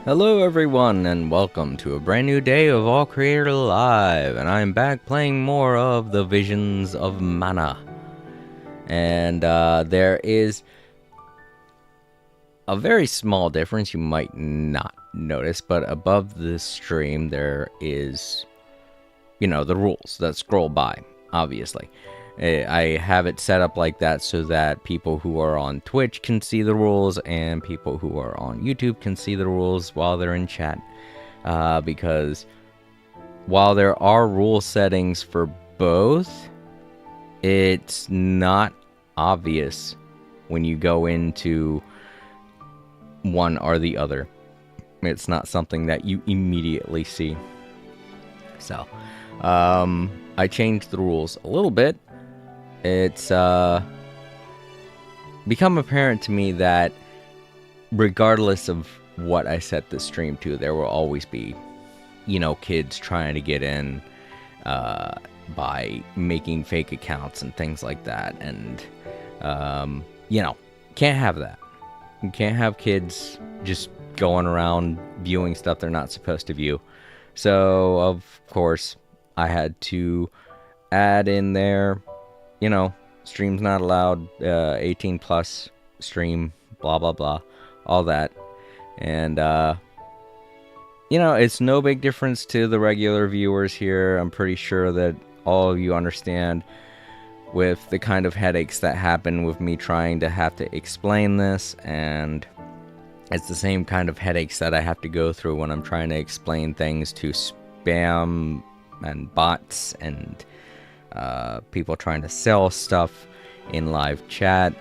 Hello everyone and welcome to a brand new day of All Creator Live, and I'm back playing more of the Visions of Mana. And there is a very small difference you might not notice, but above the stream there is, the rules that scroll by, obviously. I have it set up like that so that people who are on Twitch can see the rules and people who are on YouTube can see the rules while they're in chat. Because while there are rule settings for both, it's not obvious when you go into one or the other. It's not something that you immediately see. So, I changed the rules a little bit. It's become apparent to me that regardless of what I set the stream to, there will always be, kids trying to get in by making fake accounts and things like that. And, can't have that. You can't have kids just going around viewing stuff they're not supposed to view. So, of course, I had to add in there, streams not allowed, 18 plus stream, blah, blah, blah, all that. And, it's no big difference to the regular viewers here. I'm pretty sure that all of you understand with the kind of headaches that happen with me trying to have to explain this, and it's the same kind of headaches that I have to go through when I'm trying to explain things to spam and bots and people trying to sell stuff in live chat.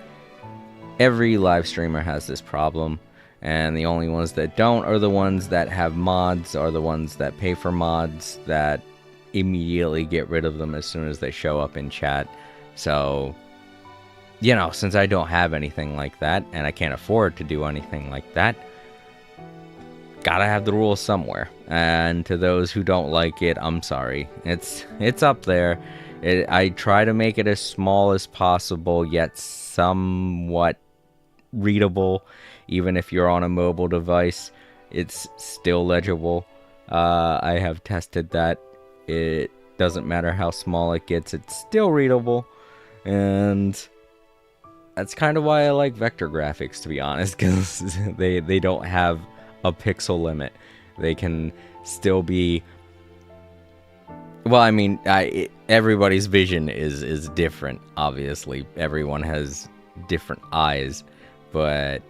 Every live streamer has this problem, and the only ones that don't are the ones that have mods, are the ones that pay for mods that immediately get rid of them as soon as they show up in chat. So, since I don't have anything like that, and I can't afford to do anything like that, gotta have the rules somewhere. And to those who don't like it, I'm sorry. It's up there. I try to make it as small as possible, yet somewhat readable. Even if you're on a mobile device, it's still legible. I have tested that. It doesn't matter how small it gets, it's still readable. And that's kind of why I like vector graphics, to be honest, because they don't have a pixel limit. They can still be... Well, I mean, everybody's vision is different, obviously. Everyone has different eyes, but,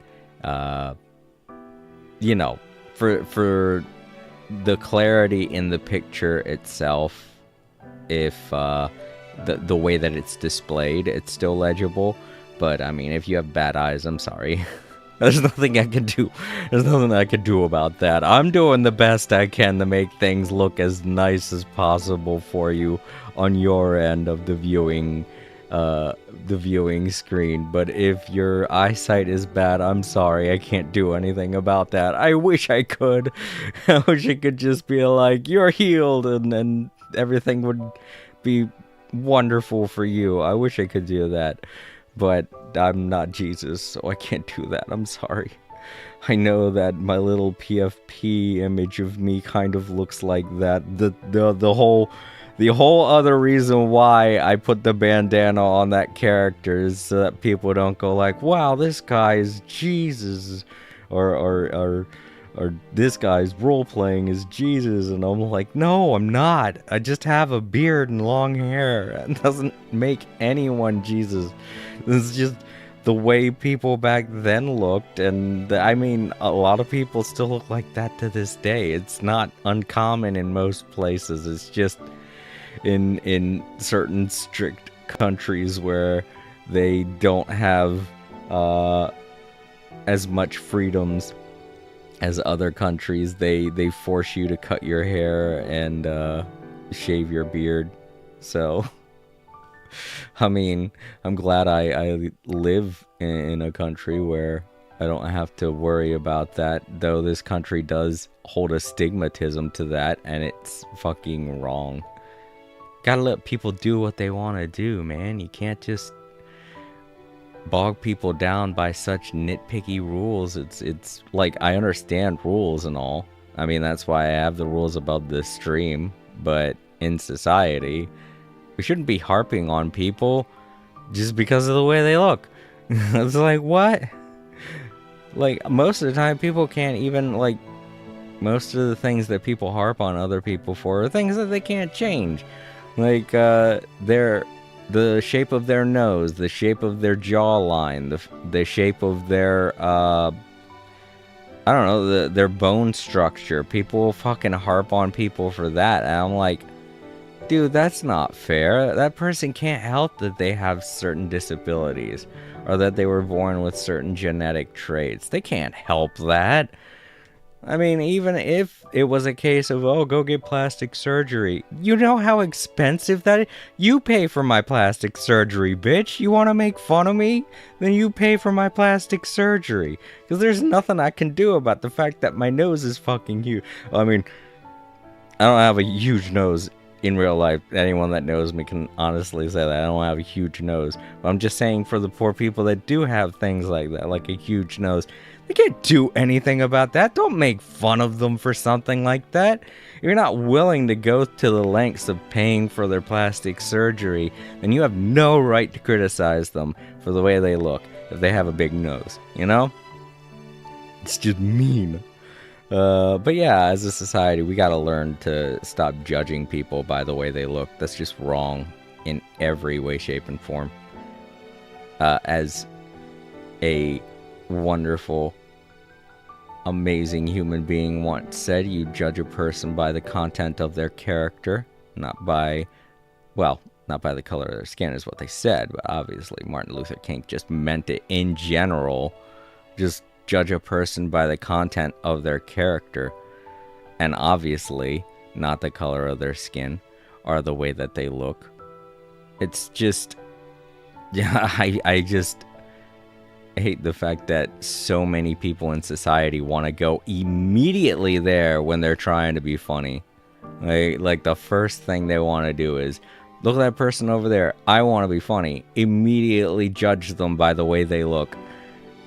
for the clarity in the picture itself, if the way that it's displayed, it's still legible. But I mean, if you have bad eyes, I'm sorry. There's nothing I can do. There's nothing I can do about that. I'm doing the best I can to make things look as nice as possible for you on your end of the viewing screen. But if your eyesight is bad, I'm sorry, I can't do anything about that. I wish I could. I wish it could just be like, you're healed, and everything would be wonderful for you. I wish I could do that, but I'm not Jesus, so I can't do that. I'm sorry. I know that my little PFP image of me kind of looks like that. The whole other reason why I put the bandana on that character is so that people don't go like, wow, this guy is Jesus, or this guy's role-playing as Jesus, and I'm like, no, I'm not. I just have a beard and long hair. It doesn't make anyone Jesus. It's just the way people back then looked, and I mean, a lot of people still look like that to this day. It's not uncommon in most places. It's just in certain strict countries where they don't have as much freedoms as other countries. They force you to cut your hair and shave your beard. So I mean, I'm glad I live in a country where I don't have to worry about that, though this country does hold a stigmatism to that, and it's fucking wrong. Gotta let people do what they want to do, man. You can't just bog people down by such nitpicky rules. It's like, I understand rules and all. I mean, that's why I have the rules about this stream. But in society, we shouldn't be harping on people just because of the way they look. It's like, what? Like, most of the time, people can't even, like, most of the things that people harp on other people for are things that they can't change. Like, the shape of their nose, the shape of their jawline, the shape of their, I don't know, their bone structure. People fucking harp on people for that, and I'm like, dude, that's not fair. That person can't help that they have certain disabilities, or that they were born with certain genetic traits. They can't help that. I mean, even if it was a case of, oh, go get plastic surgery, you know how expensive that is? You pay for my plastic surgery, bitch. You want to make fun of me? Then you pay for my plastic surgery. Because there's nothing I can do about the fact that my nose is fucking huge. I mean, I don't have a huge nose in real life. Anyone that knows me can honestly say that. I don't have a huge nose. But I'm just saying, for the poor people that do have things like that, like a huge nose, they can't do anything about that. Don't make fun of them for something like that. If you're not willing to go to the lengths of paying for their plastic surgery, then you have no right to criticize them for the way they look if they have a big nose, you know? It's just mean. But yeah, as a society, we gotta learn to stop judging people by the way they look. That's just wrong in every way, shape, and form. As a wonderful, amazing human being once said, you judge a person by the content of their character, not by the color of their skin is what they said, but obviously Martin Luther King just meant it in general. Just judge a person by the content of their character, and obviously not the color of their skin or the way that they look. It's just, yeah, I just hate the fact that so many people in society want to go immediately there when they're trying to be funny. Like the first thing they want to do is, look at that person over there, I want to be funny. Immediately judge them by the way they look.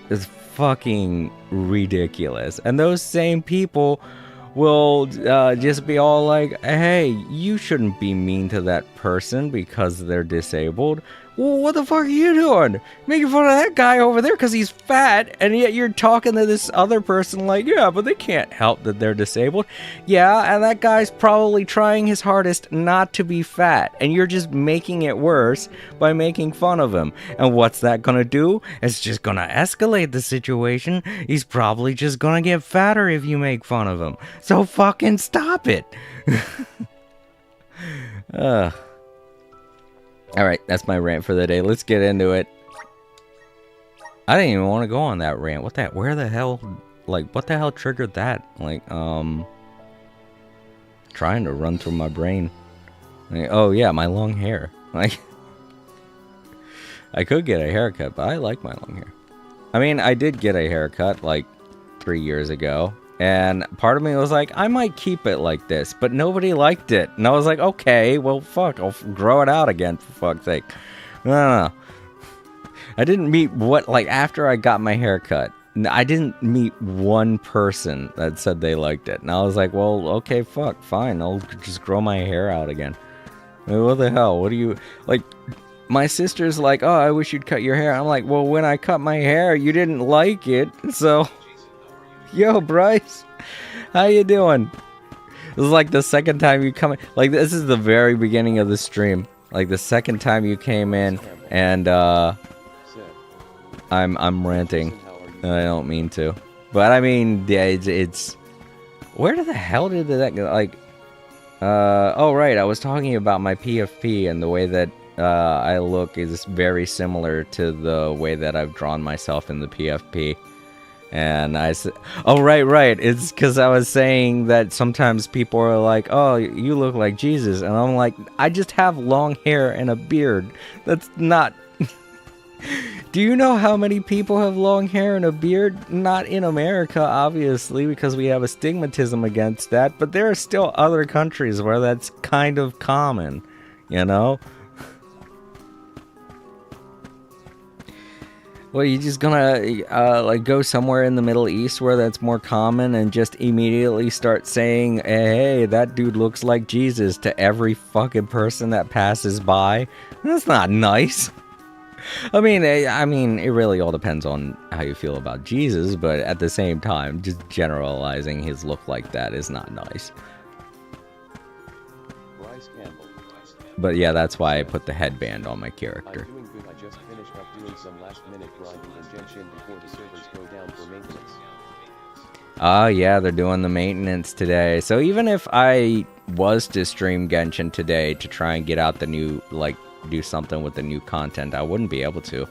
It's fucking ridiculous. And those same people will just be all like, hey, you shouldn't be mean to that person because they're disabled. Well, what the fuck are you doing? Making fun of that guy over there because he's fat, and yet you're talking to this other person like, yeah, but they can't help that they're disabled. Yeah, and that guy's probably trying his hardest not to be fat, and you're just making it worse by making fun of him. And what's that gonna do? It's just gonna escalate the situation. He's probably just gonna get fatter if you make fun of him. So fucking stop it. Alright, that's my rant for the day. Let's get into it. I didn't even want to go on that rant. What the hell triggered that? Like, trying to run through my brain. Like, oh yeah, my long hair. Like, I could get a haircut, but I like my long hair. I mean, I did get a haircut like 3 years ago. And part of me was like, I might keep it like this, but nobody liked it. And I was like, okay, well, fuck, I'll grow it out again, for fuck's sake. No. I didn't meet after I got my hair cut, I didn't meet one person that said they liked it. And I was like, well, okay, fuck, fine, I'll just grow my hair out again. I mean, what the hell? What do you, like, my sister's like, oh, I wish you'd cut your hair. I'm like, well, when I cut my hair, you didn't like it, so... Yo, Bryce, how you doing? This is like the second time you come in. Like, this is the very beginning of the stream. Like, the second time you came in, and I'm ranting. I don't mean to, but I mean, yeah, it's where the hell did that go? Like, oh right, I was talking about my PFP and the way that I look is very similar to the way that I've drawn myself in the PFP. And I said, oh, right. It's because I was saying that sometimes people are like, oh, you look like Jesus. And I'm like, I just have long hair and a beard. That's not... Do you know how many people have long hair and a beard? Not in America, obviously, because we have a stigmatism against that. But there are still other countries where that's kind of common, you know? Well, you just gonna like go somewhere in the Middle East where that's more common and just immediately start saying, "Hey, that dude looks like Jesus" to every fucking person that passes by? That's not nice. I mean, it really all depends on how you feel about Jesus, but at the same time, just generalizing his look like that is not nice. But yeah, that's why I put the headband on my character. I'm doing good. I just finished up doing some last-minute grinding in Genshin before the servers go down for maintenance. Ah, yeah, they're doing the maintenance today. So even if I was to stream Genshin today to try and get out the new, like, do something with the new content, I wouldn't be able to.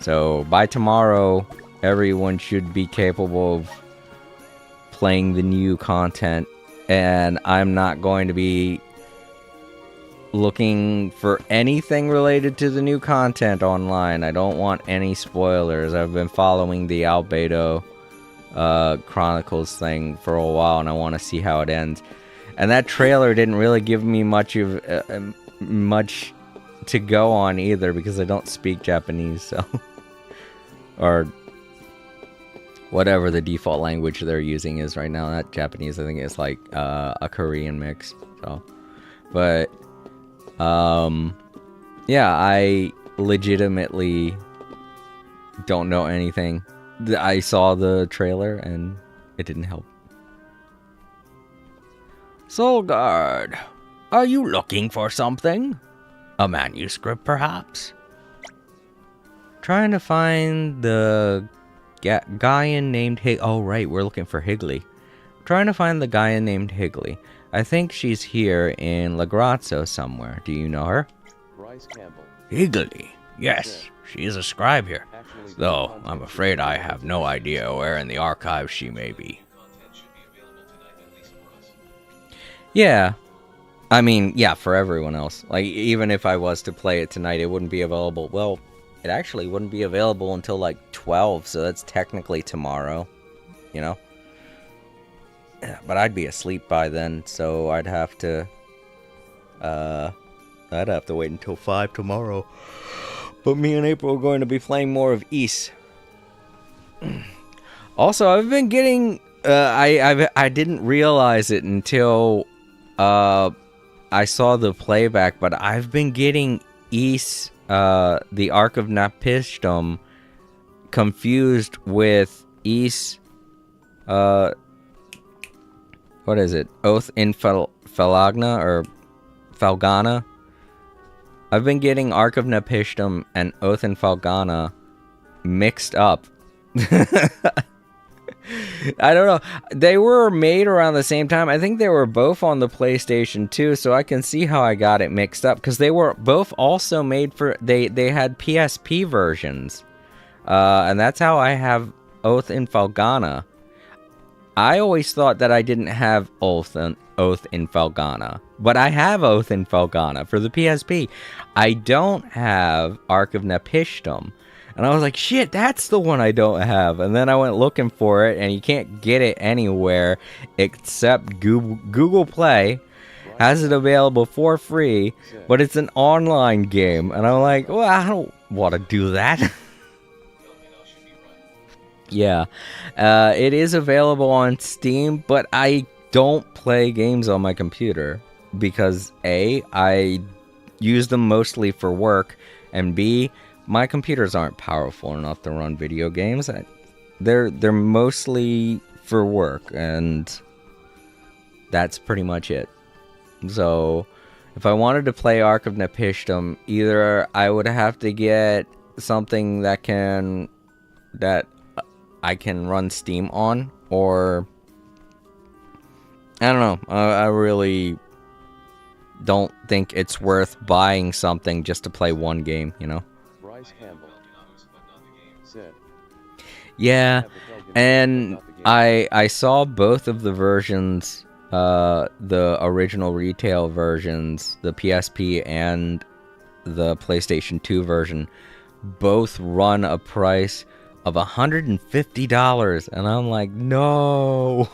So by tomorrow, everyone should be capable of playing the new content, and I'm not going to be looking for anything related to the new content online. I don't want any spoilers. I've been following the Albedo Chronicles thing for a while, and I want to see how it ends. And that trailer didn't really give me much to go on either, because I don't speak Japanese, so or whatever the default language they're using is right now. Not Japanese. I think it's like a Korean mix. So, but yeah, I legitimately don't know anything. I saw the trailer and it didn't help. Solgard, are you looking for something? A manuscript, perhaps? Trying to find the guy named Oh, right, we're looking for Higley. Trying to find the guy named Higley. I think she's here in Lagrazzo somewhere. Do you know her? Bryce Campbell. Higley. Yes, she is a scribe here. Though, I'm afraid I have no idea where in the archives she may be. Yeah. I mean, yeah, for everyone else. Like, even if I was to play it tonight, it wouldn't be available. Well, it actually wouldn't be available until like 12, so that's technically tomorrow. You know? Yeah, but I'd be asleep by then, so I'd have to wait until 5 tomorrow. But me and April are going to be playing more of Ys. Also, I've been getting I didn't realize it until I saw the playback, but I've been getting Ys, the Ark of Napishtim, confused with Ys, what is it? Oath in Felagna or Felgana? I've been getting Ark of Napishtim and Oath in Felgana mixed up. I don't know. They were made around the same time. I think they were both on the PlayStation 2, so I can see how I got it mixed up, because they were both also made for... They had PSP versions. And that's how I have Oath in Felgana. I always thought that I didn't have Oath in Felgana, but I have Oath in Felgana for the PSP. I don't have Ark of Napishtim. And I was like, shit, that's the one I don't have. And then I went looking for it, and you can't get it anywhere except Google Play has it available for free, but it's an online game. And I'm like, well, I don't want to do that. Yeah, it is available on Steam, but I don't play games on my computer because A, I use them mostly for work, and B, my computers aren't powerful enough to run video games. They're mostly for work, and that's pretty much it. So, if I wanted to play Ark of Napishtim, either I would have to get something that I can run Steam on, or I don't know. I really don't think it's worth buying something just to play one game, you know? Bryce Campbell said. Yeah, and I saw both of the versions, the original retail versions, the PSP and the PlayStation 2 version, both run a price of $150, and I'm like, no.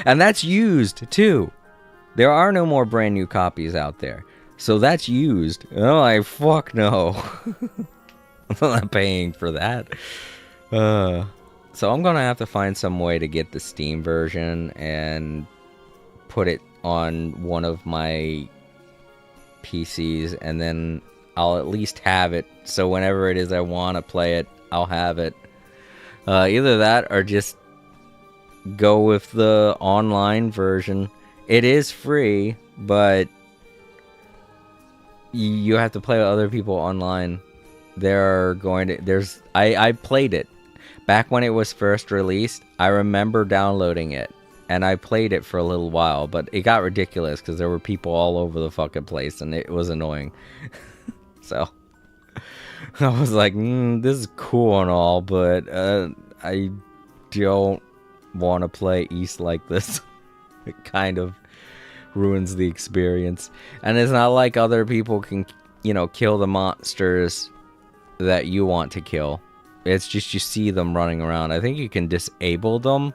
And that's used too. There are no more brand new copies out there, so that's used. And I'm like, fuck no. I'm not paying for that. So I'm gonna have to find some way to get the Steam version and put it on one of my PCs, and then I'll at least have it. So whenever it is I want to play it, I'll have it. Either that or just go with the online version. It is free, but you have to play with other people online. I played it back when it was first released. I remember downloading it and I played it for a little while, but it got ridiculous because there were people all over the fucking place and it was annoying. So I was like, this is cool and all, but I don't want to play East like this. It kind of ruins the experience. And it's not like other people can, kill the monsters that you want to kill. It's just you see them running around. I think you can disable them,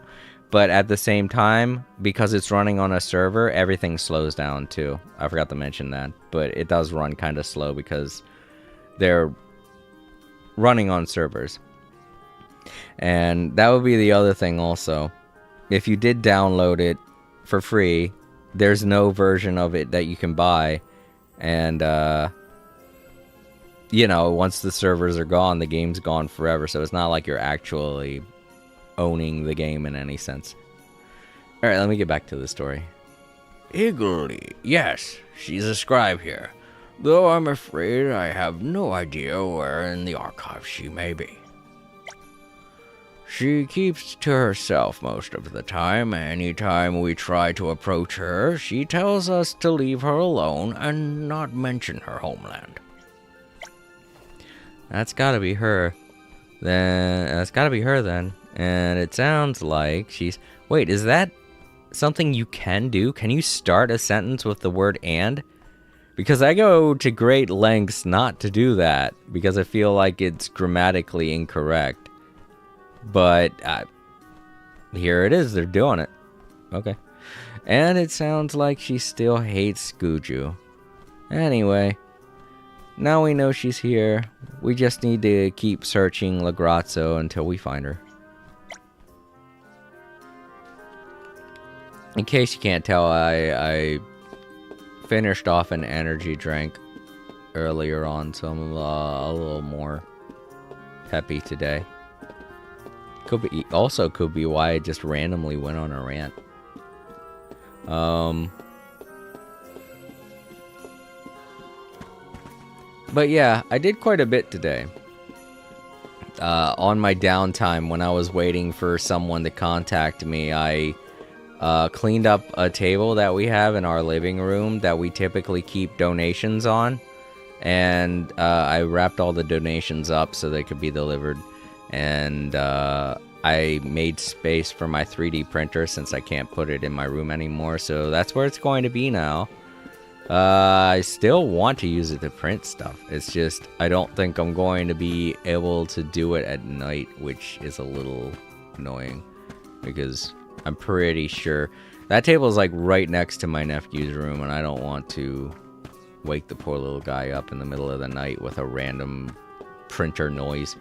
but at the same time, because it's running on a server, everything slows down too. I forgot to mention that, but it does run kind of slow because they're running on servers. And that would be the other thing also. If you did download it for free, there's no version of it that you can buy. And, once the servers are gone, the game's gone forever. So it's not like you're actually owning the game in any sense. Alright, let me get back to the story. Higley, yes, she's a scribe here. Though I'm afraid I have no idea where in the archive she may be. She keeps to herself most of the time. Anytime we try to approach her, she tells us to leave her alone and not mention her homeland. That's gotta be her. Then. And it sounds like she's... Wait, is that something you can do? Can you start a sentence with the word "and"? Because I go to great lengths not to do that, because I feel like it's grammatically incorrect. But here it is, they're doing it. Okay. And it sounds like she still hates Guju. Anyway, now we know she's here. We just need to keep searching Lagrazzo until we find her. In case you can't tell, I finished off an energy drink earlier on, so I'm a little more peppy today. Could be why I just randomly went on a rant. But yeah, I did quite a bit today. On my downtime, when I was waiting for someone to contact me, I cleaned up a table that we have in our living room that we typically keep donations on. And I wrapped all the donations up so they could be delivered. And I made space for my 3D printer since I can't put it in my room anymore. So that's where it's going to be now. I still want to use it to print stuff. It's just I don't think I'm going to be able to do it at night, which is a little annoying. Because I'm pretty sure that table is like right next to my nephew's room, and I don't want to wake the poor little guy up in the middle of the night with a random printer noise.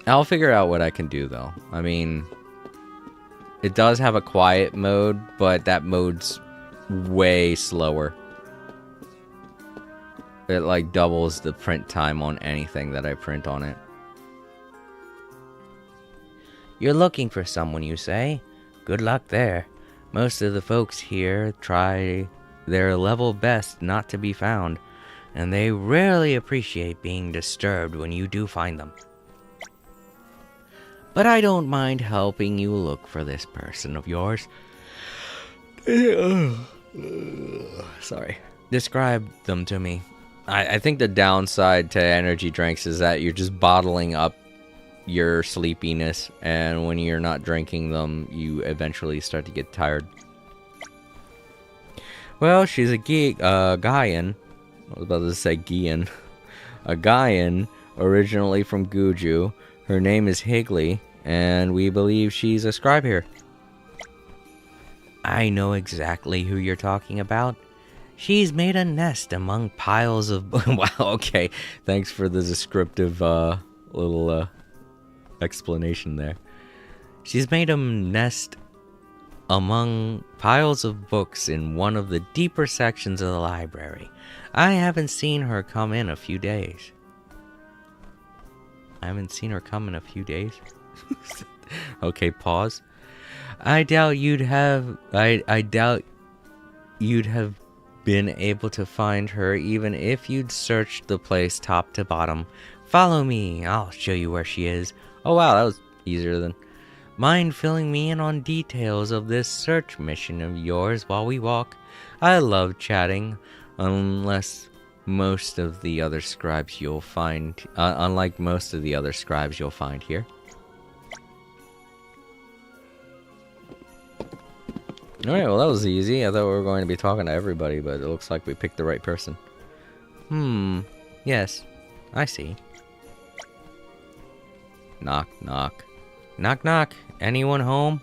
I'll figure out what I can do though. I mean, it does have a quiet mode, but that mode's way slower. It like doubles the print time on anything that I print on it. You're looking for someone, you say? Good luck there. Most of the folks here try their level best not to be found, and they rarely appreciate being disturbed when you do find them. But I don't mind helping you look for this person of yours. Sorry. Describe them to me. I think the downside to energy drinks is that you're just bottling up your sleepiness, and when you're not drinking them, you eventually start to get tired. Well, she's a Gaian. I was about to say Gian. A Gaian, originally from Guju. Her name is Higley, and we believe she's a scribe here. I know exactly who you're talking about. She's made a nest among piles of... Wow, okay. Thanks for the descriptive little explanation there. She's made a nest among piles of books in one of the deeper sections of the library. I haven't seen her come in a few days. Okay, pause. I doubt you'd have been able to find her even if you'd searched the place top to bottom. Follow me, I'll show you where she is. Oh wow, that was easier than... Mind filling me in on details of this search mission of yours while we walk? I love chatting, unlike most of the other scribes you'll find here. Alright, well that was easy. I thought we were going to be talking to everybody, but it looks like we picked the right person. Yes, I see. Knock, knock. Knock, knock. Anyone home?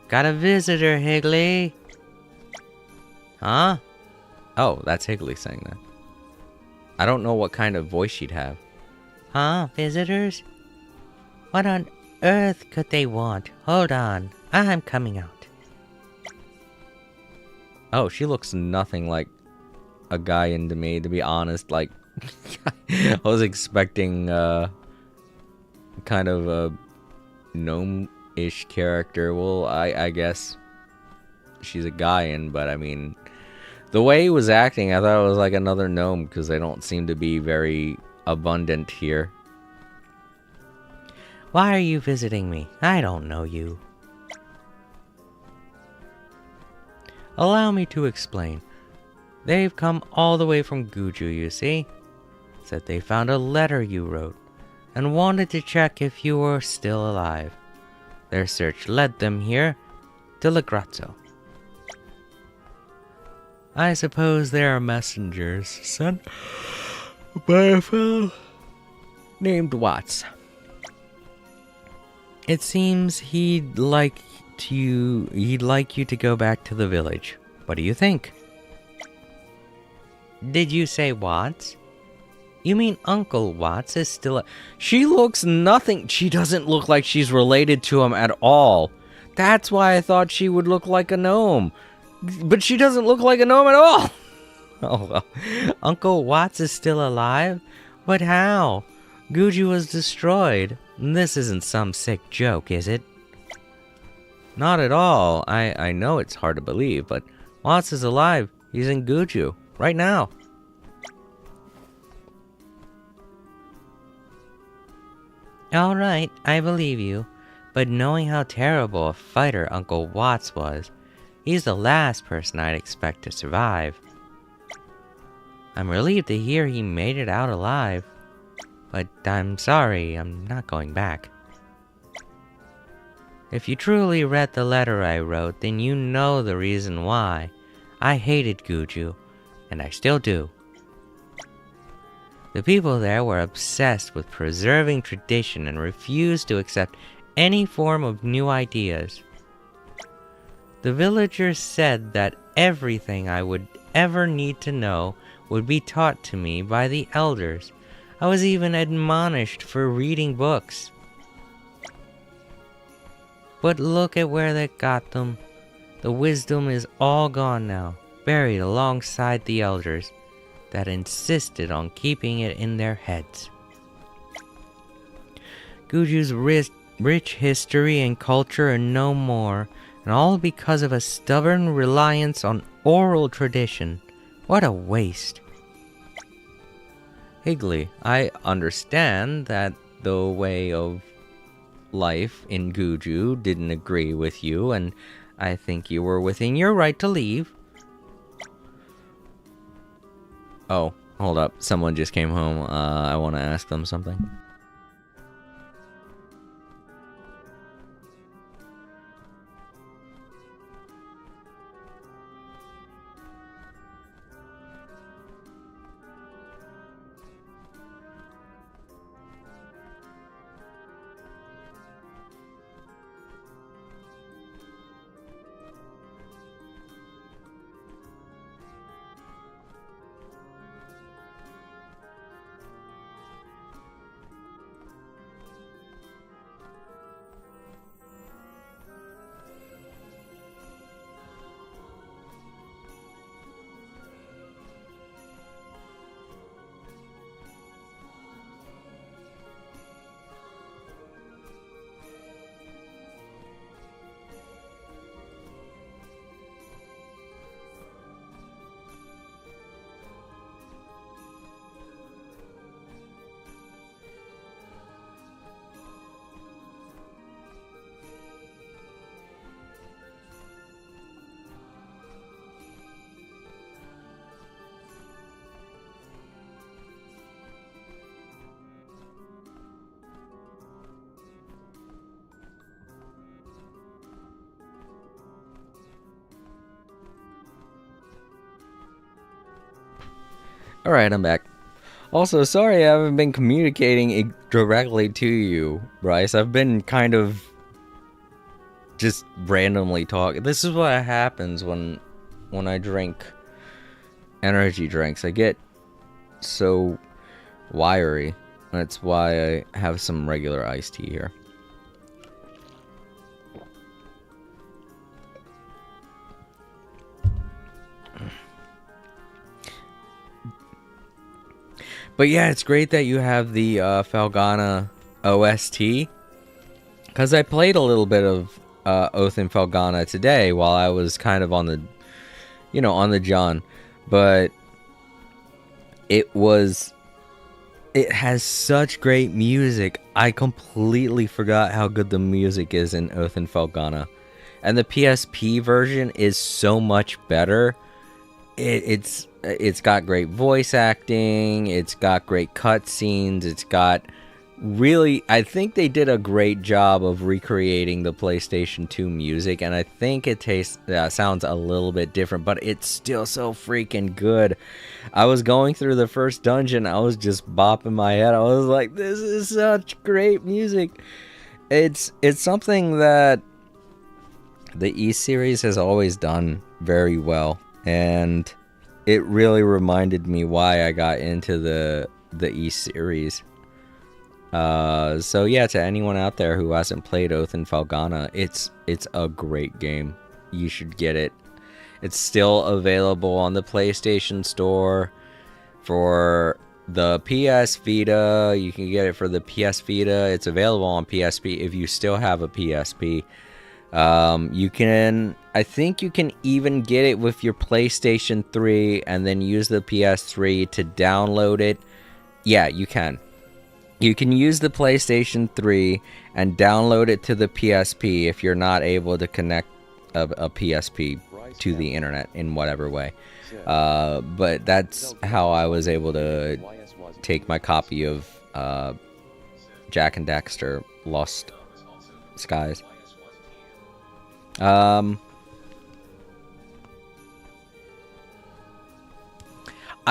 Got a visitor, Higgly. Huh? Oh, that's Higgly saying that. I don't know what kind of voice she'd have. Huh? Visitors? What on earth could they want? Hold on. I'm coming out. Oh, she looks nothing like a guy into me, to be honest. Like, I was expecting, kind of a gnome-ish character. Well, I guess she's a guy, but I mean, the way he was acting, I thought it was like another gnome, because they don't seem to be very abundant here. Why are you visiting me? I don't know you. Allow me to explain. They've come all the way from Guju, you see. Said they found a letter you wrote, and wanted to check if you were still alive. Their search led them here, to Lagrazzo. I suppose they are messengers sent by a fellow named Watts. It seems he'd like you to go back to the village. What do you think? Did you say Watts? You mean Uncle Watts is still a... She looks nothing... She doesn't look like she's related to him at all. That's why I thought she would look like a gnome. But she doesn't look like a gnome at all. Oh, well. Uncle Watts is still alive? But how? Guju was destroyed. This isn't some sick joke, is it? Not at all. I know it's hard to believe, but Watts is alive. He's in Guju. Right now. Alright, I believe you. But knowing how terrible a fighter Uncle Watts was, he's the last person I'd expect to survive. I'm relieved to hear he made it out alive. But I'm sorry, I'm not going back. If you truly read the letter I wrote, then you know the reason why. I hated Guju, and I still do. The people there were obsessed with preserving tradition and refused to accept any form of new ideas. The villagers said that everything I would ever need to know would be taught to me by the elders. I was even admonished for reading books. But look at where that got them. The wisdom is all gone now, buried alongside the elders that insisted on keeping it in their heads. Guju's rich history and culture are no more, and all because of a stubborn reliance on oral tradition. What a waste. Higgly, I understand that the way of life in Guju didn't agree with you, and I think you were within your right to leave. Oh, hold up. Someone just came home. I want to ask them something. Alright, I'm back. Also, sorry I haven't been communicating directly to you, Bryce. I've been kind of just randomly talking. This is what happens when I drink energy drinks. I get so wiry. That's why I have some regular iced tea here. But yeah, it's great that you have the Felghana OST, because I played a little bit of Oath in Felghana today while I was kind of on the, on the John, but it has such great music. I completely forgot how good the music is in Oath in Felghana, and the PSP version is so much better. It's got great voice acting, it's got great cutscenes, it's got really, I think they did a great job of recreating the PlayStation 2 music, and I think it sounds a little bit different, but it's still so freaking good. I was going through the first dungeon, I was just bopping my head. I was like, this is such great music. It's something that the E-Series has always done very well, and it really reminded me why I got into the E-Series. So yeah, to anyone out there who hasn't played Oath in Felghana, it's a great game. You should get it. It's still available on the PlayStation Store for the PS Vita. You can get it for the PS Vita. It's available on PSP if you still have a PSP. I think you can even get it with your PlayStation 3 and then use the PS3 to download it. Yeah, you can. You can use the PlayStation 3 and download it to the PSP if you're not able to connect a PSP to the internet in whatever way. But that's how I was able to take my copy of Jak and Daxter Lost Skies.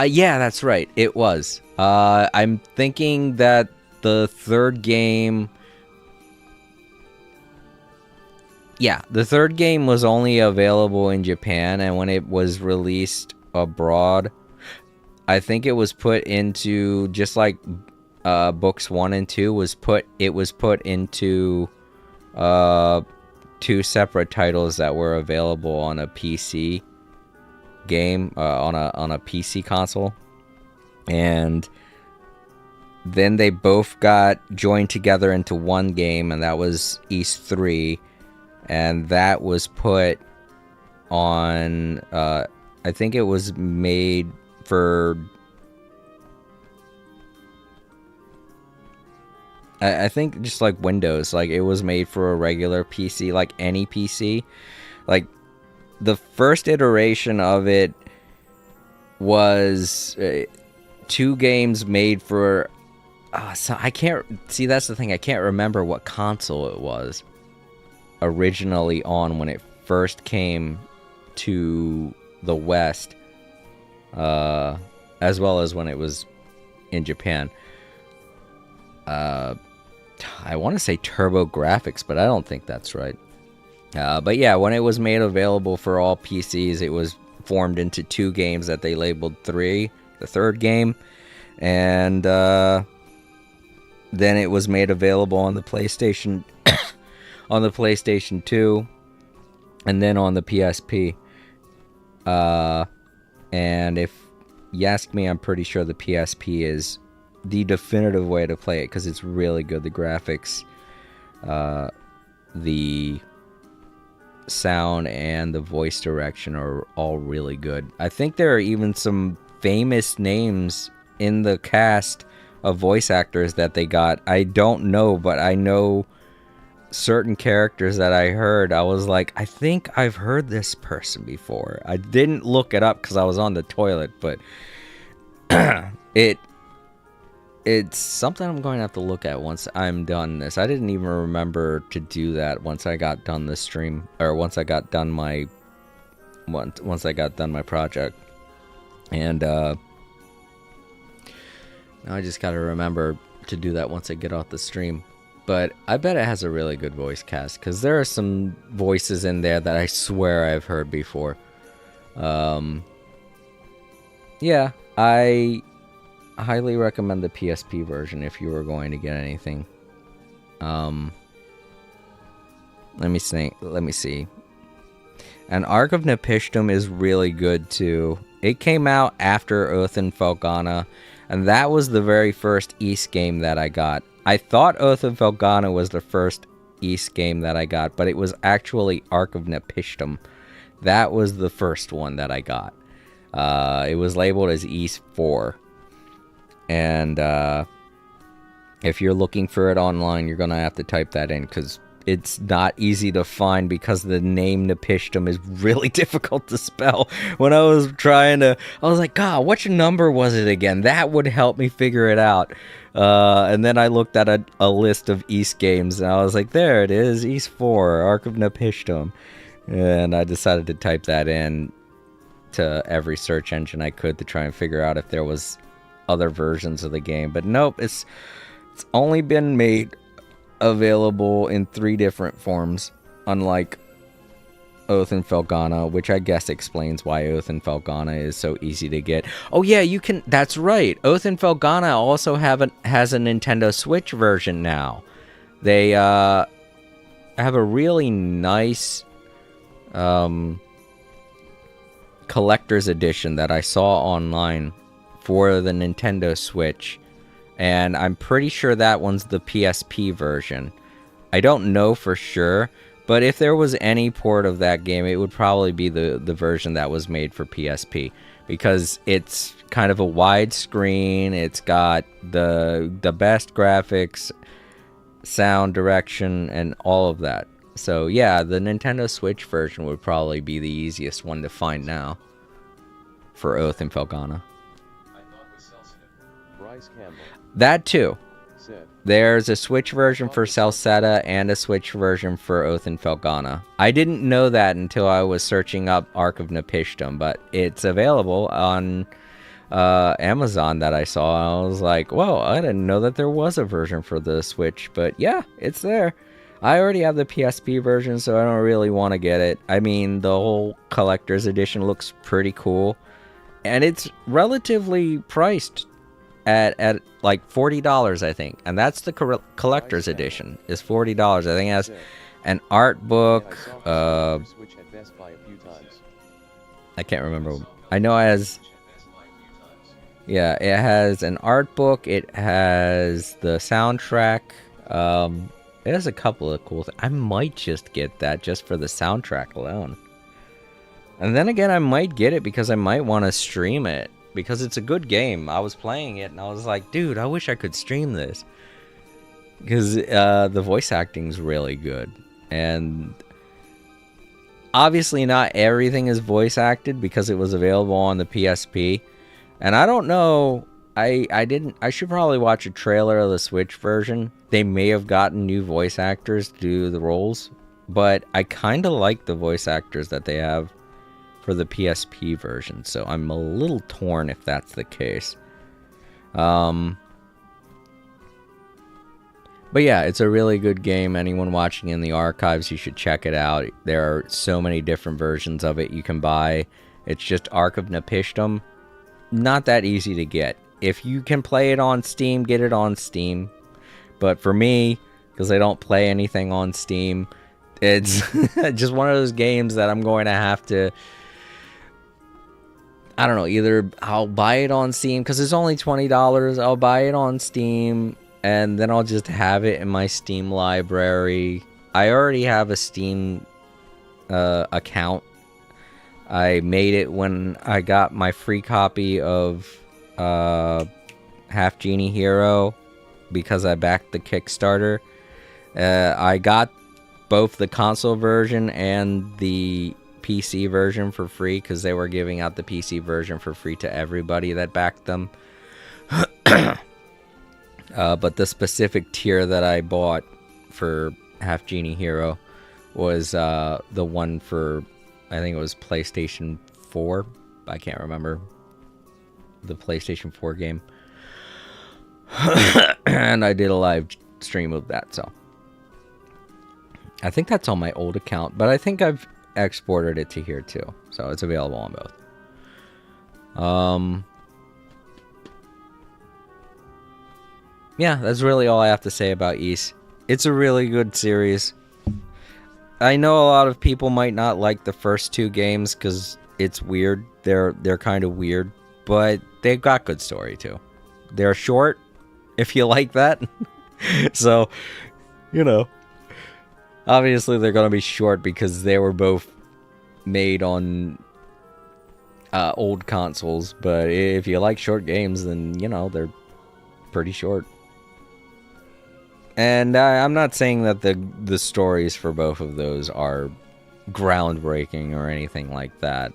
Yeah, that's right. It was. I'm thinking that the third game... Yeah, the third game was only available in Japan, and when it was released abroad, I think it was put into, just like books 1 and 2 was put into two separate titles that were available on a PC game, on a PC console, and then they both got joined together into one game, and that was Ys 3, and that was put on, I think it was made for, I think just like Windows, like it was made for a regular PC, like any PC. Like the first iteration of it was 2 games made for, so I can't, see that's the thing, I can't remember what console it was originally on when it first came to the West, as well as when it was in Japan. I want to say TurboGrafx, but I don't think that's right. But yeah, when it was made available for all PCs, it was formed into 2 games that they labeled 3, the third game, and then it was made available on the PlayStation, on the PlayStation 2, and then on the PSP. And if you ask me, I'm pretty sure the PSP is the definitive way to play it, because it's really good. The graphics, the sound, and the voice direction are all really good. I think there are even some famous names in the cast of voice actors that they got. I don't know, but I know certain characters that I heard. I was like, I think I've heard this person before. I didn't look it up because I was on the toilet, but it's something I'm going to have to look at once I'm done this. I didn't even remember to do that once I got done the stream, or once I got done my project. And Now I just gotta remember to do that once I get off the stream. But I bet it has a really good voice cast, because there are some voices in there that I swear I've heard before. Yeah, I highly recommend the PSP version if you were going to get anything. Let me see. And Ark of Nepishtim is really good too. It came out after Oath and Felghana, and that was the very first Ys game that I got. I thought Oath of Felghana was the first Ys game that I got, but it was actually Ark of Nepishtim. That was the first one that I got. It was labeled as Ys 4. And if you're looking for it online, you're going to have to type that in, because it's not easy to find, because the name Nepishtim is really difficult to spell. When I was like, God, which number was it again? That would help me figure it out. And then I looked at a list of Ys games, and I was like, there it is, Ys 4, Ark of Nepishtim. And I decided to type that in to every search engine I could to try and figure out if there was other versions of the game. But nope, it's only been made available in 3 different forms, unlike Oath and Felghana, which I guess explains why Oath and Felghana is so easy to get. Oh yeah, you can. That's right. Oath and Felghana also has a Nintendo Switch version now. They have a really nice collector's edition that I saw online for the Nintendo Switch. And I'm pretty sure that one's the PSP version. I don't know for sure, but if there was any port of that game, it would probably be the version that was made for PSP, because it's kind of a wide screen. It's got the best graphics, sound, direction, and all of that. So yeah, the Nintendo Switch version would probably be the easiest one to find now for Oath and Felghana. Bryce Campbell That too. said, There's a Switch version for Celceta and a Switch version for Oath and Felghana. I didn't know that until I was searching up Ark of Nepishtim, but it's available on Amazon that I saw. I was like, whoa, I didn't know that there was a version for the Switch, but yeah, it's there. I already have the PSP version, so I don't really want to get it. I mean, the whole collector's edition looks pretty cool, and it's relatively priced at like $40, I think, and that's the collector's edition, is $40. I think it has an art book. Switch at Best Buy a few times. I can't remember. I know it has. Yeah, it has an art book. It has the soundtrack. It has a couple of cool things. I might just get that just for the soundtrack alone. And then again, I might get it because I might want to stream it, because it's a good game. I was playing it and I was like, dude, I wish I could stream this, because the voice acting's really good. And obviously not everything is voice acted because it was available on the PSP. And I don't know, I should probably watch a trailer of the Switch version. They may have gotten new voice actors to do the roles, but I kind of like the voice actors that they have for the PSP version, so I'm a little torn if that's the case. But yeah, it's a really good game. Anyone watching in the archives, you should check it out. There are so many different versions of it you can buy. It's just Ark of Nepishtim. Not that easy to get. If you can play it on Steam, get it on Steam. But for me, because I don't play anything on Steam, it's just one of those games that I'm going to have to, I don't know, either I'll buy it on Steam because it's only $20. I'll buy it on Steam, and then I'll just have it in my Steam library. I already have a Steam account. I made it when I got my free copy of Half Genie Hero, because I backed the Kickstarter. I got both the console version and the PC version for free, because they were giving out the PC version for free to everybody that backed them. But the specific tier that I bought for Half Genie Hero was the one for, I think it was PlayStation 4. I can't remember. The PlayStation 4 game. And I did a live stream of that, so I think that's on my old account, but I think I've exported it to here too, so it's available on both. Yeah, that's really all I have to say about Ys. It's a really good series. I know a lot of people might not like the first 2 games because it's weird. They're kind of weird, but they've got good story too. They're short, if you like that. So, you know, obviously they're gonna be short because they were both made on old consoles. But if you like short games, then you know they're pretty short. And I'm not saying that the stories for both of those are groundbreaking or anything like that.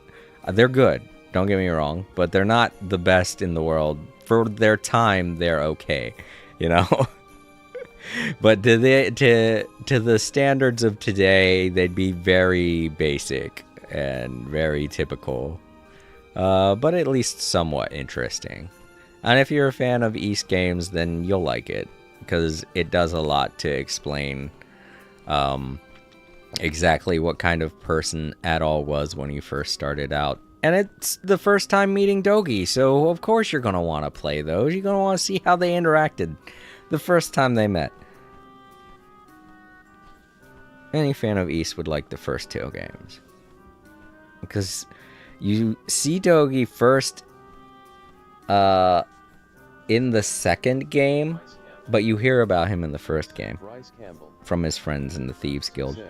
They're good, don't get me wrong, but they're not the best in the world. For their time, they're okay, you know? But to the standards of today, they'd be very basic and very typical. But at least somewhat interesting. And if you're a fan of Ys games, then you'll like it, because it does a lot to explain exactly what kind of person Adol was when he first started out. And it's the first time meeting Dogi, so of course you're going to want to play those. You're going to want to see how they interacted the first time they met. Any fan of Ys would like the first 2 games. Because you see Dogi first in the second game, but you hear about him in the first game from his friends in the Thieves Guild.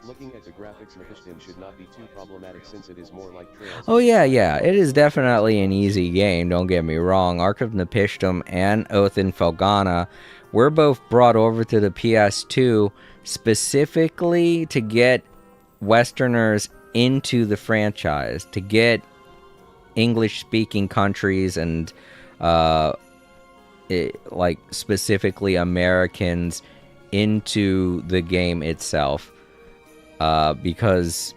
Looking at the graphics, Napishtim should not be too problematic since it is more like Trails. Oh yeah, it is definitely an easy game, don't get me wrong. Ark of Napishtim and Oath in Felghana were both brought over to the PS2 specifically to get Westerners into the franchise, to get English-speaking countries and like specifically Americans into the game itself. Because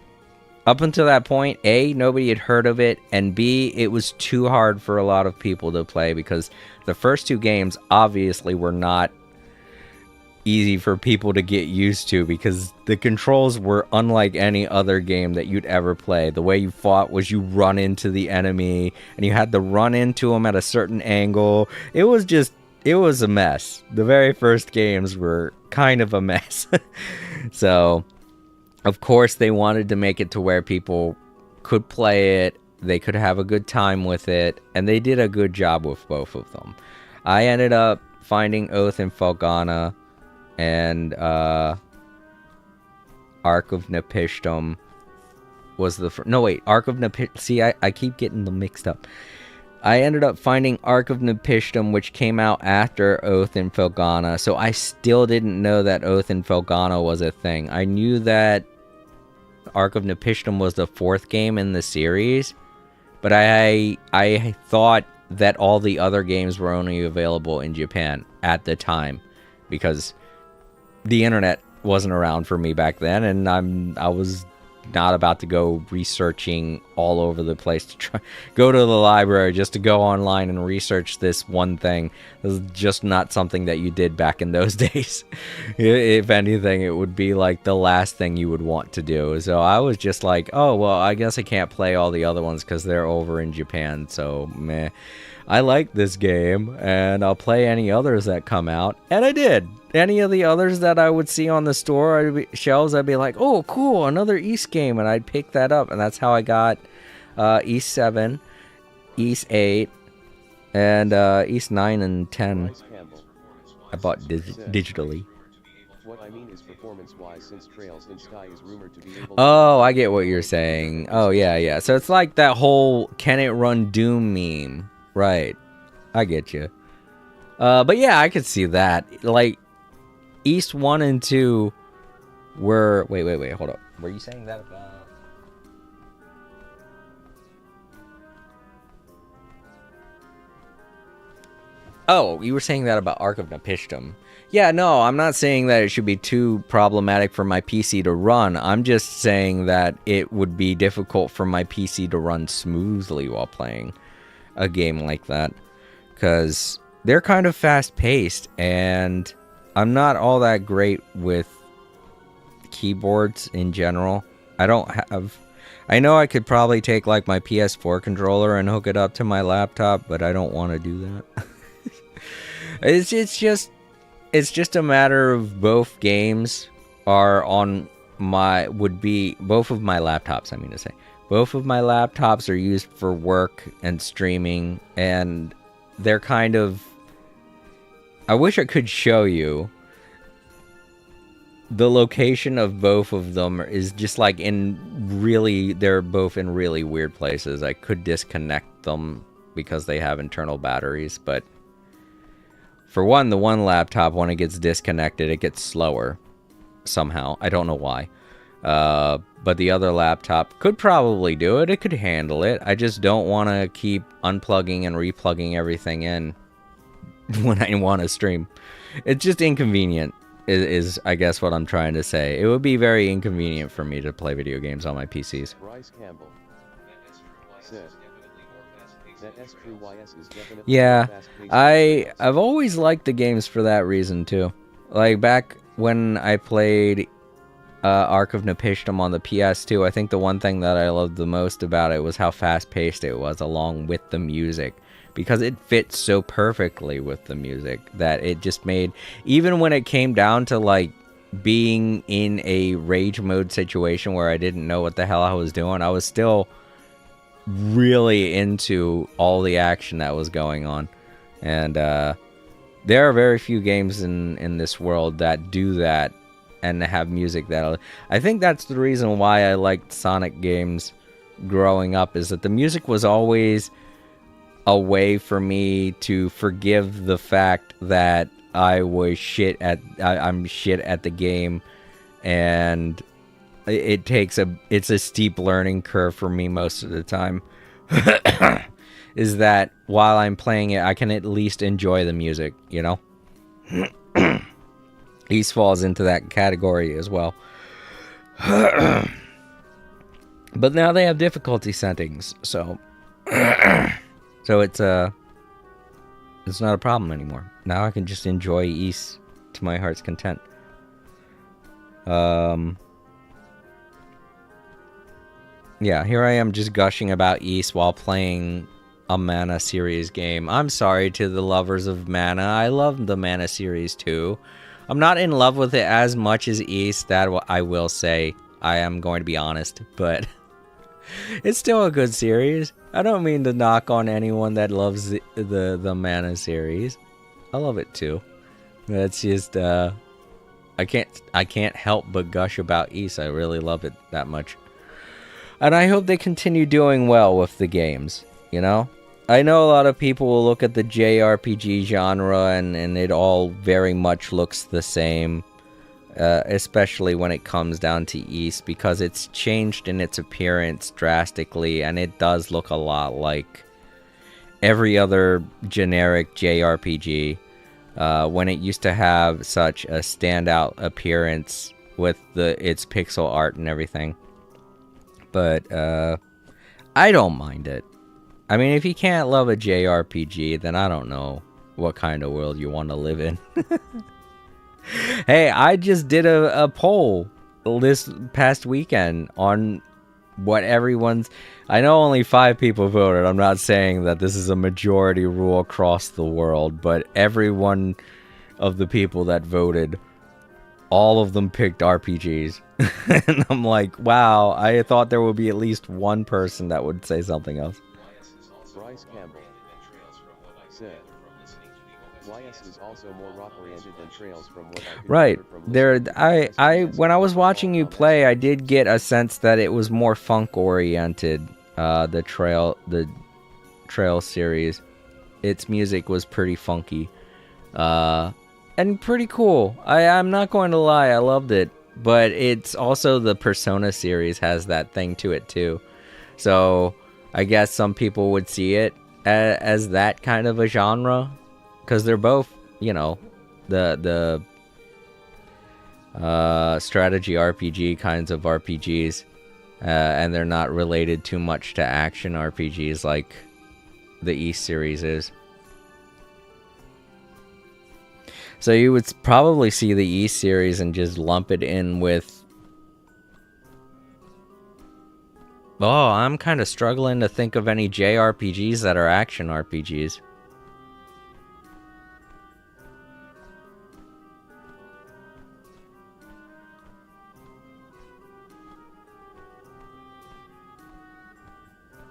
up until that point, A, nobody had heard of it, and B, it was too hard for a lot of people to play because the first 2 games obviously were not easy for people to get used to because the controls were unlike any other game that you'd ever play. The way you fought was you run into the enemy and you had to run into them at a certain angle. It was a mess. The very first games were kind of a mess. So, of course, they wanted to make it to where people could play it, they could have a good time with it, and they did a good job with both of them. I ended up finding Oath in Felghana, and Ark of Napishtim was the first. No, wait, Ark of Napishtim. See, I keep getting them mixed up. I ended up finding Ark of Napishtim, which came out after Oath in Felghana, so I still didn't know that Oath in Felghana was a thing. I knew that Ark of Napishtim was the 4th game in the series, but I thought that all the other games were only available in Japan at the time, because the internet wasn't around for me back then, and I was not about to go researching all over the place to go to the library just to go online and research this one thing. This is just not something that you did back in those days. If anything, it would be like the last thing you would want to do. So I was just like, oh, well, I guess I can't play all the other ones because they're over in Japan. So, meh. I like this game, and I'll play any others that come out. And I did. Any of the others that I would see on the store shelves, I'd be like, oh, cool, another Ys game, and I'd pick that up. And that's how I got Ys 7, Ys 8, and Ys 9 and 10. I bought digitally. What I mean is performance-wise, since Trails in Sky is rumored to be able Oh, I get what you're saying. Oh, yeah. So it's like that whole can it run Doom meme. Right. I get you. But yeah, I could see that. Like, Ys 1 and 2 were... Wait, hold up. Were you saying that about... Oh, you were saying that about Ark of Napishtim. Yeah, no, I'm not saying that it should be too problematic for my PC to run. I'm just saying that it would be difficult for my PC to run smoothly while playing a game like that. Because they're kind of fast paced, and I'm not all that great with keyboards in general. I know I could probably take like my PS4 controller and hook it up to my laptop, but I don't want to do that. It's just a matter of both games are on both of my laptops, I mean to say. Both of my laptops are used for work and streaming, and they're kind of... I wish I could show you. The location of both of them is just like they're both in really weird places. I could disconnect them because they have internal batteries, but for one, the one laptop, when it gets disconnected, it gets slower somehow. I don't know why. But the other laptop could probably do it. It could handle it. I just don't want to keep unplugging and replugging everything in when I want to stream. It's just inconvenient, is I guess what I'm trying to say. It would be very inconvenient for me to play video games on my PCs. Bryce Campbell said that S-True-YS is definitely Yeah, fast-paced I've always liked the games for that reason too. Like back when I played Ark of Napishtim on the PS2, I think the one thing that I loved the most about it was how fast-paced it was, along with the music. Because it fits so perfectly with the music that it just made... Even when it came down to, like, being in a rage mode situation where I didn't know what the hell I was doing, I was still really into all the action that was going on. And there are very few games in this world that do that and have music that... I think that's the reason why I liked Sonic games growing up, is that the music was always a way for me to forgive the fact that I'm shit at the game, and it's a steep learning curve for me most of the time. Is that while I'm playing it, I can at least enjoy the music, you know? East falls into that category as well. But now they have difficulty settings, so so it's not a problem anymore. Now I can just enjoy East to my heart's content. Yeah, here I am just gushing about East while playing a Mana series game. I'm sorry to the lovers of Mana. I love the Mana series too. I'm not in love with it as much as East, that I will say. I am going to be honest, but it's still a good series. I don't mean to knock on anyone that loves the Mana series. I love it too. That's just I can't help but gush about East. I really love it that much. And I hope they continue doing well with the games, you know? I know a lot of people will look at the JRPG genre and it all very much looks the same. Especially when it comes down to East, because it's changed in its appearance drastically, and it does look a lot like every other generic JRPG. When it used to have such a standout appearance with its pixel art and everything. But I don't mind it. I mean, if you can't love a JRPG, then I don't know what kind of world you want to live in. Hey, I just did a poll this past weekend on what everyone's... I know only 5 people voted. I'm not saying that this is a majority rule across the world, but every one of the people that voted, all of them picked RPGs. And I'm like, wow, I thought there would be at least one person that would say something else. Bryce Campbell said YS is also more rock-oriented than Trails from what I could Right. gather from listening to When I was watching you play, I did get a sense that it was more funk-oriented, the Trail series. Its music was pretty funky. And pretty cool. I'm not going to lie, I loved it. But it's also the Persona series has that thing to it too. So I guess some people would see it as that kind of a genre. Because they're both, you know, the strategy RPG kinds of RPGs. And they're not related too much to action RPGs like the East series is. So you would probably see the East series and just lump it in with... Oh, I'm kind of struggling to think of any JRPGs that are action RPGs.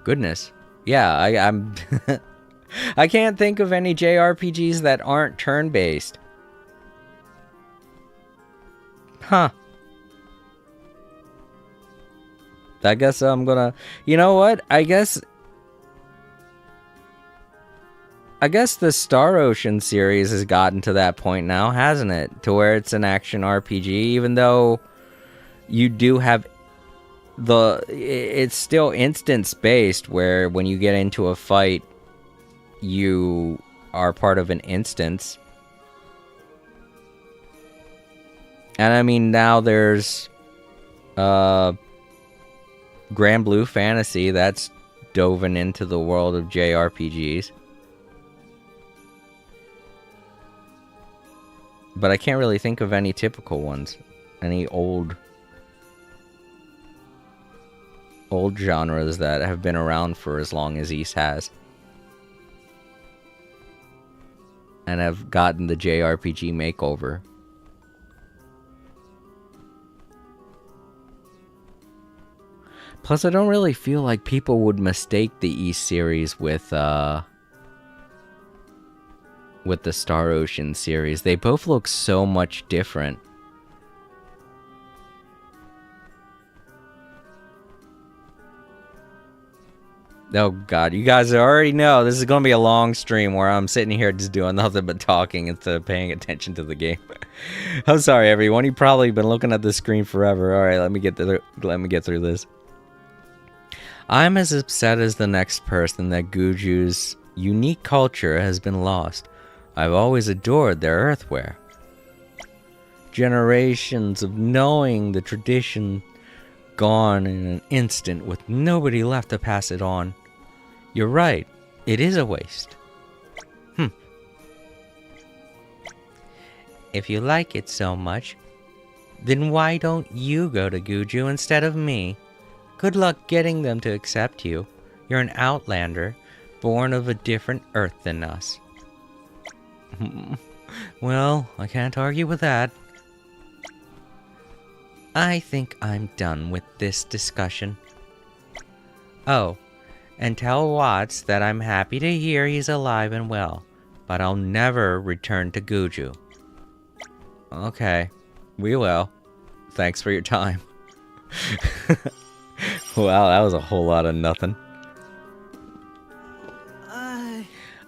Goodness. Yeah, I'm... I can't think of any JRPGs that aren't turn-based. Huh. I guess I'm gonna... You know what? I guess the Star Ocean series has gotten to that point now, hasn't it? To where it's an action RPG, even though you do have it's still instance-based, where when you get into a fight, you are part of an instance. And I mean, now there's Grand Blue Fantasy that's dove into the world of JRPGs. But I can't really think of any typical ones. Any old genres that have been around for as long as Ys has. And have gotten the JRPG makeover. Plus, I don't really feel like people would mistake the East series with the Star Ocean series. They both look so much different. Oh god, you guys already know this is going to be a long stream where I'm sitting here just doing nothing but talking instead of paying attention to the game. I'm sorry everyone, you've probably been looking at the screen forever. Alright, let me get through this. I'm as upset as the next person that Guju's unique culture has been lost. I've always adored their earthware. Generations of knowing the tradition gone in an instant with nobody left to pass it on. You're right, it is a waste. If you like it so much, then why don't you go to Guju instead of me? Good luck getting them to accept you. You're an outlander, born of a different earth than us. Well, I can't argue with that. I think I'm done with this discussion. Oh, and tell Watts that I'm happy to hear he's alive and well, but I'll never return to Guju. Okay, we will. Thanks for your time. Wow, that was a whole lot of nothing.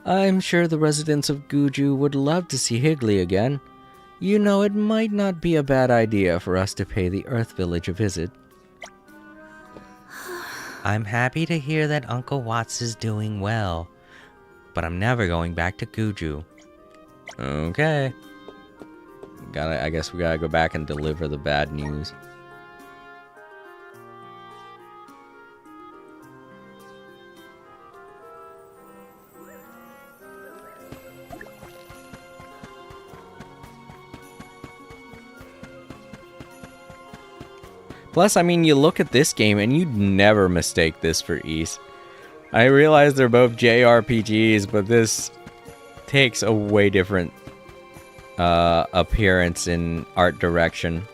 I'm sure the residents of Guju would love to see Higley again. You know, it might not be a bad idea for us to pay the Earth Village a visit. I'm happy to hear that Uncle Watts is doing well, but I'm never going back to Guju. Okay. I guess we gotta go back and deliver the bad news. Plus, I mean, you look at this game and you'd never mistake this for Ys. I realize they're both JRPGs, but this takes a way different appearance in art direction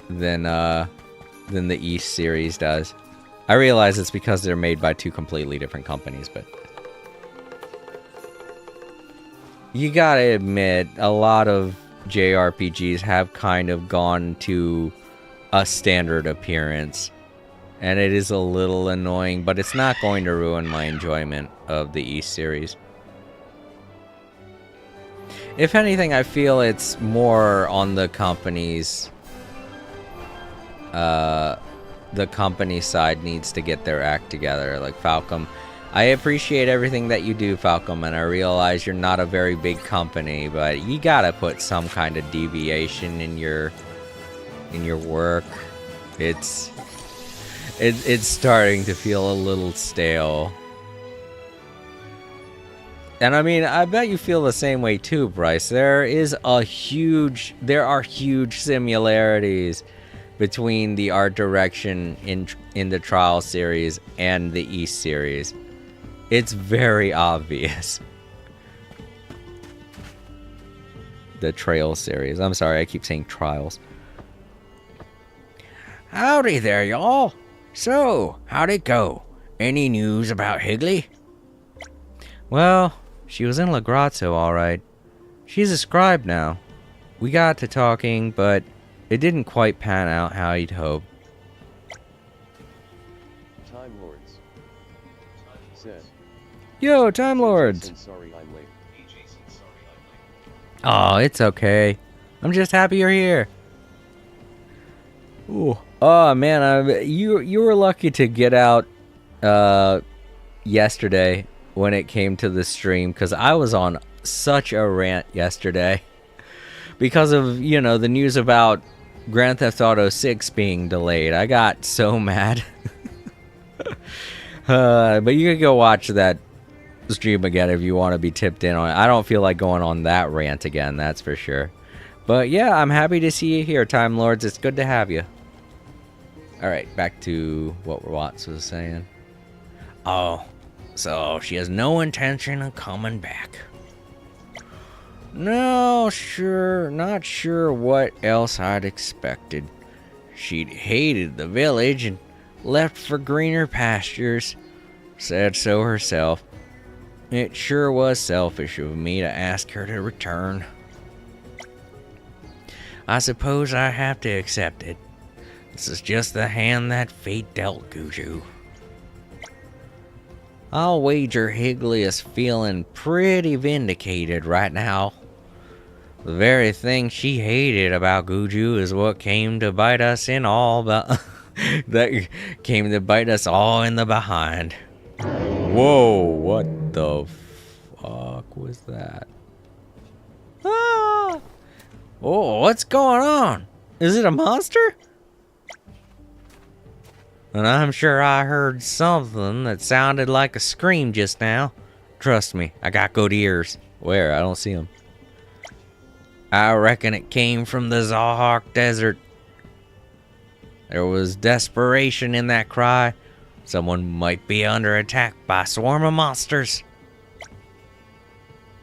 than the Ys series does. I realize it's because they're made by two completely different companies, but you gotta admit, a lot of JRPGs have kind of gone to a standard appearance, and it is a little annoying, but it's not going to ruin my enjoyment of the Ys series. If anything, I feel it's more on the company's the company side needs to get their act together. Like Falcom, I appreciate everything that you do, Falcom, and I realize you're not a very big company, but you gotta put some kind of deviation in your work. It's starting to feel a little stale. And I mean, I bet you feel the same way too, Bryce. There are huge similarities between the art direction in the Trial series and the East series. It's very obvious. The Trail series. I'm sorry, I keep saying Trials. Howdy there, y'all. So, how'd it go? Any news about Higley? Well, she was in La Grazzo, alright. She's a scribe now. We got to talking, but it didn't quite pan out how you'd hoped. Time Lords said. Yo, Time Lords! Jason, sorry I'm late. Oh, it's okay. I'm just happy you're here. Ooh. Oh man, you were lucky to get out yesterday when it came to the stream, because I was on such a rant yesterday because of, you know, the news about Grand Theft Auto 6 being delayed. I got so mad. But you can go watch that stream again if you want to be tipped in on it. I don't feel like going on that rant again, that's for sure. But yeah, I'm happy to see you here, Time Lords. It's good to have you. Alright, back to what Watts was saying. Oh, so she has no intention of coming back. No, not sure what else I'd expected. She'd hated the village and left for greener pastures. Said so herself. It sure was selfish of me to ask her to return. I suppose I have to accept it. This is just the hand that fate dealt Guju. I'll wager Higley is feeling pretty vindicated right now. The very thing she hated about Guju is what came to bite us in all that came to bite us all in the behind. Whoa, what the fuck was that? Ah! Oh, what's going on? Is it a monster? And I'm sure I heard something that sounded like a scream just now. Trust me, I got good ears. Where? I don't see them. I reckon it came from the Zahak Desert. There was desperation in that cry. Someone might be under attack by a swarm of monsters.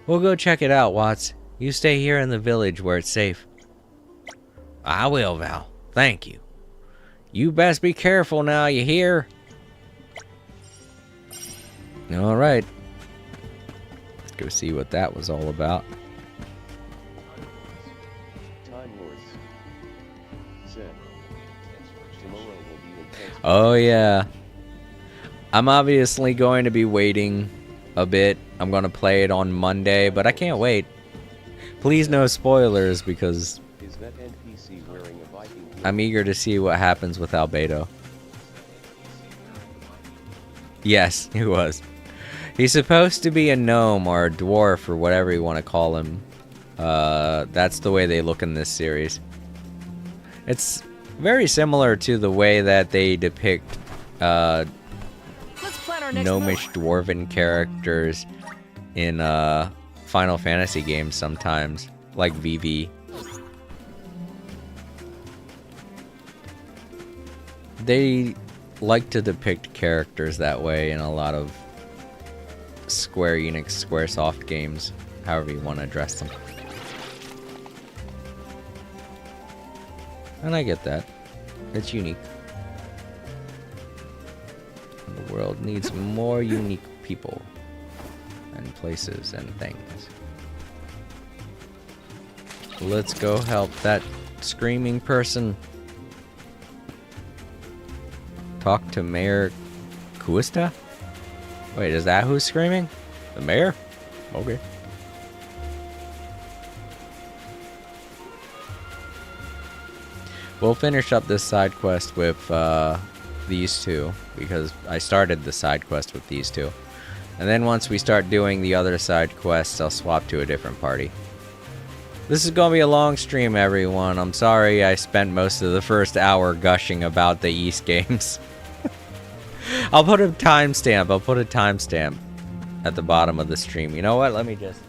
We'll go check it out, Watts. You stay here in the village where it's safe. I will, Val. Thank you. You best be careful now, you hear? Alright. Let's go see what that was all about. Time Lords said. Tomorrow will be intense. Oh yeah. I'm obviously going to be waiting a bit. I'm going to play it on Monday, but I can't wait. Please no spoilers, because Is that NPC wearing a Viking gear? I'm eager to see what happens with Albedo. Yes, he was. He's supposed to be a gnome or a dwarf or whatever you want to call him. That's the way they look in this series. It's very similar to the way that they depict gnomish dwarven characters in Final Fantasy games sometimes, like VV. They like to depict characters that way in a lot of Square Enix, Squaresoft games, however you want to address them. And I get that. It's unique. The world needs more unique people and places and things. Let's go help that screaming person. Talk to Mayor Kuista? Wait, is that who's screaming? The mayor? Okay. We'll finish up this side quest with these two, because I started the side quest with these two. And then once we start doing the other side quests, I'll swap to a different party. This is gonna be a long stream, everyone. I'm sorry I spent most of the first hour gushing about the East games. I'll put a timestamp. at the bottom of the stream. You know what? Let me just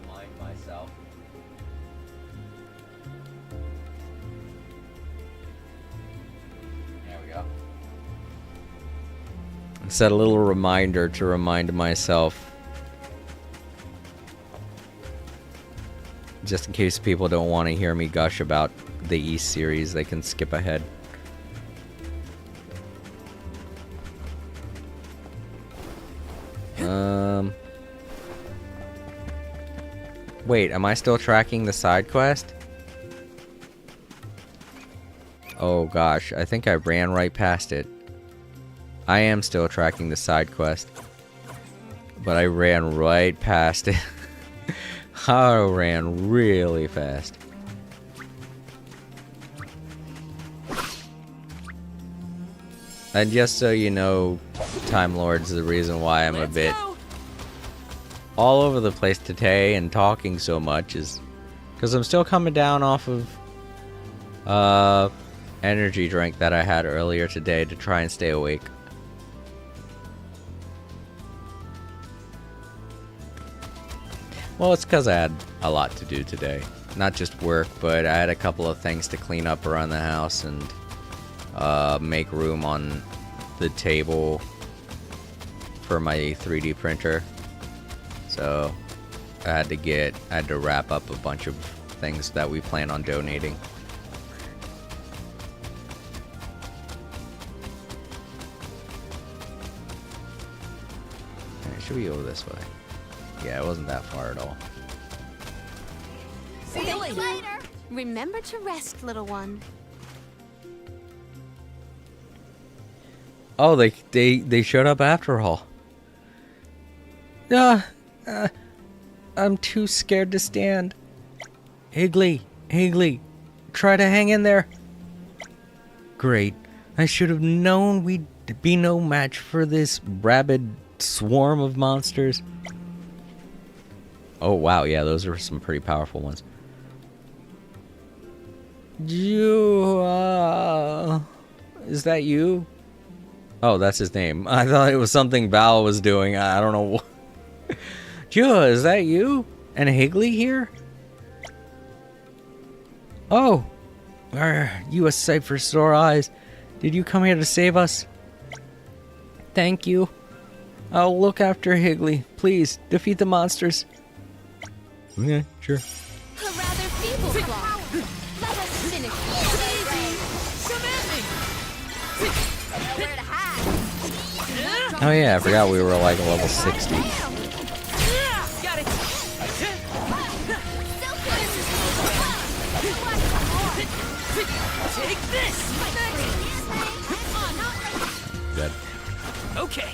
remind myself. There we go. Set a little reminder to remind myself. Just in case people don't want to hear me gush about the East series, they can skip ahead. Wait, am I still tracking the side quest? Oh gosh, I think I ran right past it. I am still tracking the side quest. But I ran right past it. I ran really fast. And just so you know, Time Lords, the reason why I'm a bit all over the place today and talking so much is because I'm still coming down off of energy drink that I had earlier today to try and stay awake. Well, it's because I had a lot to do today. Not just work, but I had a couple of things to clean up around the house and make room on the table for my 3D printer. So I had to wrap up a bunch of things that we plan on donating. Alright, should we go this way? Yeah, it wasn't that far at all. See you later. Remember to rest, little one. Oh, they showed up after all. I'm too scared to stand. Higgly, try to hang in there. Great. I should have known we'd be no match for this rabid swarm of monsters. Oh, wow, yeah, those are some pretty powerful ones. Is that you? Oh, that's his name. I thought it was something Val was doing. I don't know. Jua, is that you? And Higgly here? Oh, are you a sight for sore eyes? Did you come here to save us? Thank you. I'll look after Higgly. Please, defeat the monsters. Yeah, sure. A rather feeble claw. Let us finish Nowhere to hide. Oh yeah, I forgot we were like level 60. Got it. Take this. Good. Okay.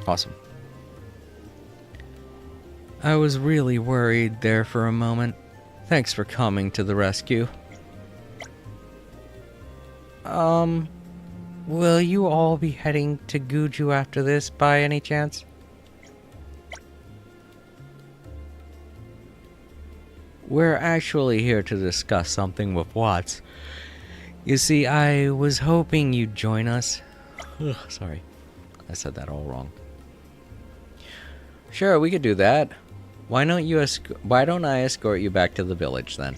Awesome. I was really worried there for a moment. Thanks for coming to the rescue. Will you all be heading to Guju after this by any chance? We're actually here to discuss something with Watts. You see, I was hoping you'd join us. Ugh, sorry, I said that all wrong. Sure, we could do that. Why don't I escort you back to the village then?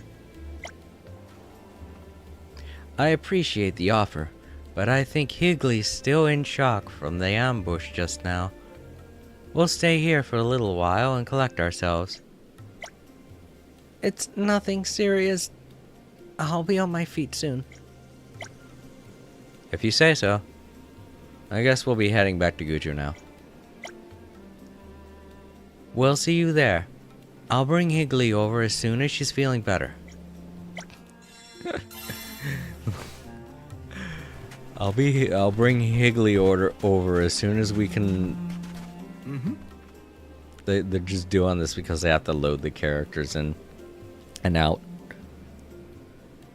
I appreciate the offer, but I think Higgly's still in shock from the ambush just now. We'll stay here for a little while and collect ourselves. It's nothing serious. I'll be on my feet soon. If you say so. I guess we'll be heading back to Guju now. We'll see you there. I'll bring Higgly over as soon as she's feeling better. I'll bring Higgly over as soon as we can. They're just doing this because they have to load the characters in and out.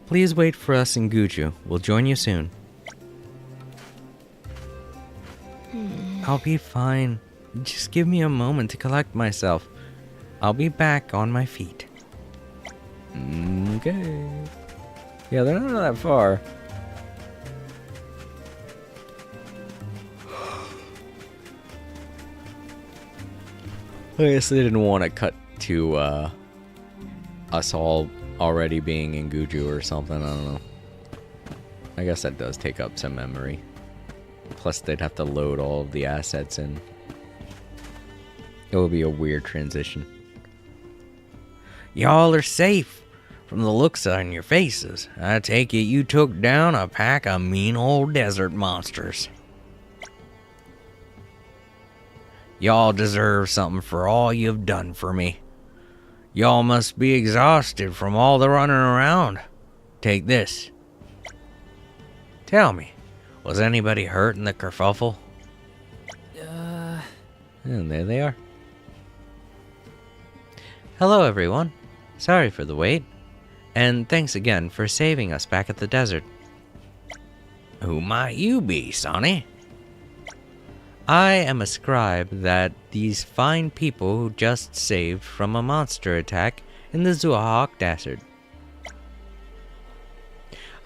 Please wait for us in Guju. We'll join you soon. I'll be fine. Just give me a moment to collect myself. I'll be back on my feet. Okay. Yeah, they're not that far. I guess they didn't want to cut to us all already being in Guju or something. I don't know. I guess that does take up some memory. Plus, they'd have to load all of the assets in. It would be a weird transition. Y'all are safe from the looks on your faces. I take it you took down a pack of mean old desert monsters. Y'all deserve something for all you've done for me. Y'all must be exhausted from all the running around. Take this. Tell me, was anybody hurt in the kerfuffle? And there they are. Hello, everyone. Sorry for the wait. And thanks again for saving us back at the desert. Who might you be, Sonny? I am a scribe that these fine people who just saved from a monster attack in the Zuahawk Desert.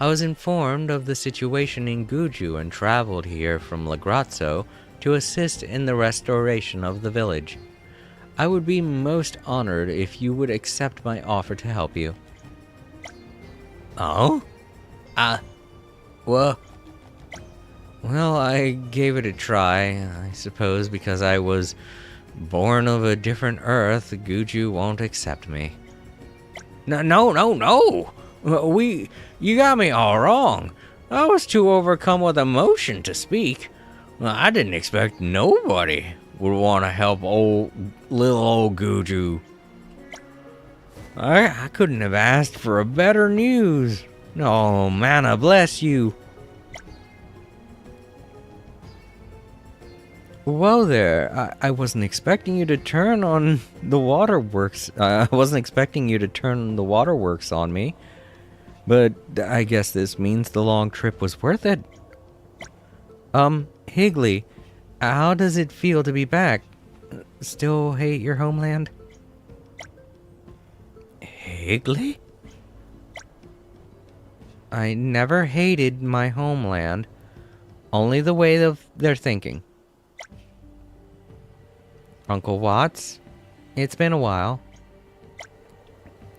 I was informed of the situation in Guju and traveled here from Lagrazzo to assist in the restoration of the village. I would be most honored if you would accept my offer to help you. Oh? Well, I gave it a try, I suppose because I was born of a different earth, Guju won't accept me. No! You got me all wrong. I was too overcome with emotion to speak. I didn't expect nobody would want to help little old Guju. I couldn't have asked for a better news. Oh, Mana bless you. Whoa there, I wasn't expecting you to turn on the waterworks. I wasn't expecting you to turn the waterworks on me. But I guess this means the long trip was worth it. Higley, how does it feel to be back? Still hate your homeland? Higley? I never hated my homeland. Only the way of their thinking. Uncle Watts, it's been a while.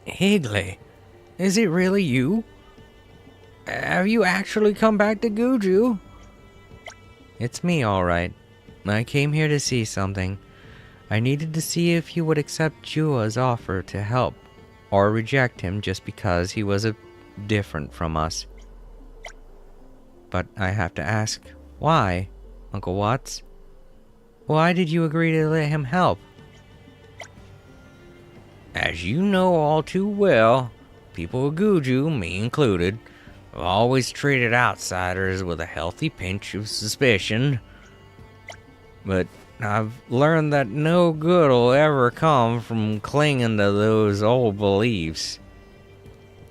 Higley, is it really you? Have you actually come back to Guju? It's me, alright. I came here to see something. I needed to see if you would accept Jua's offer to help, or reject him just because he was different from us. But I have to ask, why, Uncle Watts? Why did you agree to let him help? As you know all too well, people of Guju, me included, have always treated outsiders with a healthy pinch of suspicion. But I've learned that no good will ever come from clinging to those old beliefs.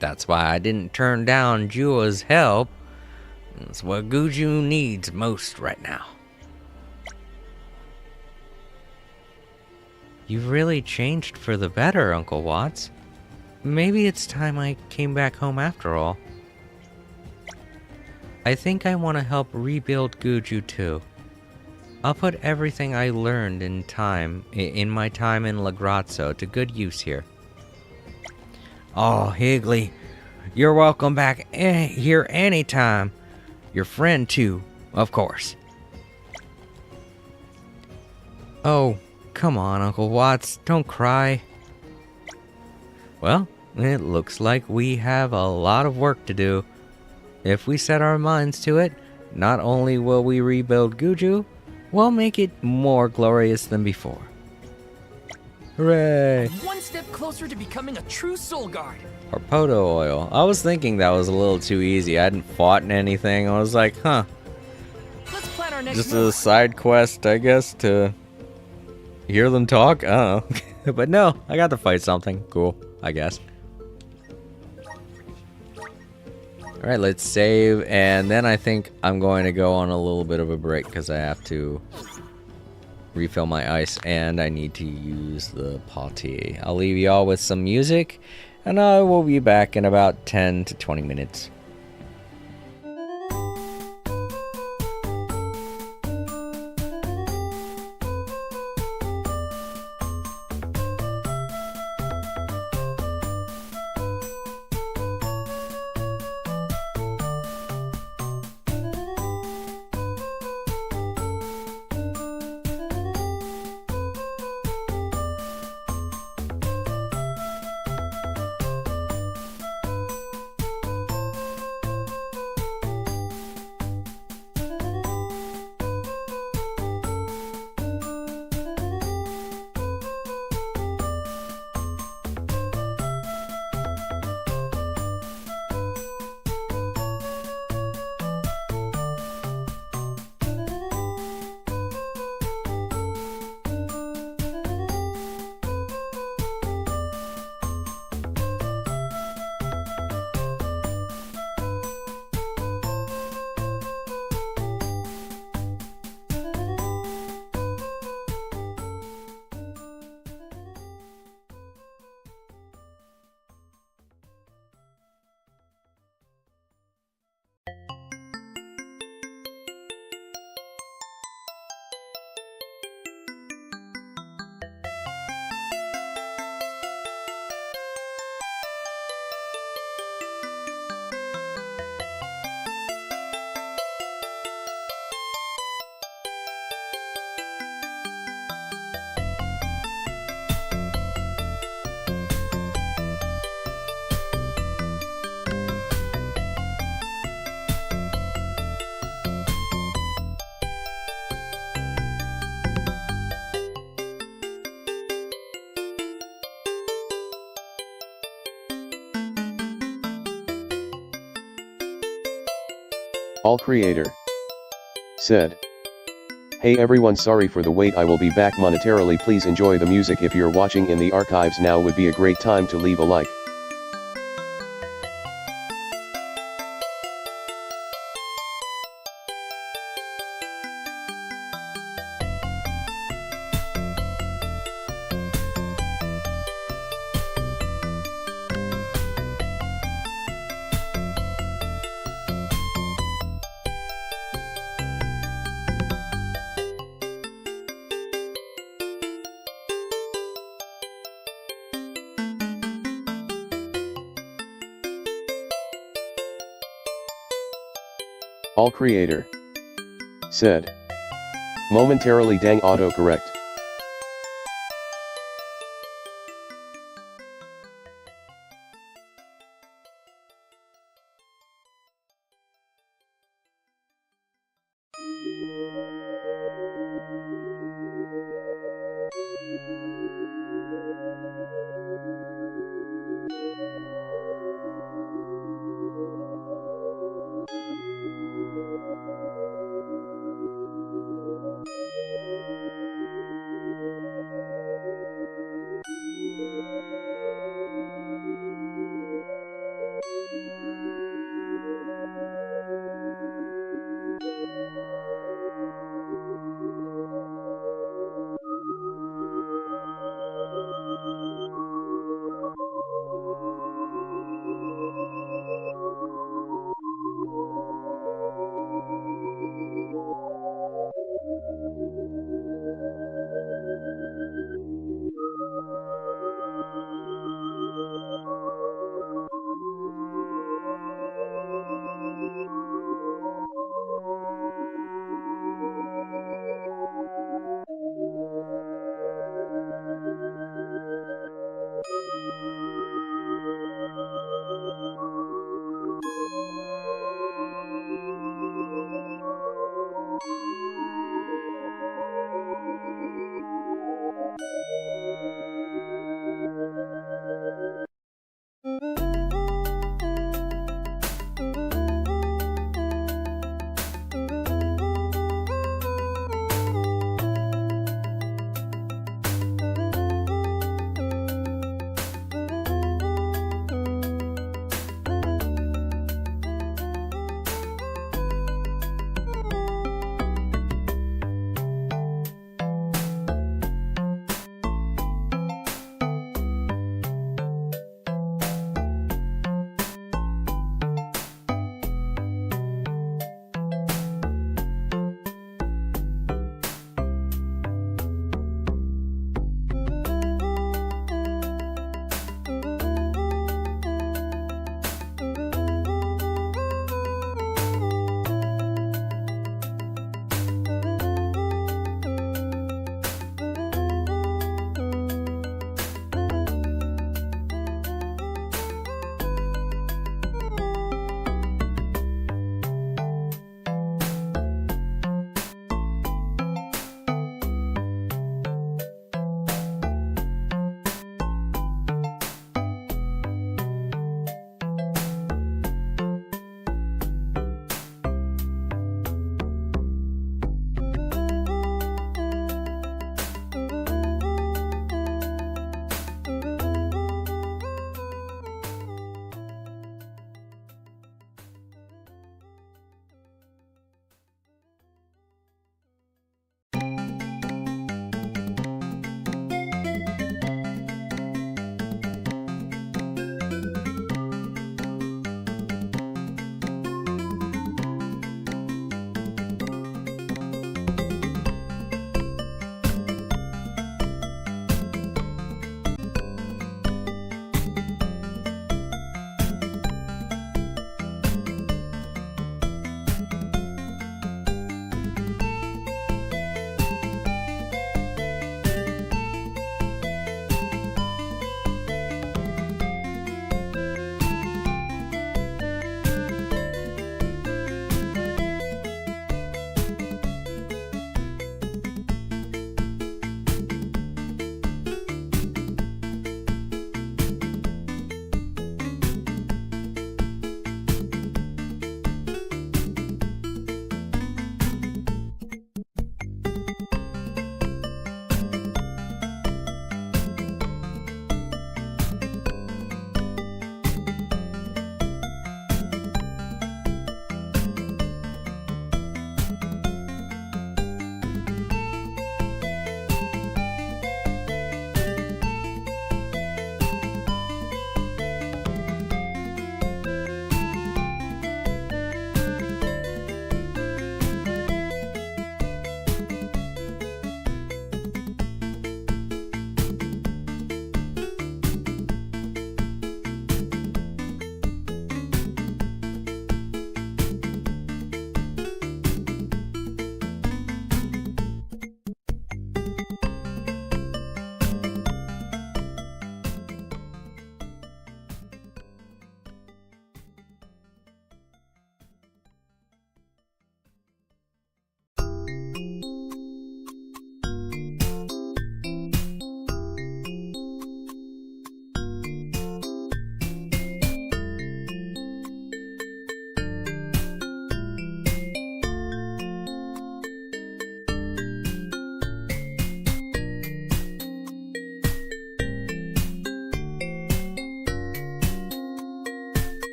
That's why I didn't turn down Jua's help. It's what Guju needs most right now. You've really changed for the better, Uncle Watts. Maybe it's time I came back home after all. I think I want to help rebuild Guju too. I'll put everything I learned in my time in Lagrazzo to good use here. Oh, Higley, you're welcome back here anytime. Your friend too, of course. Oh, come on, Uncle Watts, don't cry. Well, it looks like we have a lot of work to do. If we set our minds to it, not only will we rebuild Guju, we'll make it more glorious than before. Hooray! One step closer to becoming a true soul guard. Harpoto oil. I was thinking that was a little too easy. I hadn't fought in anything. I was like, huh. Let's plan our next Just move. a side quest, I guess, to hear them talk? I don't know. But no, I got to fight something. Cool, I guess. Alright, let's save, and then I think I'm going to go on a little bit of a break because I have to refill my ice and I need to use the potty. I'll leave y'all with some music, and I will be back in about 10 to 20 minutes. All creator said, "Hey everyone, sorry for the wait, I will be back monetarily, please enjoy the music. If you're watching in the archives now would be a great time to leave a like." All creator said, "Momentarily, dang autocorrect."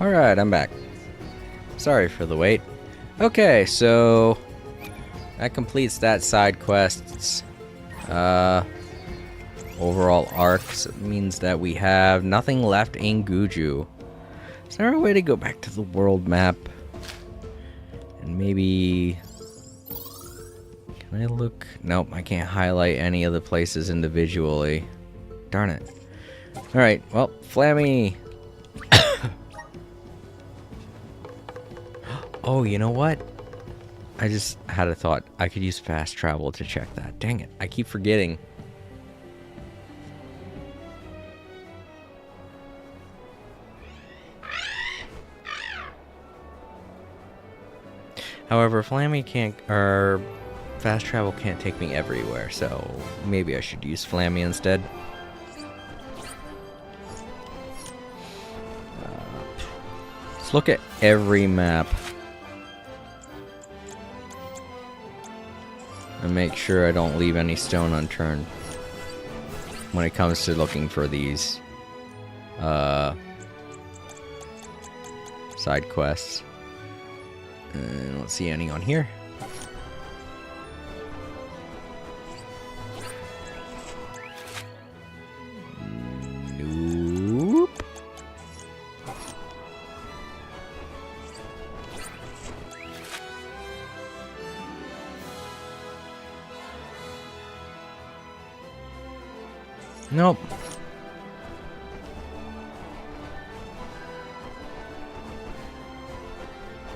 Alright, I'm back. Sorry for the wait. Okay, so that completes that side quest's overall arc. So it means that we have nothing left in Guju. Is there a way to go back to the world map? And maybe... Can I look? Nope, I can't highlight any of the places individually. Darn it. Alright, well, Flammy... Oh, you know what? I just had a thought. I could use fast travel to check that. Dang it. I keep forgetting. However, Flammy can't, or fast travel can't take me everywhere, so maybe I should use Flammy instead. Let's look at every map and make sure I don't leave any stone unturned when it comes to looking for these side quests. I don't see any on here. Nope. Nope.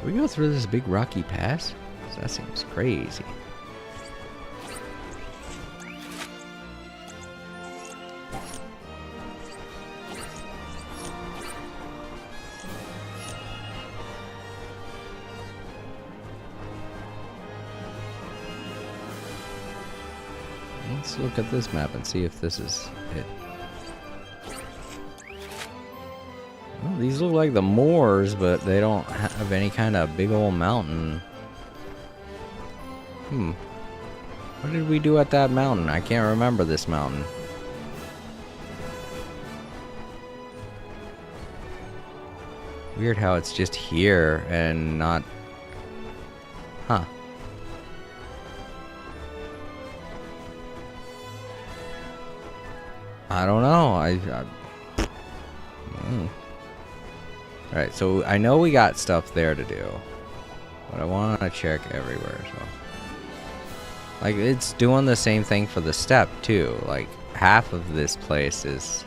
We go through this big rocky pass? That seems crazy. Let's look at this map and see if this is it. Well, these look like the moors, but they don't have any kind of big old mountain. What did we do at that mountain? I can't remember this mountain. Weird how it's just here and not... Huh. I don't know. Alright, so I know we got stuff there to do, but I want to check everywhere, so... Like, it's doing the same thing for the step, too. Like, half of this place is...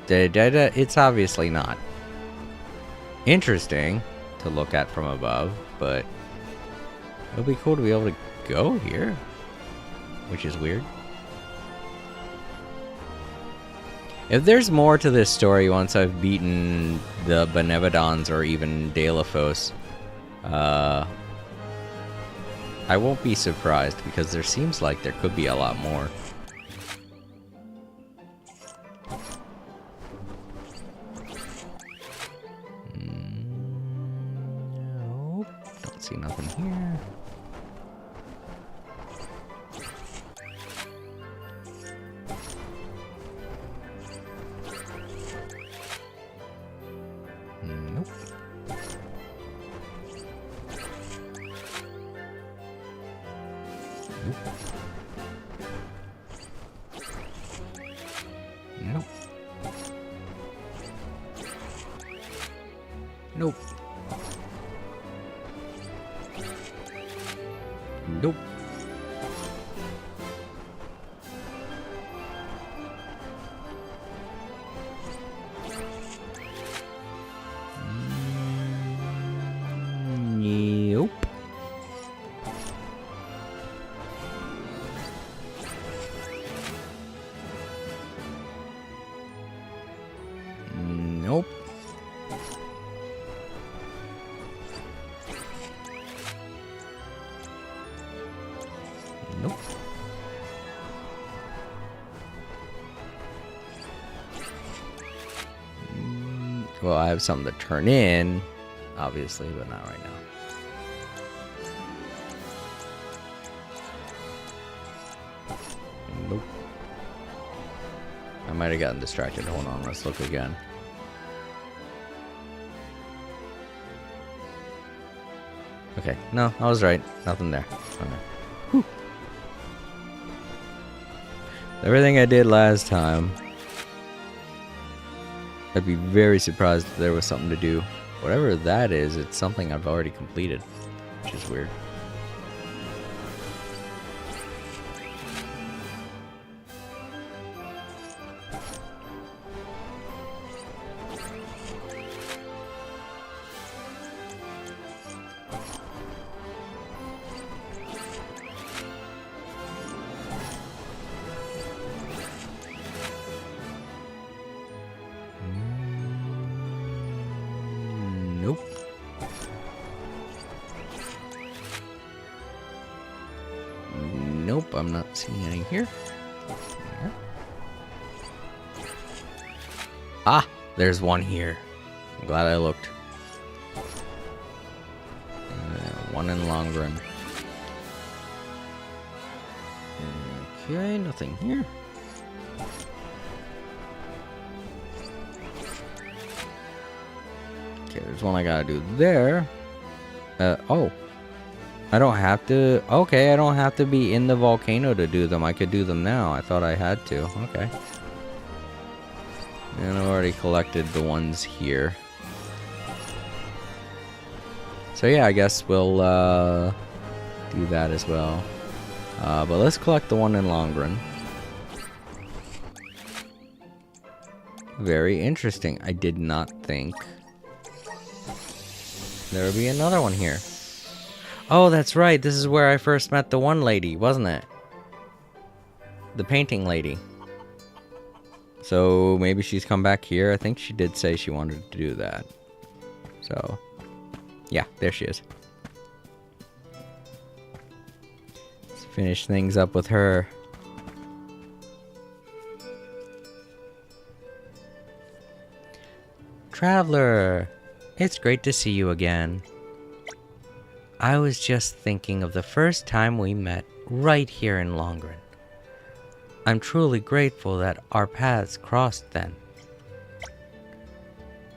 It's obviously not interesting to look at from above, but... It would be cool to be able to go here, which is weird. If there's more to this story once I've beaten the Benevodons or even Delphos, I won't be surprised because there seems like there could be a lot more. Nope, don't see nothing here. Nope. Nope. Nope. Nope. Nope. Nope. Nope. Well, I have something to turn in, obviously, but not right now. Nope. I might have gotten distracted. Hold on, let's look again. Okay, no, I was right. Nothing there. Okay. Whew. Everything I did last time, I'd be very surprised if there was something to do. Whatever that is, it's something I've already completed, which is weird. I'm not seeing any here. Here. Ah, there's one here. I'm glad I looked. One in Longren. Okay, nothing here. Okay, there's one I gotta do there. Oh. I don't have to... Okay, I don't have to be in the volcano to do them. I could do them now. I thought I had to. Okay. And I already collected the ones here. So yeah, I guess we'll do that as well. But let's collect the one in Longren. Very interesting. I did not think there would be another one here. Oh, that's right. This is where I first met the one lady, wasn't it? The painting lady. So maybe she's come back here. I think she did say she wanted to do that. So, yeah, there she is. Let's finish things up with her. Traveler, it's great to see you again. I was just thinking of the first time we met right here in Longren. I'm truly grateful that our paths crossed then.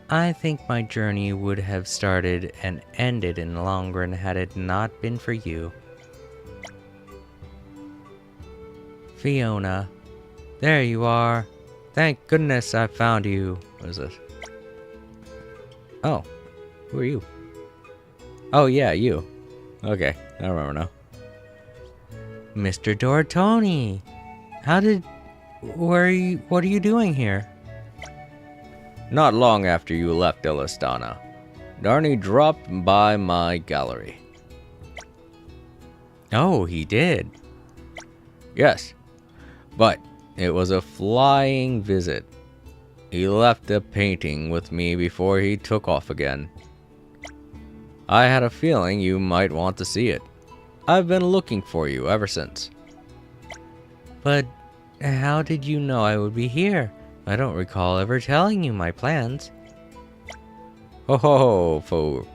I think my journey would have started and ended in Longren had it not been for you. Fiona, there you are. Thank goodness I found you. What is this? Oh, who are you? Oh yeah, you. Okay, I remember now. Mr. Doratoni, what are you doing here? Not long after you left Illistana, Darny dropped by my gallery. Oh, he did? Yes, but it was a flying visit. He left a painting with me before he took off again. I had a feeling you might want to see it. I've been looking for you ever since. But how did you know I would be here? I don't recall ever telling you my plans. Oh,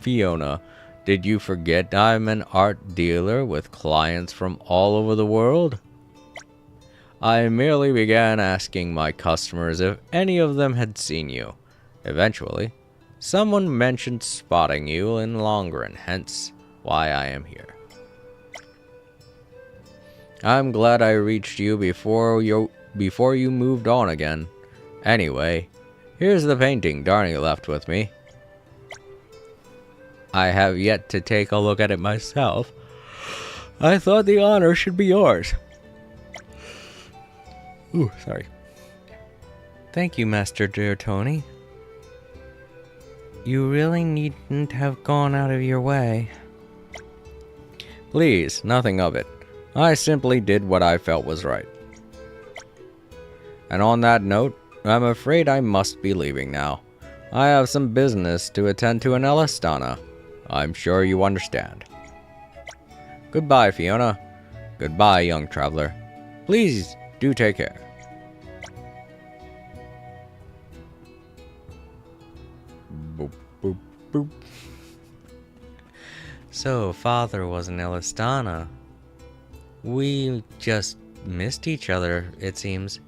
Fiona, did you forget I'm an art dealer with clients from all over the world? I merely began asking my customers if any of them had seen you. Eventually, someone mentioned spotting you in Longren, hence why I am here. I'm glad I reached you before you moved on again. Anyway, here's the painting Darny left with me. I have yet to take a look at it myself. I thought the honor should be yours. Ooh, sorry. Thank you, Master Doratoni. You really needn't have gone out of your way. Please, nothing of it. I simply did what I felt was right. And on that note, I'm afraid I must be leaving now. I have some business to attend to in Illistana. I'm sure you understand. Goodbye, Fiona. Goodbye, young traveler. Please do take care. Boop, boop, boop. So, Father was in Illistana. We just missed each other, it seems.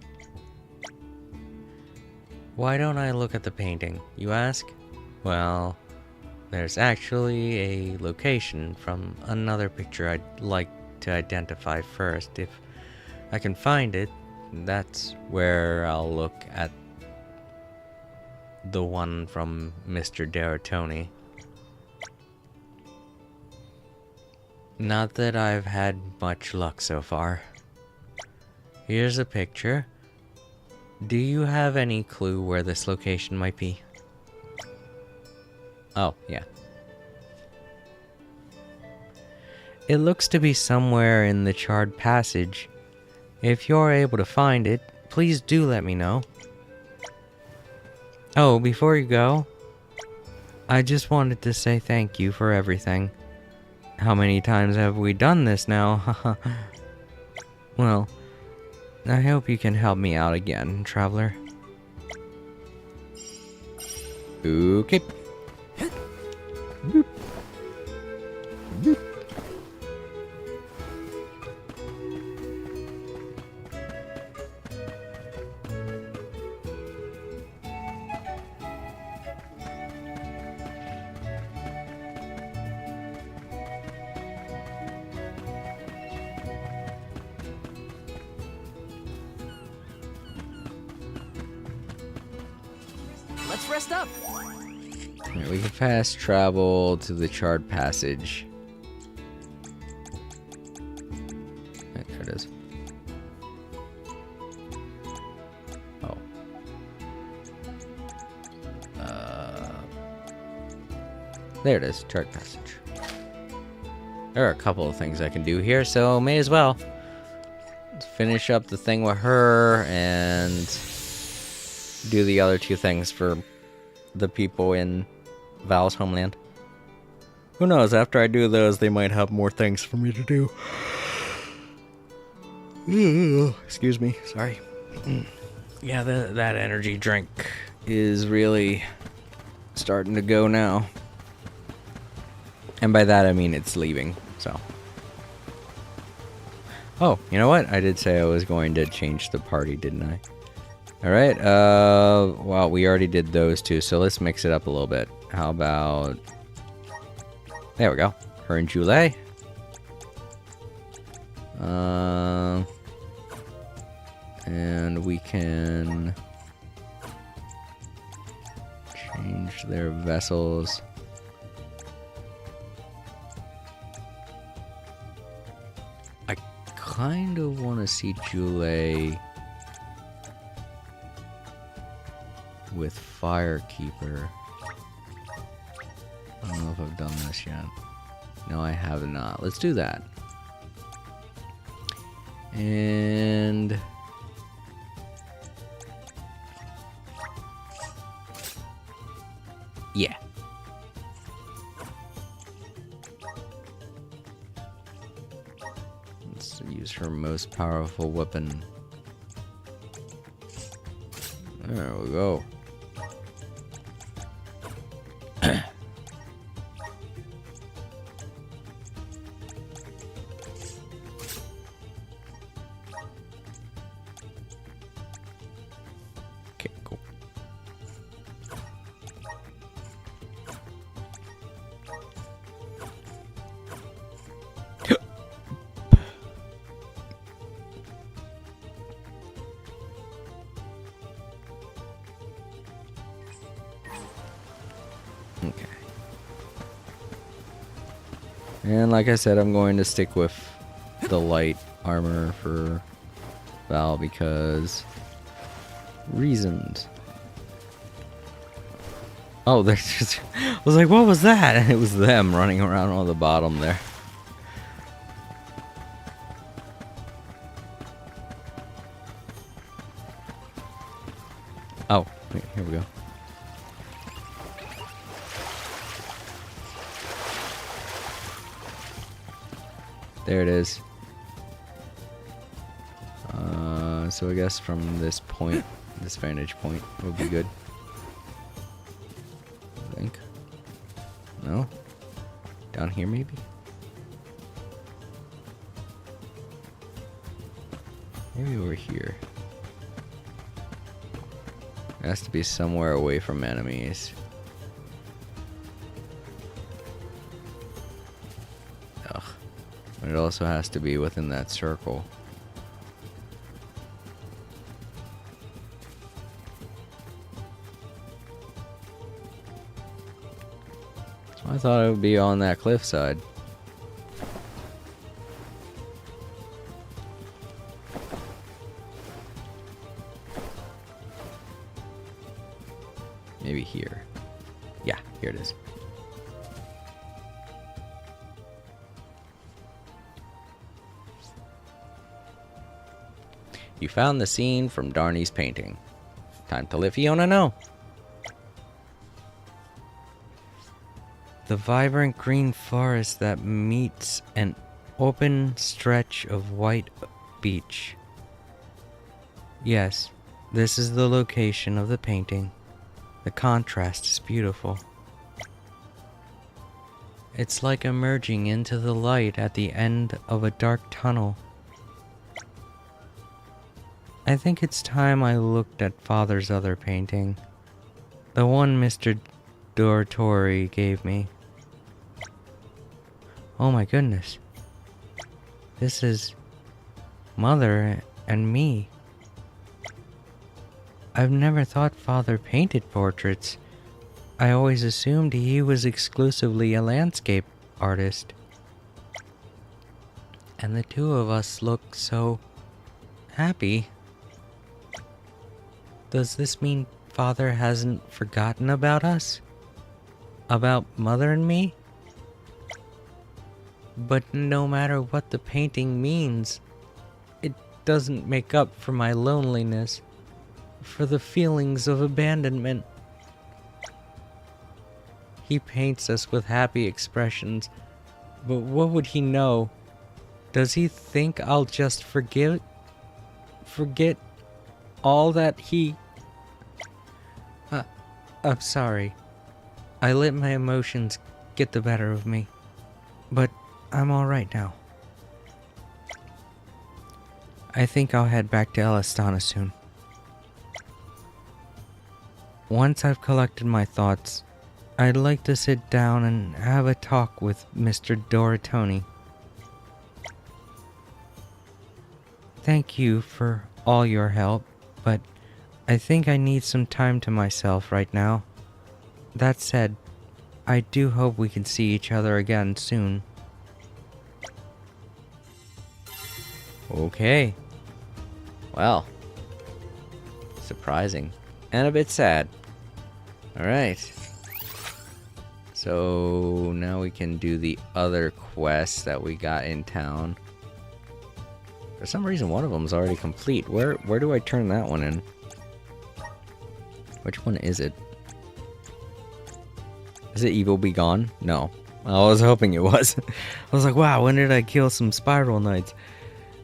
Why don't I look at the painting, you ask? Well, there's actually a location from another picture I'd like to identify first. If I can find it, that's where I'll look at the one from Mr. Doratoni. Not that I've had much luck so far. Here's a picture. Do you have any clue where this location might be? Oh, yeah. It looks to be somewhere in the Charred Passage. If you're able to find it, please do let me know. Oh, before you go, I just wanted to say thank you for everything. How many times have we done this now? Well, I hope you can help me out again, traveler. Okay. Boop. Boop. Let's rest up. Alright, we can fast travel to the charred passage. Right, there it is. Oh. There it is, charred passage. There are a couple of things I can do here, so may as well. Let's finish up the thing with her and do the other two things for the people in Val's homeland. Who knows, after I do those, they might have more things for me to do. Excuse me, sorry. Yeah, that energy drink is really starting to go now. And by that I mean it's leaving, so. Oh, you know what? I did say I was going to change the party, didn't I? Alright, well, we already did those two, so let's mix it up a little bit. How about... There we go. Her and Jule. And we can... change their vessels. I kind of want to see Jule... with Firekeeper. I don't know if I've done this yet. No, I have not. Let's do that. And... yeah. Let's use her most powerful weapon. There we go. Okay, cool. Okay. And like I said, I'm going to stick with the light armor for Val because reasons. Oh, there's just... I was like, what was that? And it was them running around on the bottom there. Oh, wait, here we go. There it is. So I guess from this point, this vantage point would be good. I think. No? Down here maybe? Maybe over here. It has to be somewhere away from enemies. Ugh. But it also has to be within that circle. I thought it would be on that cliffside. Maybe here. Yeah, here it is. You found the scene from Darnie's painting. Time to let Fiona know. The vibrant green forest that meets an open stretch of white beach. Yes, this is the location of the painting. The contrast is beautiful. It's like emerging into the light at the end of a dark tunnel. I think it's time I looked at Father's other painting. The one Mr. Doratori gave me. Oh my goodness. This is Mother and me. I've never thought Father painted portraits. I always assumed he was exclusively a landscape artist. And the two of us look so happy. Does this mean Father hasn't forgotten about us? About Mother and me? But no matter what the painting means, it doesn't make up for my loneliness, for the feelings of abandonment. He paints us with happy expressions, but what would he know? Does he think I'll just forget all that he... I'm sorry. I let my emotions get the better of me, but I'm alright now. I think I'll head back to Elistana soon. Once I've collected my thoughts, I'd like to sit down and have a talk with Mr. Doratoni. Thank you for all your help, but I think I need some time to myself right now. That said, I do hope we can see each other again soon. Okay. Well, surprising and a bit sad. Alright. So now we can do the other quests that we got in town. For some reason one of them is already complete. Where do I turn that one in? Which one is it? Is it Evil Be Gone? No. I was hoping it was. I was like, wow, when did I kill some Spiral Knights?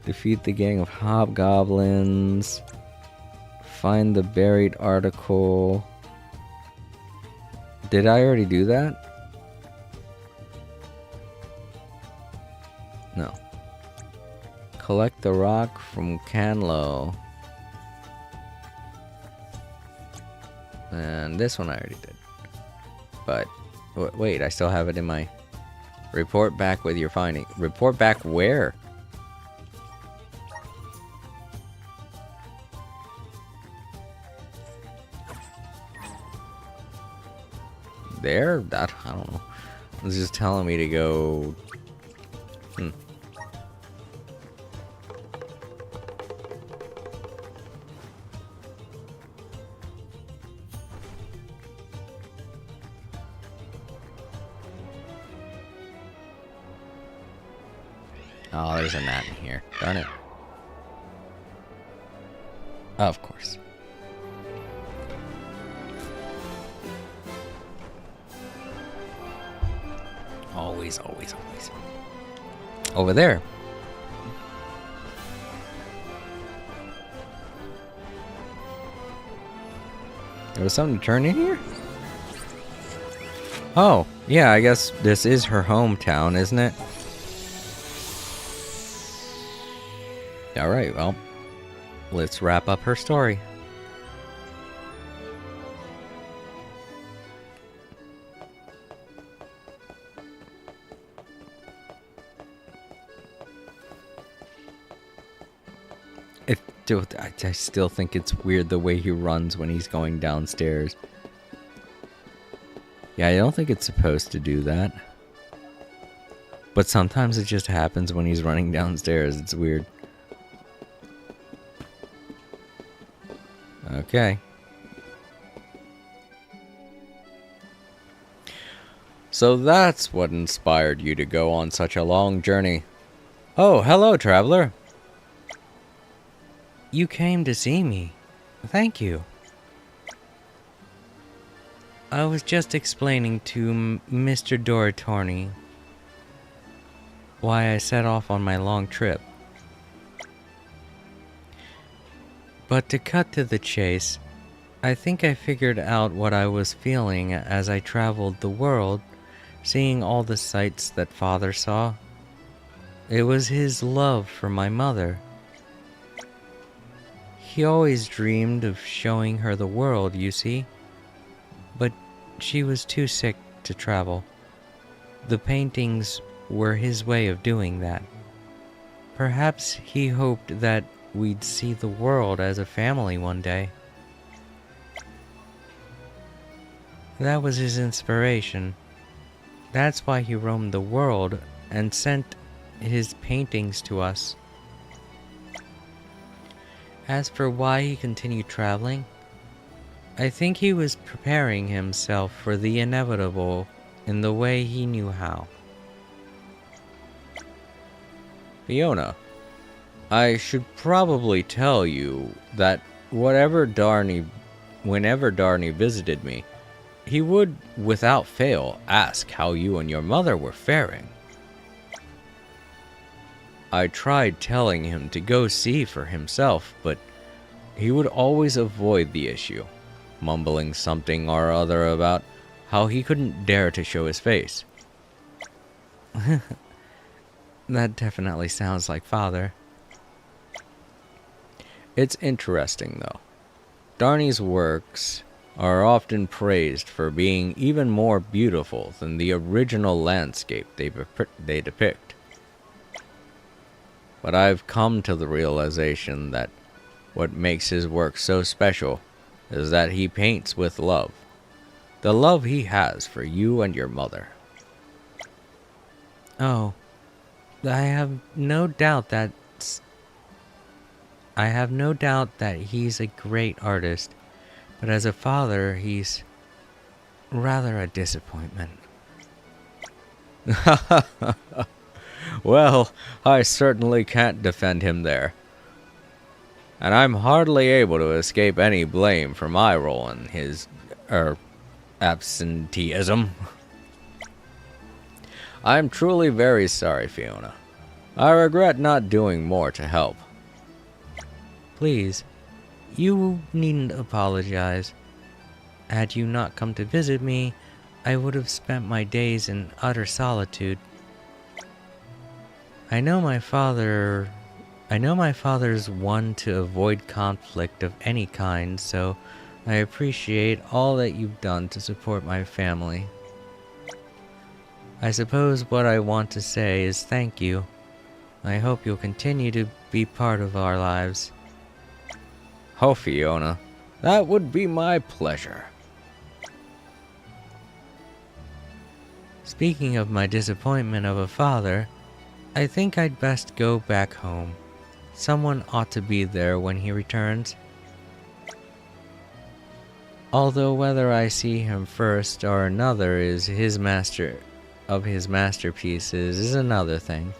Defeat the gang of hobgoblins. Find the buried article. Did I already do that? No. Collect the rock from Canlo. And this one I already did. But, wait, I still have it in my... Report back with your finding. Report back where? There? That, I don't know. It's just telling me to go... Oh, there's a gnat in here. Darn it. Of course. Always, always, always. Over there. There was something to turn in here? Oh, yeah, I guess this is her hometown, isn't it? Alright, well, let's wrap up her story. I still think it's weird the way he runs when he's going downstairs. Yeah, I don't think it's supposed to do that. But sometimes it just happens when he's running downstairs. It's weird. Okay. So that's what inspired you to go on such a long journey. Oh, hello, traveler. You came to see me. Thank you. I was just explaining to Mr. Doratorni why I set off on my long trip. But to cut to the chase, I think I figured out what I was feeling as I traveled the world, seeing all the sights that Father saw. It was his love for my mother. He always dreamed of showing her the world, you see, but she was too sick to travel. The paintings were his way of doing that. Perhaps he hoped that we'd see the world as a family one day. That was his inspiration. That's why he roamed the world and sent his paintings to us. As for why he continued traveling, I think he was preparing himself for the inevitable in the way he knew how. Fiona, I should probably tell you that whenever Darny visited me, he would, without fail, ask how you and your mother were faring. I tried telling him to go see for himself, but he would always avoid the issue, mumbling something or other about how he couldn't dare to show his face. That definitely sounds like Father. It's interesting, though. Darny's works are often praised for being even more beautiful than the original landscape they depict. But I've come to the realization that what makes his work so special is that he paints with love. The love he has for you and your mother. Oh, I have no doubt that he's a great artist, but as a father, he's rather a disappointment. Well, I certainly can't defend him there. And I'm hardly able to escape any blame for my role in his, absenteeism. I'm truly very sorry, Fiona. I regret not doing more to help. Please, you needn't apologize. Had you not come to visit me, I would have spent my days in utter solitude. I know my father's one to avoid conflict of any kind, so I appreciate all that you've done to support my family. I suppose what I want to say is thank you. I hope you'll continue to be part of our lives. Oh, Fiona, that would be my pleasure. Speaking of my disappointment of a father, I think I'd best go back home. Someone ought to be there when he returns. Although whether I see him first or another is his masterpieces is another thing.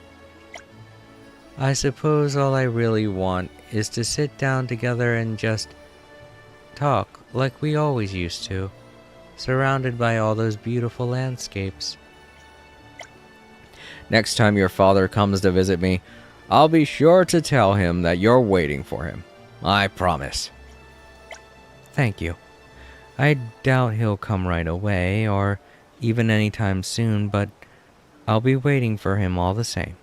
I suppose all I really want is to sit down together and just talk like we always used to, surrounded by all those beautiful landscapes. Next time your father comes to visit me, I'll be sure to tell him that you're waiting for him. I promise. Thank you. I doubt he'll come right away, or even anytime soon, but I'll be waiting for him all the same.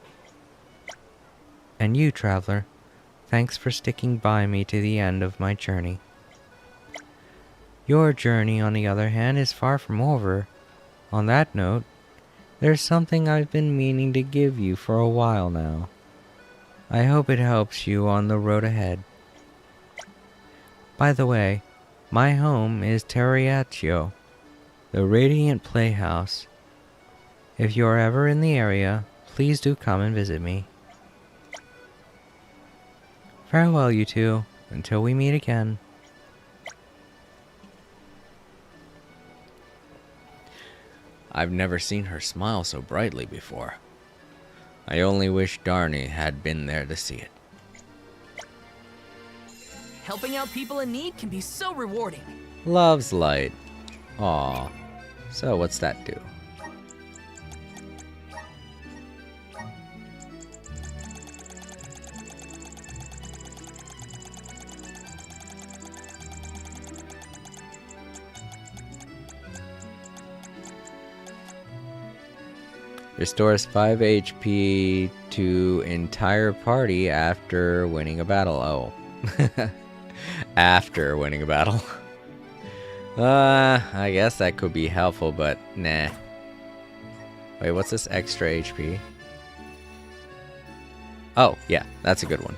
And you, traveler, thanks for sticking by me to the end of my journey. Your journey, on the other hand, is far from over. On that note, there's something I've been meaning to give you for a while now. I hope it helps you on the road ahead. By the way, my home is Terraccio, the Radiant Playhouse. If you're ever in the area, please do come and visit me. Farewell, you two, until we meet again. I've never seen her smile so brightly before. I only wish Darny had been there to see it. Helping out people in need can be so rewarding. Love's light. Aw. So what's that do? Restores 5 HP to entire party after winning a battle. Oh. After winning a battle. I guess that could be helpful, but nah. Wait, what's this extra HP? Oh, yeah, that's a good one.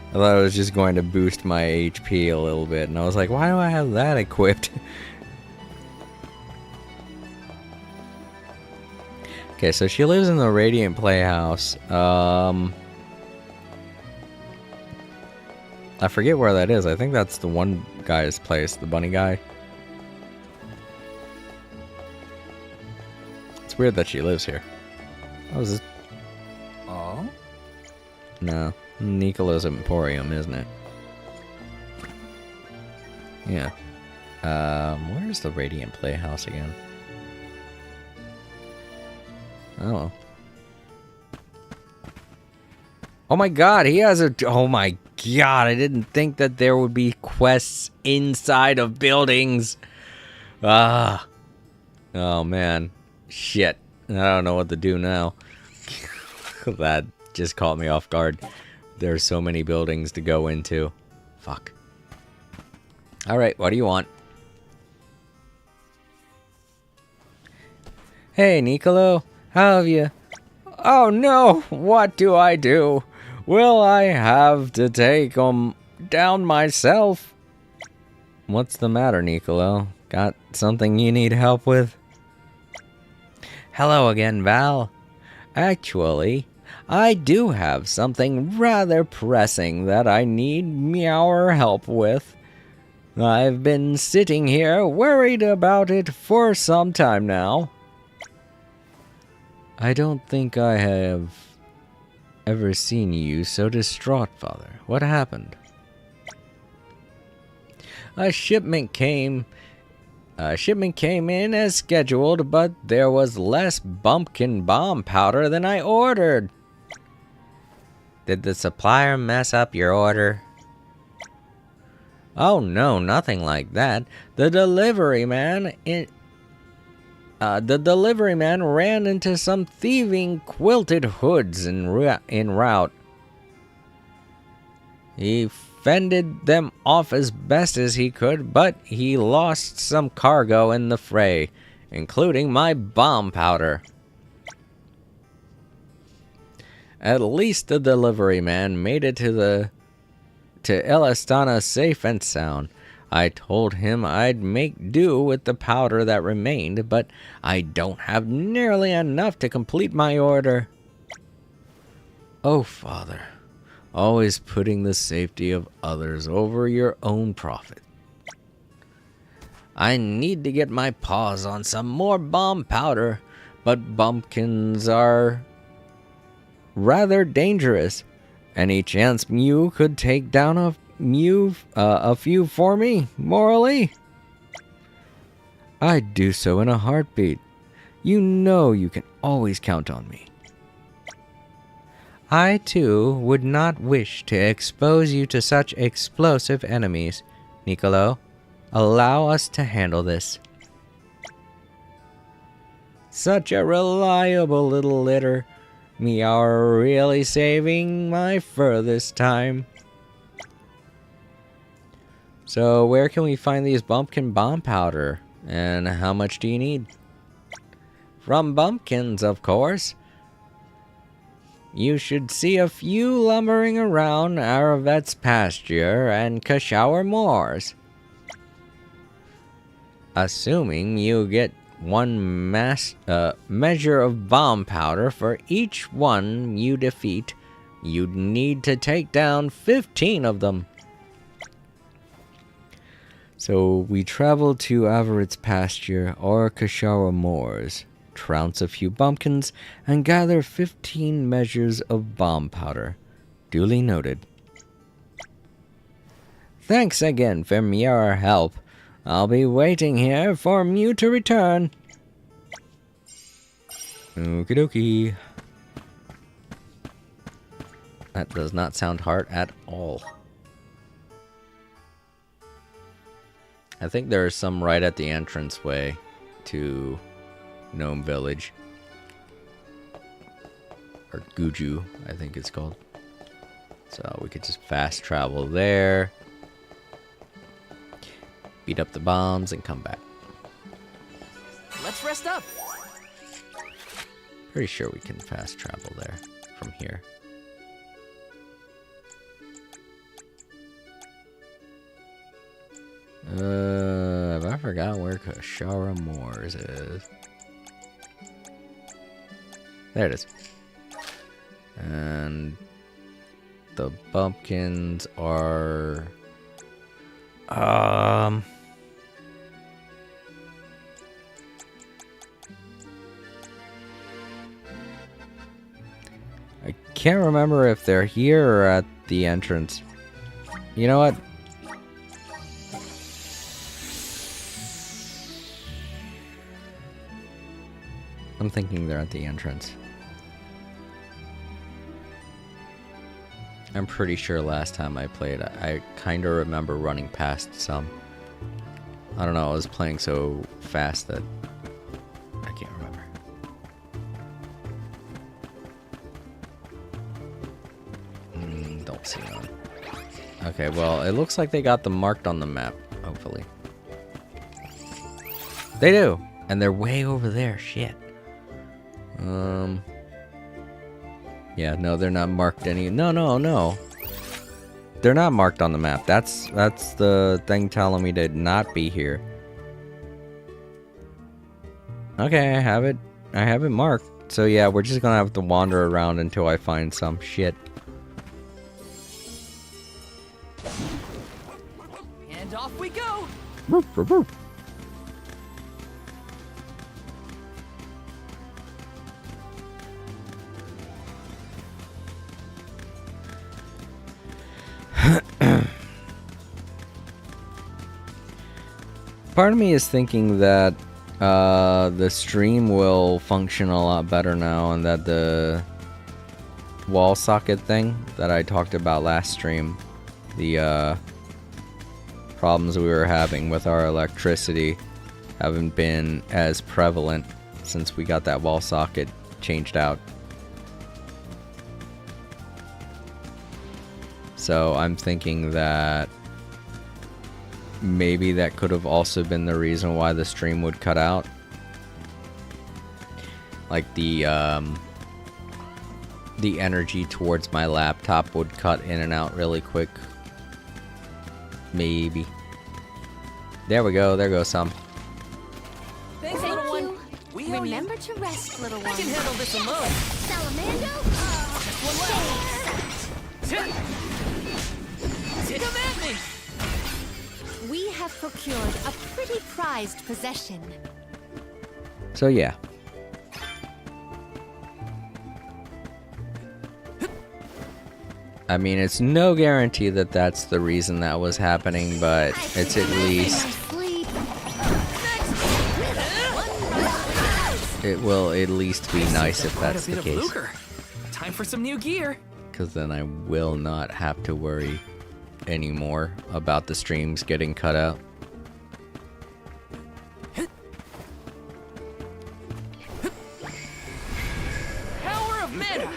I thought it was just going to boost my HP a little bit, and I was like, why do I have that equipped? Okay, so she lives in the Radiant Playhouse. I forget where that is. I think that's the one guy's place, the bunny guy. It's weird that she lives here. Oh, is this? Oh? No, Nicolo's Emporium, isn't it? Yeah. Where's the Radiant Playhouse again? Oh. Oh my god, he has a... Oh my god, I didn't think that there would be quests inside of buildings. Ah. Oh man. Shit. I don't know what to do now. That just caught me off guard. There's so many buildings to go into. Fuck. Alright, what do you want? Hey, Nicolo. How have you? Oh no! What do I do? Will I have to take 'em down myself? What's the matter, Nicolo? Got something you need help with? Hello again, Val. Actually, I do have something rather pressing that I need your help with. I've been sitting here worried about it for some time now. I don't think I have ever seen you so distraught, Father. What happened? A shipment came in as scheduled, but there was less bumpkin bomb powder than I ordered. Did the supplier mess up your order? Oh no, nothing like that. The delivery man ran into some thieving quilted hoods en route. He fended them off as best as he could, but he lost some cargo in the fray, including my bomb powder. At least the delivery man made it to Elastana safe and sound. I told him I'd make do with the powder that remained, but I don't have nearly enough to complete my order. Oh, Father, always putting the safety of others over your own profit. I need to get my paws on some more bomb powder, but bumpkins are rather dangerous. Any chance you could take down a few for me, Morally? I'd do so in a heartbeat. You know you can always count on me. I, too, would not wish to expose you to such explosive enemies. Nicolo, allow us to handle this. Such a reliable little litter. Me are really saving my fur this time. So where can we find these bumpkin bomb powder? And how much do you need? From bumpkins, of course. You should see a few lumbering around Aravet's pasture and Kashower Moors. Assuming you get one measure of bomb powder for each one you defeat, you'd need to take down 15 of them. So we travel to Aravet's pasture or Kashower Moors, trounce a few bumpkins, and gather 15 measures of bomb powder. Duly noted. Thanks again for your help. I'll be waiting here for you to return. Okie dokie. That does not sound hard at all. I think there are some right at the entranceway to gnome village. Or Guju, I think it's called. So we could just fast travel there. Beat up the bombs and come back. Let's rest up. Pretty sure we can fast travel there from here. I forgot where Kashara Moors is. There it is. And the bumpkins are I can't remember if they're here or at the entrance. You know what? I'm thinking they're at the entrance. I'm pretty sure last time I played, I kind of remember running past some. I don't know, I was playing so fast that I can't remember. Don't see none. Okay, well, it looks like they got them marked on the map, hopefully. They do! And they're way over there, shit. Yeah, no, they're not marked any. No. They're not marked on the map. That's the thing telling me to not be here. Okay, I have it marked. So yeah, we're just gonna have to wander around until I find some shit. And off we go. Part of me is thinking that the stream will function a lot better now, and that the wall socket thing that I talked about last stream, the problems we were having with our electricity haven't been as prevalent since we got that wall socket changed out. So I'm thinking that maybe that could have also been the reason why the stream would cut out. Like the energy towards my laptop would cut in and out really quick. Maybe. There we go. There goes some. Thanks, Thank little one. you. We owe you. Remember to rest, little I one. can handle this alone. Salamando? One left. Come at me. We have procured a pretty prized possession. So yeah. I mean, it's no guarantee that that's the reason that was happening, but it's at least... Sleep. It will at least be nice if that's the case. Lucre. Time for some new gear. Because then I will not have to worry anymore about the streams getting cut out. Power of mana.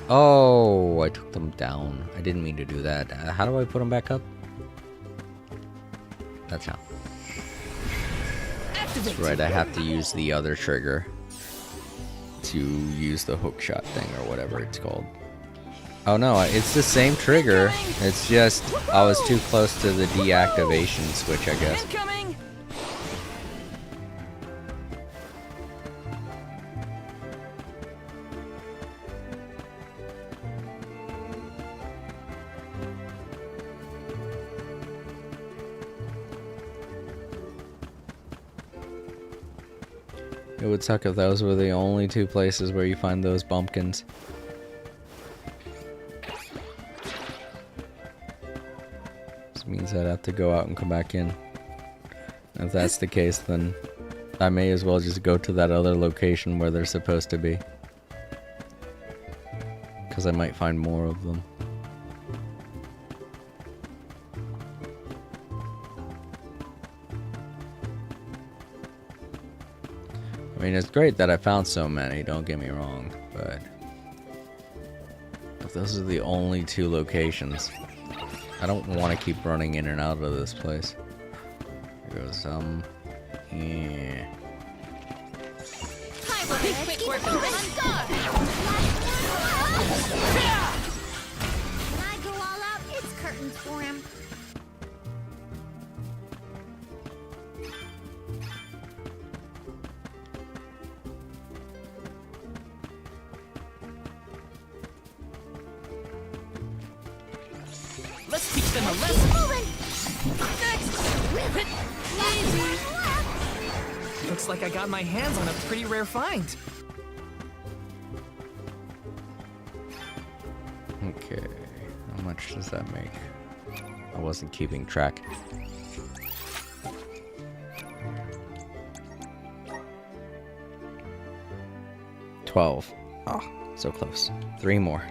Oh, I took them down. I didn't mean to do that. How do I put them back up? That's how. Activate. That's right, I have to use the other trigger to use the hook shot thing or whatever it's called. Oh no, it's the same trigger. It's just I was too close to the deactivation switch, I guess. Incoming. It would suck if those were the only two places where you find those bumpkins. This means I'd have to go out and come back in. If that's the case, then I may as well just go to that other location where they're supposed to be. Because I might find more of them. I mean, it's great that I found so many, don't get me wrong, but if those are the only 2 locations, I don't want to keep running in and out of this place. There goes some. Yeah. Quick work on guard. When I go all out, it's curtains for him. Let's teach them a lesson. Moving. Next. Easy. Looks like I got my hands on a pretty rare find. Okay. How much does that make? I wasn't keeping track. $12. Oh, so close. 3 more.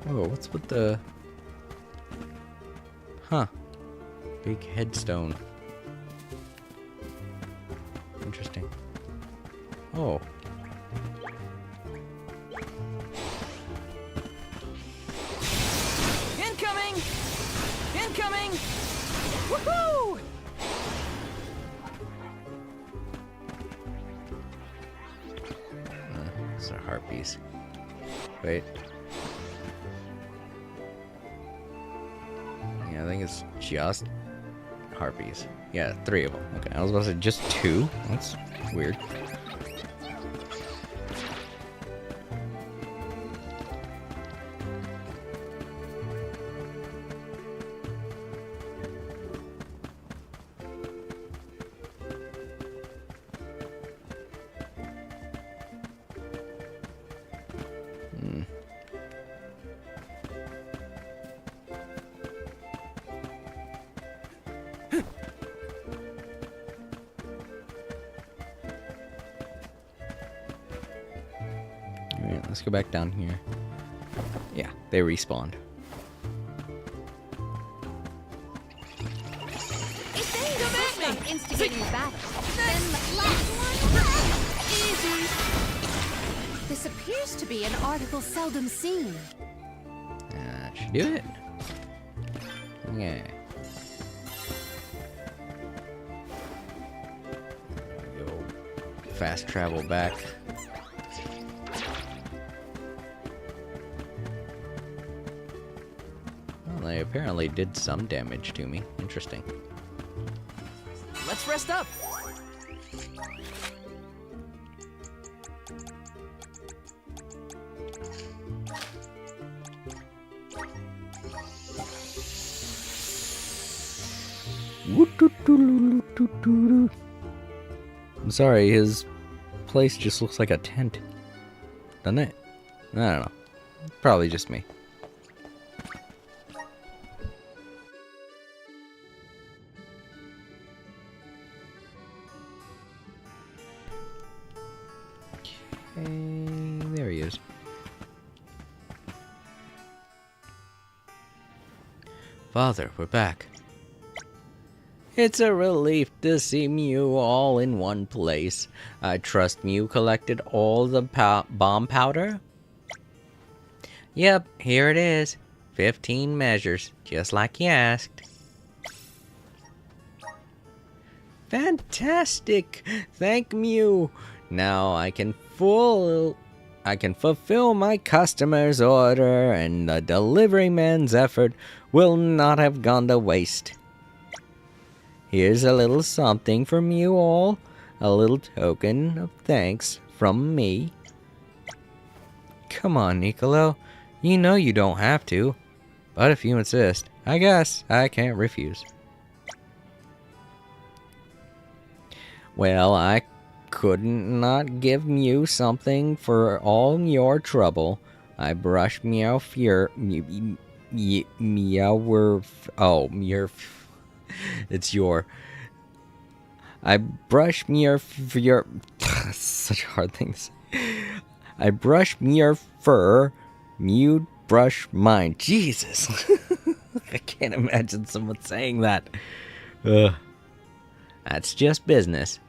Whoa, what's with the... Huh. Big headstone. Interesting. Oh. Incoming! Incoming! Woohoo! It's a heart piece. Wait. Yeah, I think it's just harpies. Yeah, 3 of them. Okay, I was about to say just 2. That's weird. Alright, let's go back down here. Yeah, they respawned. If they insist on instigating battle, then the last one. Easy. This appears to be an article seldom seen. Should do it. Okay. Go fast travel back. Well, they apparently did some damage to me. Interesting. Let's rest up. I'm sorry, his place just looks like a tent. Doesn't it? I don't know. Probably just me. Okay, there he is. Father, we're back. It's a relief to see Mew all in one place. I trust Mew collected all the bomb powder? Yep, here it is. 15 measures, just like you asked. Fantastic! Thank Mew. Now I can fulfill my customer's order, and the delivery man's effort will not have gone to waste. Here's a little something from you all, a little token of thanks from me. Come on, Niccolo. You know you don't have to, but if you insist, I guess I can't refuse. Well, I couldn't not give Mew something for all your trouble. I brushed Meow it's your. I brush Meow such a hard thing to say. I brush Meow fur, Mew brush mine. Jesus, I can't imagine someone saying that. Ugh. That's just business.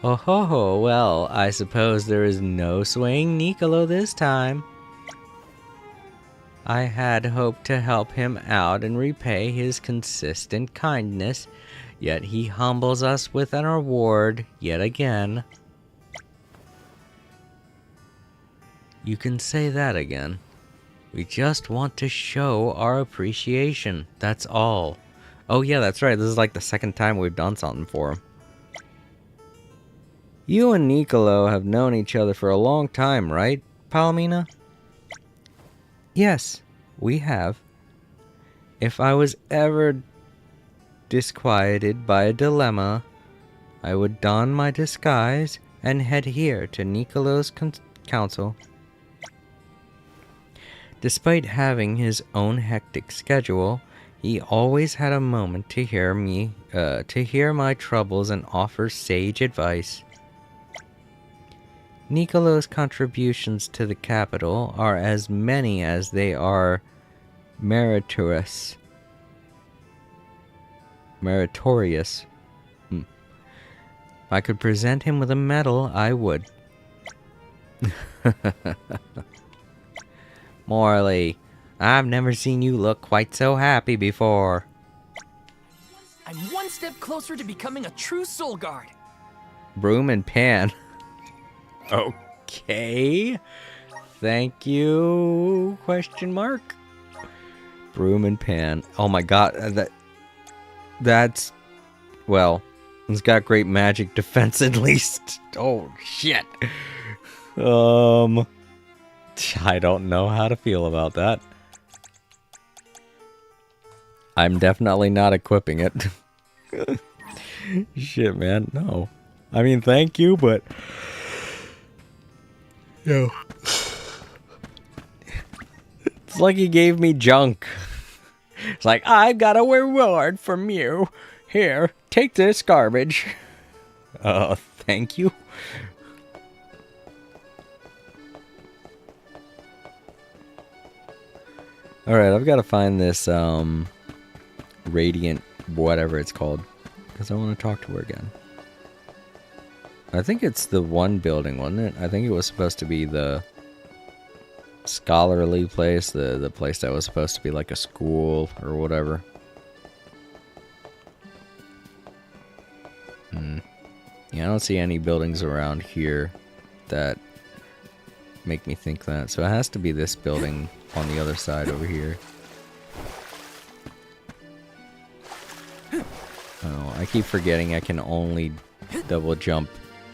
Oh ho ho, well, I suppose there is no swaying Niccolo this time. I had hoped to help him out and repay his consistent kindness, yet he humbles us with an reward yet again. You can say that again. We just want to show our appreciation, that's all. Oh yeah, that's right, this is like the second time we've done something for him. You and Niccolo have known each other for a long time, right, Palomina? Yes, we have. If I was ever disquieted by a dilemma, I would don my disguise and head here to Niccolo's council. Despite having his own hectic schedule, he always had a moment to hear my troubles and offer sage advice. Niccolo's contributions to the capital are as many as they are meritorious. If I could present him with a medal, I would. Morley, I've never seen you look quite so happy before. I'm one step closer to becoming a true soul guard. Broom and Pan. Okay. Thank you? Question mark. Broom and Pan. Oh my god, that's well, it's got great magic defense at least. Oh shit. I don't know how to feel about that. I'm definitely not equipping it. Shit, man, no. I mean, thank you, but yo. It's like he gave me junk. It's like, I've got a reward from you. Here, take this garbage. Thank you. Alright, I've got to find this, Radiant, whatever it's called. Because I want to talk to her again. I think it's the one building, wasn't it? I think it was supposed to be the scholarly place, the place that was supposed to be like a school or whatever. Yeah, I don't see any buildings around here that make me think that. So it has to be this building on the other side over here. Oh, I keep forgetting I can only double jump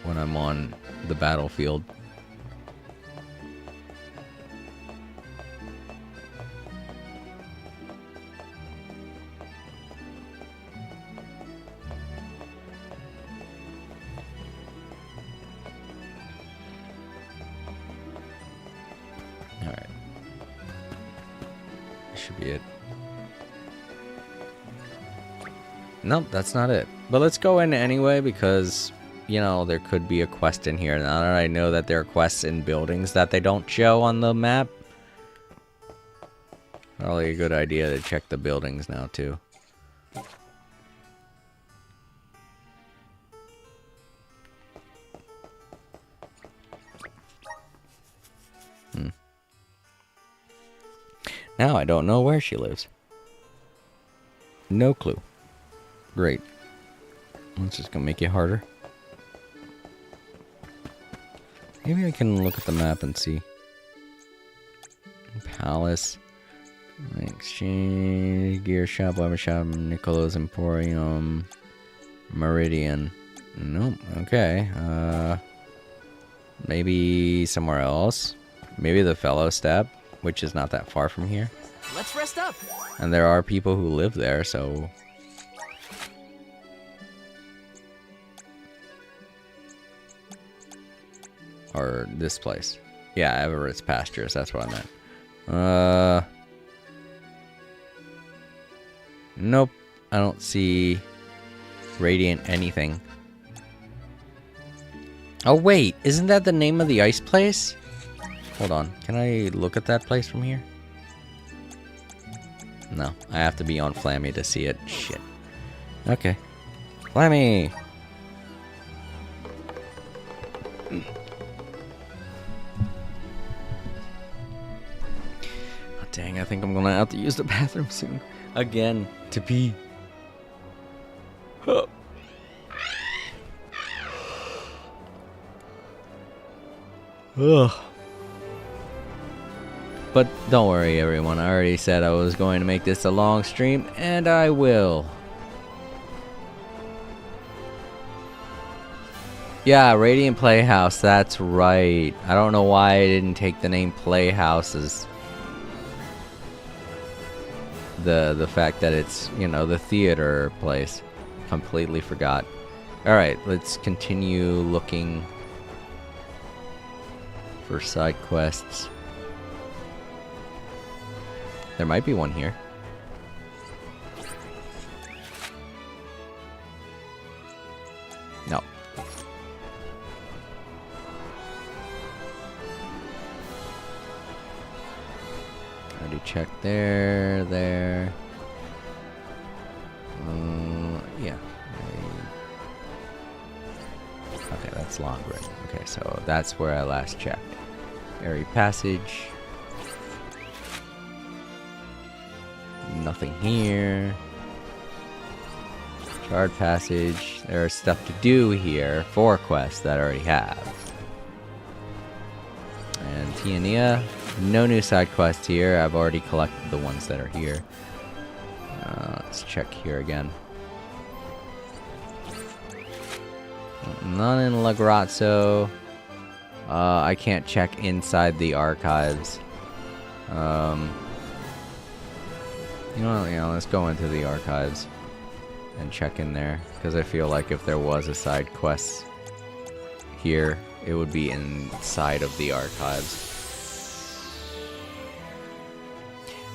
when I'm on the battlefield. Alright. That should be it. Nope, that's not it. But let's go in anyway because, you know, there could be a quest in here. Now that I know that there are quests in buildings that they don't show on the map, probably a good idea to check the buildings now too. Now I don't know where she lives. No clue. Great. That's just gonna make it harder. Maybe I can look at the map and see. Palace. Exchange. Gear shop. Weapon shop. Nicolo's Emporium. Meridian. Nope. Okay. Maybe somewhere else. Maybe the Fellow Step, which is not that far from here. Let's rest up. And there are people who live there, so... Or this place. Yeah, Everett's Pastures, that's what I meant. Nope. I don't see Radiant anything. Oh wait, isn't that the name of the ice place? Hold on, can I look at that place from here? No, I have to be on Flammy to see it. Shit. Okay. Flammy! Oh, dang, I think I'm gonna have to use the bathroom soon. Again, to pee. Huh. Ugh. But don't worry, everyone. I already said I was going to make this a long stream, and I will. Yeah, Radiant Playhouse. That's right. I don't know why I didn't take the name Playhouse as the fact that it's, you know, the theater place. Completely forgot. All right, let's continue looking for side quests. There might be one here. No. Already checked there, there. Yeah. Okay, that's Longren. Okay, so that's where I last checked. Airy Passage. Nothing here. Charred Passage. There's stuff to do here. 4 quests that I already have. And Tiania. No new side quests here. I've already collected the ones that are here. Let's check here again. None in La Grazzo. I can't check inside the archives. You know, let's go into the archives and check in there, because I feel like if there was a side quest here, it would be inside of the archives.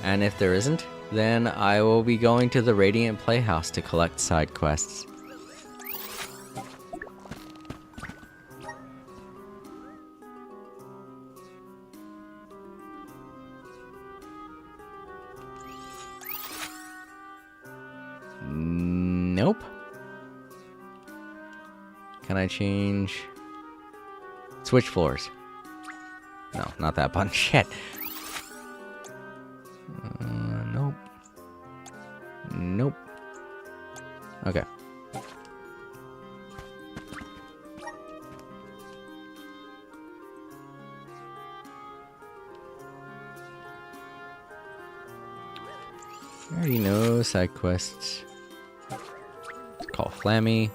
And if there isn't, then I will be going to the Radiant Playhouse to collect side quests. Nope. Can I change? Switch floors. No, not that button. Shit. Nope. Nope. Okay. I already know side quests. Call Flammy.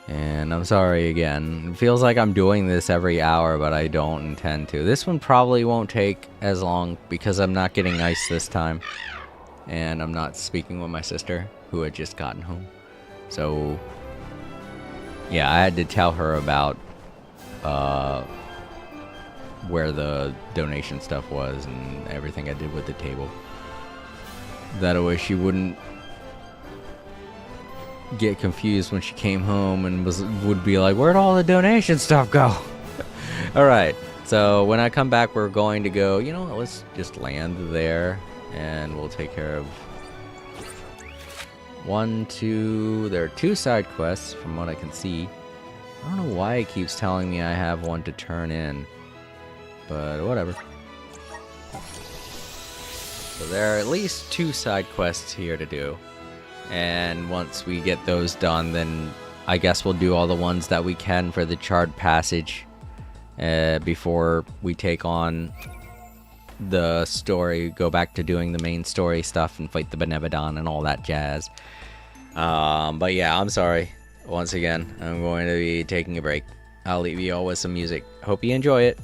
And I'm sorry again. It feels like I'm doing this every hour, but I don't intend to. This one probably won't take as long because I'm not getting ice this time. And I'm not speaking with my sister, who had just gotten home. So, yeah, I had to tell her about where the donation stuff was and everything I did with the table. That way she wouldn't get confused when she came home and would be like, where'd all the donation stuff go? Alright, so when I come back, we're going to go, you know, let's just land there and we'll take care of 1, 2, there are 2 side quests from what I can see. I don't know why it keeps telling me I have one to turn in, but whatever. So there are at least 2 side quests here to do, and once we get those done, then I guess we'll do all the ones that we can for the Charred Passage before we take on the story, go back to doing the main story stuff and fight the Benevodon and all that jazz. But yeah, I'm sorry. Once again, I'm going to be taking a break. I'll leave you all with some music. Hope you enjoy it.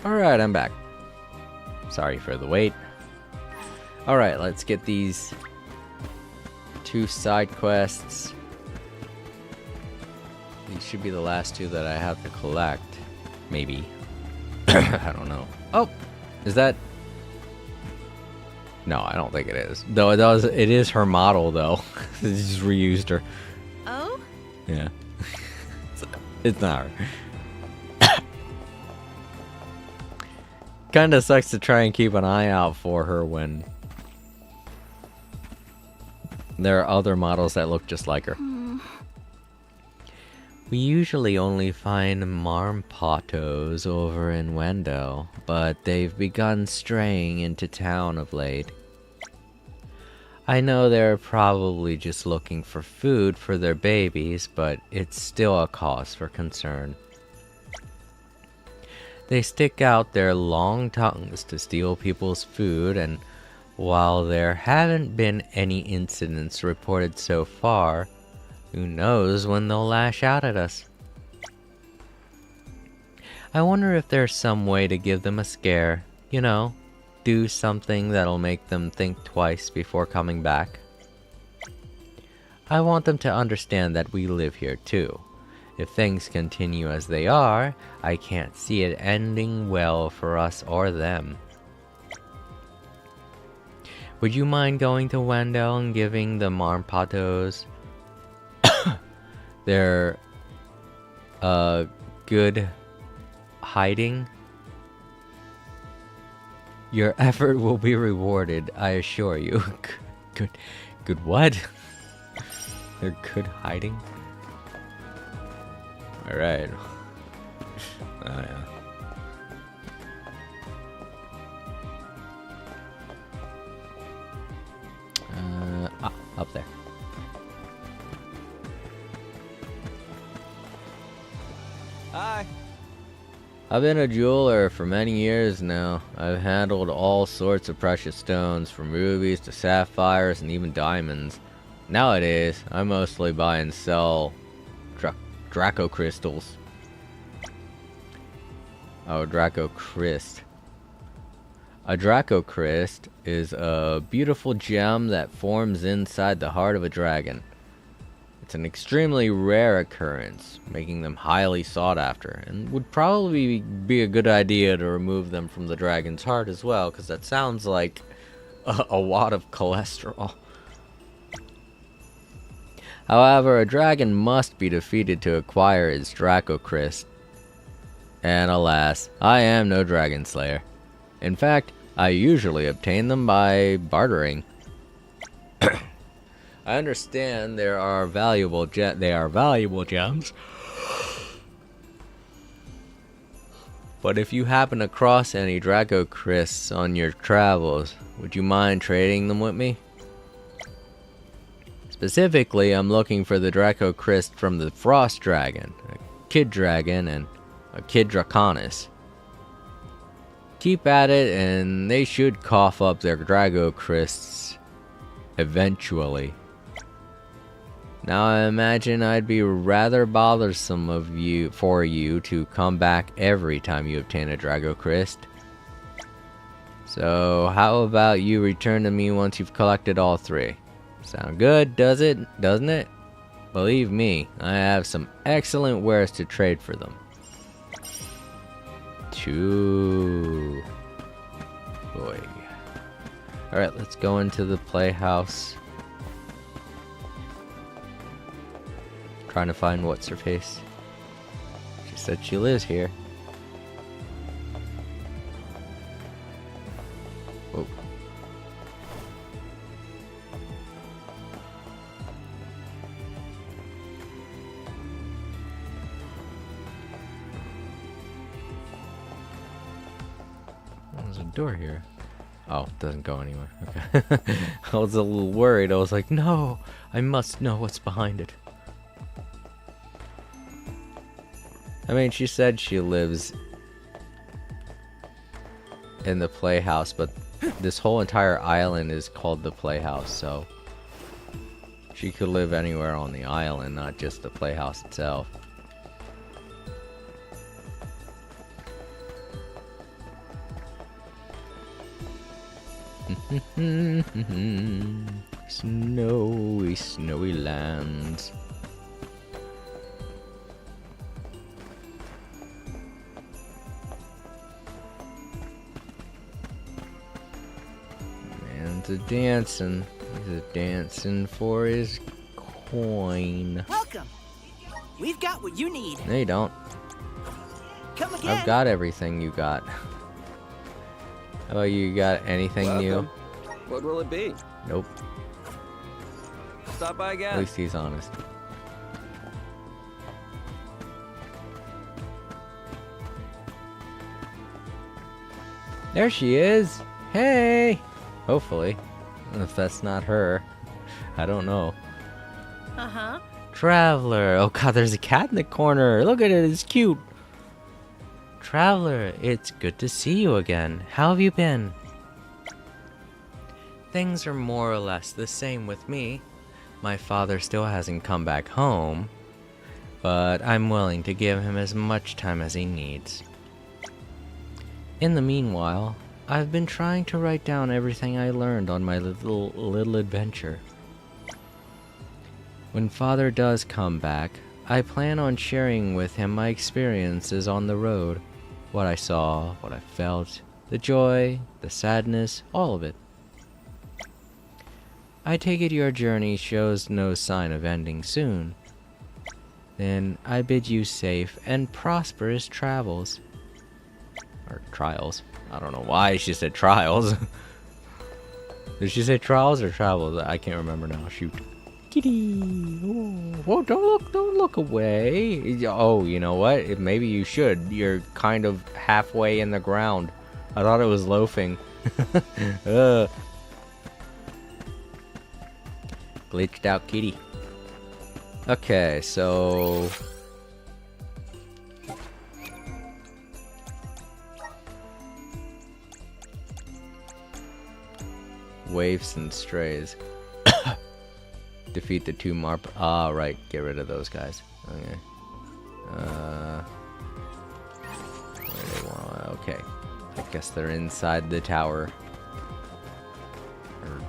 Alright, I'm back. Sorry for the wait. Alright, let's get these 2 side quests. These should be the last 2 that I have to collect. Maybe. I don't know. Oh! Is that... No, I don't think it is. Though it is her model, though. They just reused her. Oh? Yeah. It's not her. Kinda sucks to try and keep an eye out for her when there are other models that look just like her. We usually only find Marmpatos over in Wendell, but they've begun straying into town of late. I know they're probably just looking for food for their babies, but it's still a cause for concern. They stick out their long tongues to steal people's food, and while there haven't been any incidents reported so far, who knows when they'll lash out at us. I wonder if there's some way to give them a scare, you know, do something that'll make them think twice before coming back. I want them to understand that we live here too. If things continue as they are, I can't see it ending well for us or them. Would you mind going to Wendell and giving the Marmpatos their good hiding? Your effort will be rewarded, I assure you. Good what? Their good hiding? Alright. Oh yeah. Up there. Hi. I've been a jeweler for many years now. I've handled all sorts of precious stones, from rubies to sapphires and even diamonds. Nowadays, I mostly buy and sell Draco crystals. Oh, Draco Christ. A Draco Christ is a beautiful gem that forms inside the heart of a dragon. It's an extremely rare occurrence, making them highly sought after, and would probably be a good idea to remove them from the dragon's heart as well, because that sounds like a lot of cholesterol. However, a dragon must be defeated to acquire its Draco Christ. And alas, I am no dragon slayer. In fact, I usually obtain them by bartering. I understand they are valuable gems. But if you happen across any Draco Christs on your travels, would you mind trading them with me? Specifically, I'm looking for the Draco Christ from the Frost Dragon, a Kid Dragon, and a Kid Draconis. Keep at it, and they should cough up their Draco Christs eventually. Now I imagine I'd be rather bothersome for you to come back every time you obtain a Draco Christ. So how about you return to me once you've collected all 3? Sound good, doesn't it? Believe me, I have some excellent wares to trade for them. Choo. Boy. Alright, let's go into the playhouse. Trying to find what's her face. She said she lives here. Whoa. There's a door here. Oh, it doesn't go anywhere. Okay. I was a little worried. I was like, no, I must know what's behind it. I mean, she said she lives in the playhouse, but this whole entire island is called the playhouse, so she could live anywhere on the island, not just the playhouse itself. Snowy, snowy lands. Man's a dancing. He's a dancing for his coin. Welcome. We've got what you need. No, you don't. Come again. I've got everything you got. How about you got anything new? What will it be? Nope. Stop by At again. least he's honest. There she is. Hey. Hopefully. If that's not her. I don't know. Uh-huh. Traveler. Oh god, there's a cat in the corner. Look at it. It's cute. Traveler, it's good to see you again. How have you been? Things are more or less the same with me. My father still hasn't come back home, but I'm willing to give him as much time as he needs. In the meanwhile, I've been trying to write down everything I learned on my little adventure. When father does come back, I plan on sharing with him my experiences on the road. What I saw, what I felt, the joy, the sadness, all of it. I take it your journey shows no sign of ending soon. Then I bid you safe and prosperous travels. Or trials. I don't know why she said trials. Did she say trials or travels? I can't remember now. Shoot. Kitty. Whoa, don't look away. Oh, you know what? Maybe you should. You're kind of halfway in the ground. I thought it was loafing. Glitched out kitty. Okay, so waifs and strays. Defeat the two Marp. Ah, right. Get rid of those guys. Okay. Where do they want? Okay. I guess they're inside the tower. Or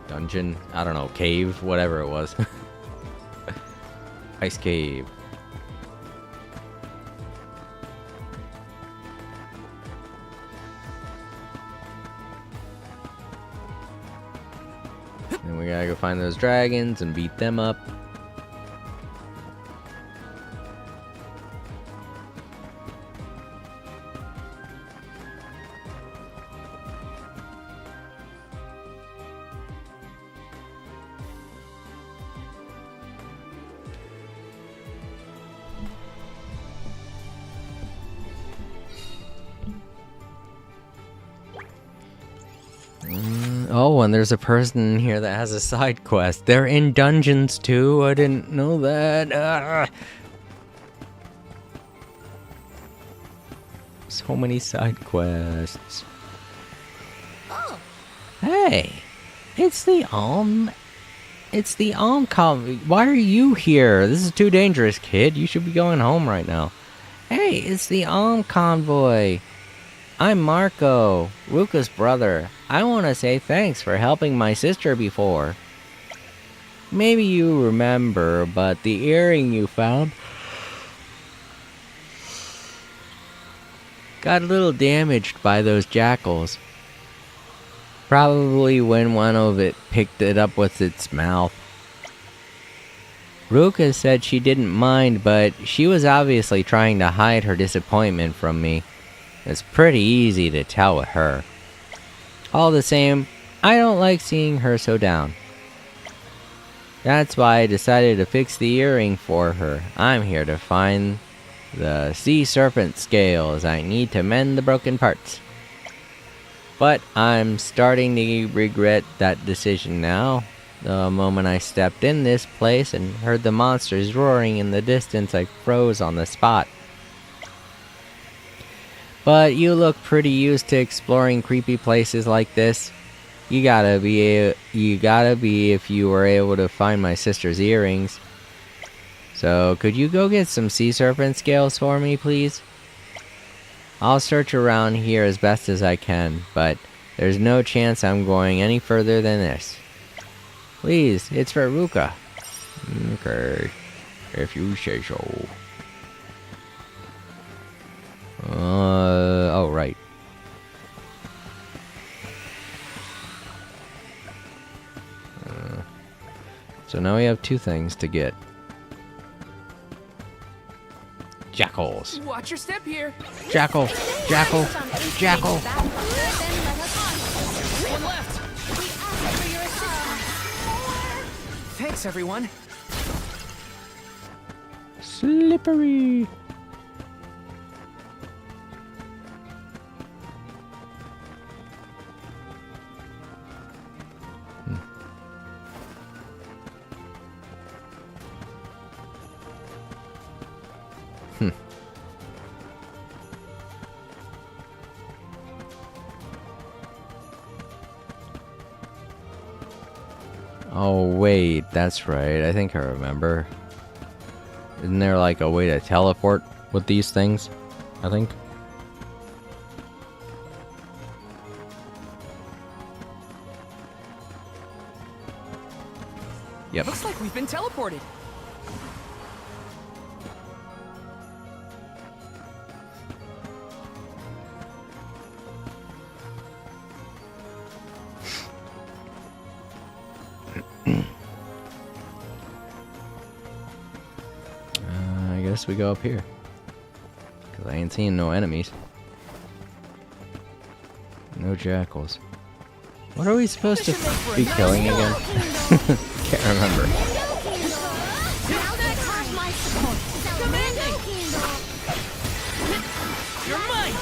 dungeon. I don't know. Cave. Whatever it was. Ice cave. And we gotta go find those dragons and beat them up. Oh, and there's a person in here that has a side quest. They're in dungeons too. I didn't know that. So many side quests. Oh, Hey, it's the Why are you here? This is too dangerous, kid. You should be going home right now. Hey, it's the convoy. I'm Marco, Ruka's brother. I want to say thanks for helping my sister before. Maybe you remember, but the earring you found got a little damaged by those jackals. Probably when one of it picked it up with its mouth. Ruka said she didn't mind, but she was obviously trying to hide her disappointment from me. It's pretty easy to tell with her. All the same, I don't like seeing her so down. That's why I decided to fix the earring for her. I'm here to find the sea serpent scales. I need to mend the broken parts. But I'm starting to regret that decision now. The moment I stepped in this place and heard the monsters roaring in the distance, I froze on the spot. But you look pretty used to exploring creepy places like this. You gotta be if you were able to find my sister's earrings. So could you go get some sea serpent scales for me, please? I'll search around here as best as I can, but There's no chance I'm going any further than this. Please, it's for Ruka. Okay, if you say so. Oh, right. So now we have two things to get. Jackals. Watch your step here. Jackal. Jackal. Jackal. One left. Thanks, everyone. Slippery. Oh, wait, that's right. I think I remember. Isn't there like a way to teleport with these things? I think. Yep. Looks like we've been teleported. I guess we go up here. Because I ain't seeing no enemies. No jackals. What are we supposed to be killing again? Can't remember. You're mine.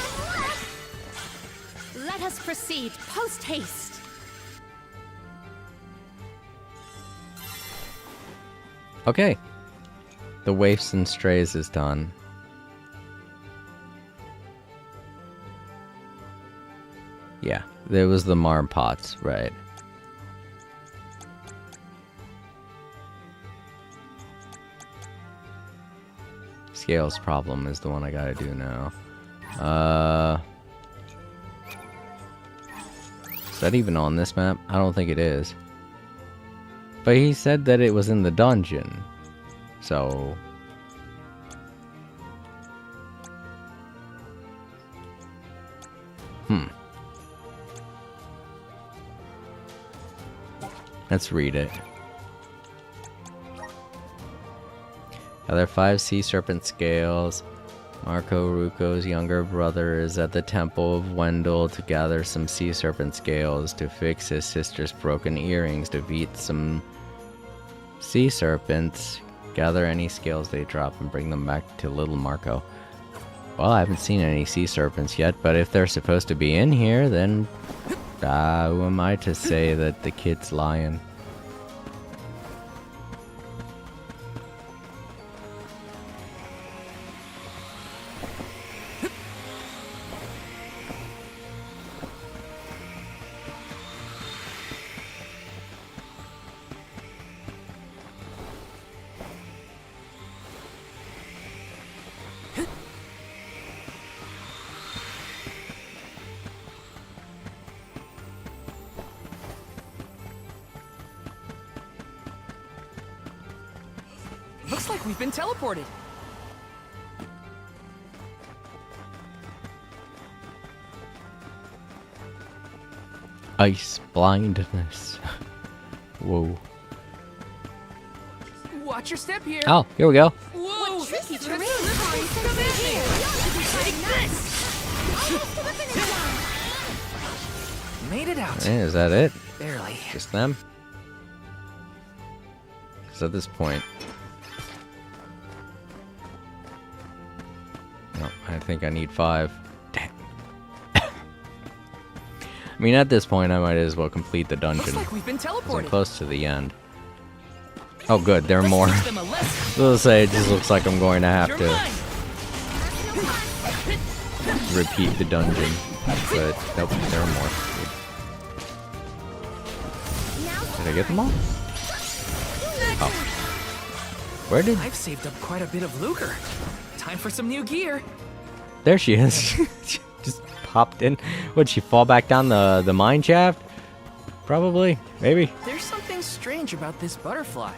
Let us proceed post haste. Okay. The Waifs and Strays is done. Yeah, there was the Marmpots, right. Scales problem is the one I gotta do now. Is that even on this map? I don't think it is. But he said that it was in the dungeon. So... Let's read it. Other 5 sea serpent scales. Marco Ruko's younger brother is at the Temple of Wendell to gather some sea serpent scales to fix his sister's broken earrings, defeat some sea serpents, gather any scales they drop and bring them back to little Marco. Well, I haven't seen any sea serpents yet, but if they're supposed to be in here, then who am I to say that the kid's lying? Looks like we've been teleported. Ice blindness. Whoa. Watch your step here. Oh, here we go. Whoa! tricky That's terrain. slippery. Come at me. Take this. Made it out. Is that it? Barely. Just them? Because at this point... No, I think I need 5. Dang. I mean, at this point, I might as well complete the dungeon. Looks like we've been 'Cause I'm teleported. close to the end. Oh, good, there are more. Let's teach them a lesson. So let's say it just looks like I'm going to have You're to mine. repeat the dungeon. But, nope, there are more. Did I get them all? Oh. Where did... I've saved up quite a bit of lucre. Time for some new gear. There she is. Just popped in. Would she fall back down the mine shaft? Probably. Maybe. There's something strange about this butterfly.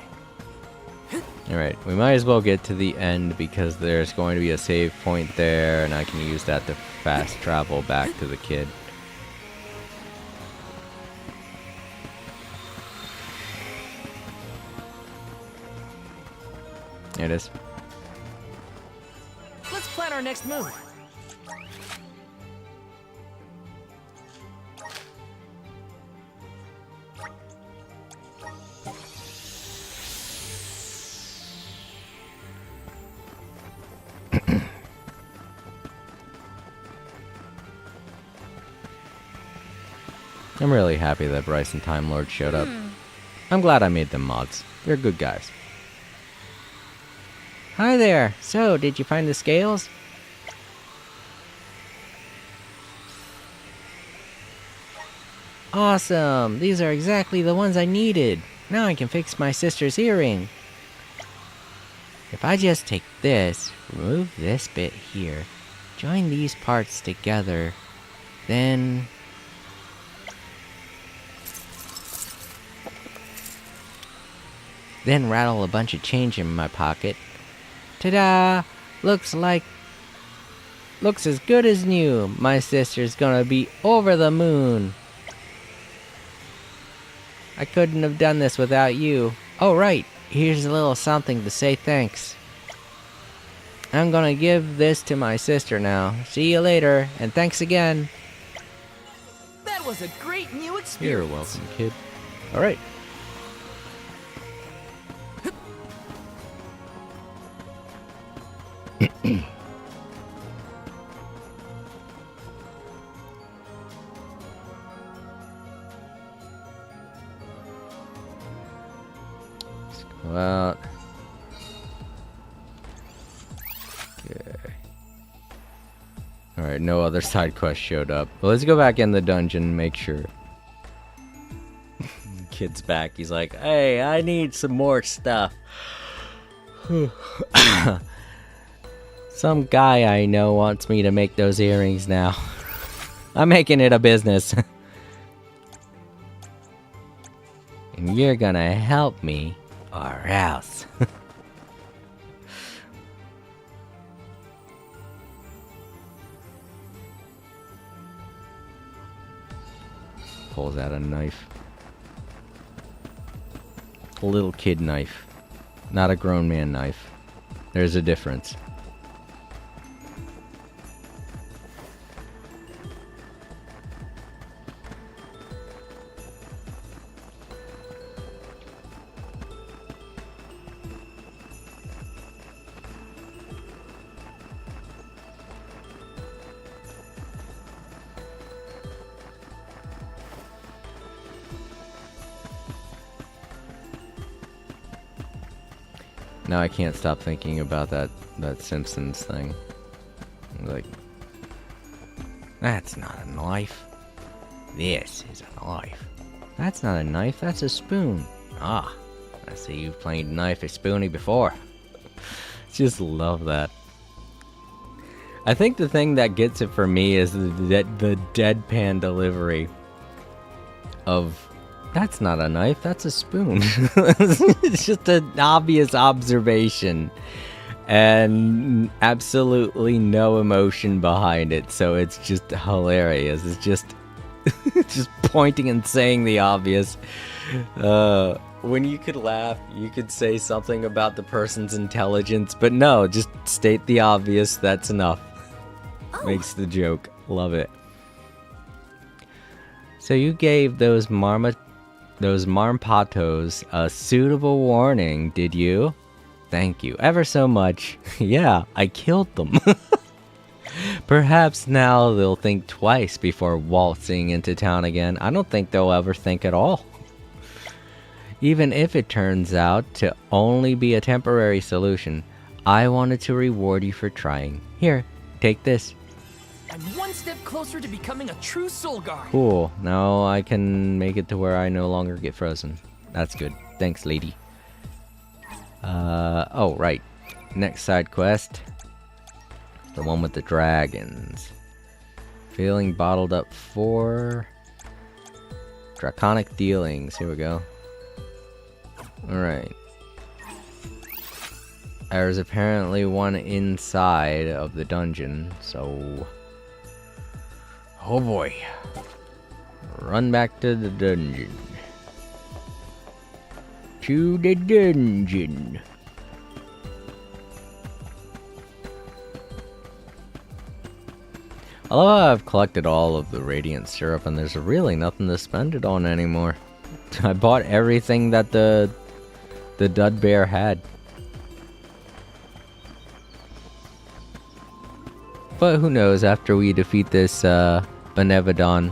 Alright, we might as well get to the end because there's going to be a save point there, and I can use that to fast travel back to the kid. There it is. Let's plan our next move. I'm really happy that Bryce and Time Lord showed up. I'm glad I made them mods. They're good guys. Hi there. So, did you find the scales? Awesome. These are exactly the ones I needed. Now I can fix my sister's earring. If I just take this, remove this bit here, join these parts together, then... then rattle a bunch of change in my pocket. Ta-da! Looks as good as new. My sister's gonna be over the moon. I couldn't have done this without you. Oh, right. Here's a little something to say thanks. I'm gonna give this to my sister now. See you later, and thanks again. That was a great new experience. You're welcome, kid. Alright. Let's go out. Okay. Alright, no other side quest showed up. Well, let's go back in the dungeon and make sure. Kid's back. He's like, hey, I need some more stuff. Some guy I know wants me to make those earrings now. I'm making it a business. And you're gonna help me, or else. Pulls out a knife. A little kid knife. Not a grown man knife. There's a difference. Now I can't stop thinking about that Simpsons thing. Like, that's not a knife. This is a knife. That's not a knife, that's a spoon. Ah, I see you've played knife or spoony before. Just love that. I think the thing that gets it for me is the deadpan delivery of, that's not a knife, that's a spoon. It's just an obvious observation. And absolutely no emotion behind it, so it's just hilarious. It's just just pointing and saying the obvious. When you could laugh, you could say something about the person's intelligence, but no, just state the obvious, that's enough. Makes the joke. Love it. So you gave those marmpatos a suitable warning, did you? Thank you ever so much. Yeah, I killed them. Perhaps now they'll think twice before waltzing into town again. I don't think they'll ever think at all. Even if it turns out to only be a temporary solution, I wanted to reward you for trying. Here, take this. I'm one step closer to becoming a true soul guard. Cool, now I can make it to where I no longer get frozen. That's good. Thanks, lady. Oh, right. Next side quest. The one with the dragons. Feeling bottled up for draconic dealings. Here we go. Alright. There's apparently one inside of the dungeon, so... Oh boy. Run back to the dungeon. To the dungeon. I love how I've collected all of the Radiant Syrup and there's really nothing to spend it on anymore. I bought everything that the Dud Bear had. But who knows, after we defeat this Benevodon,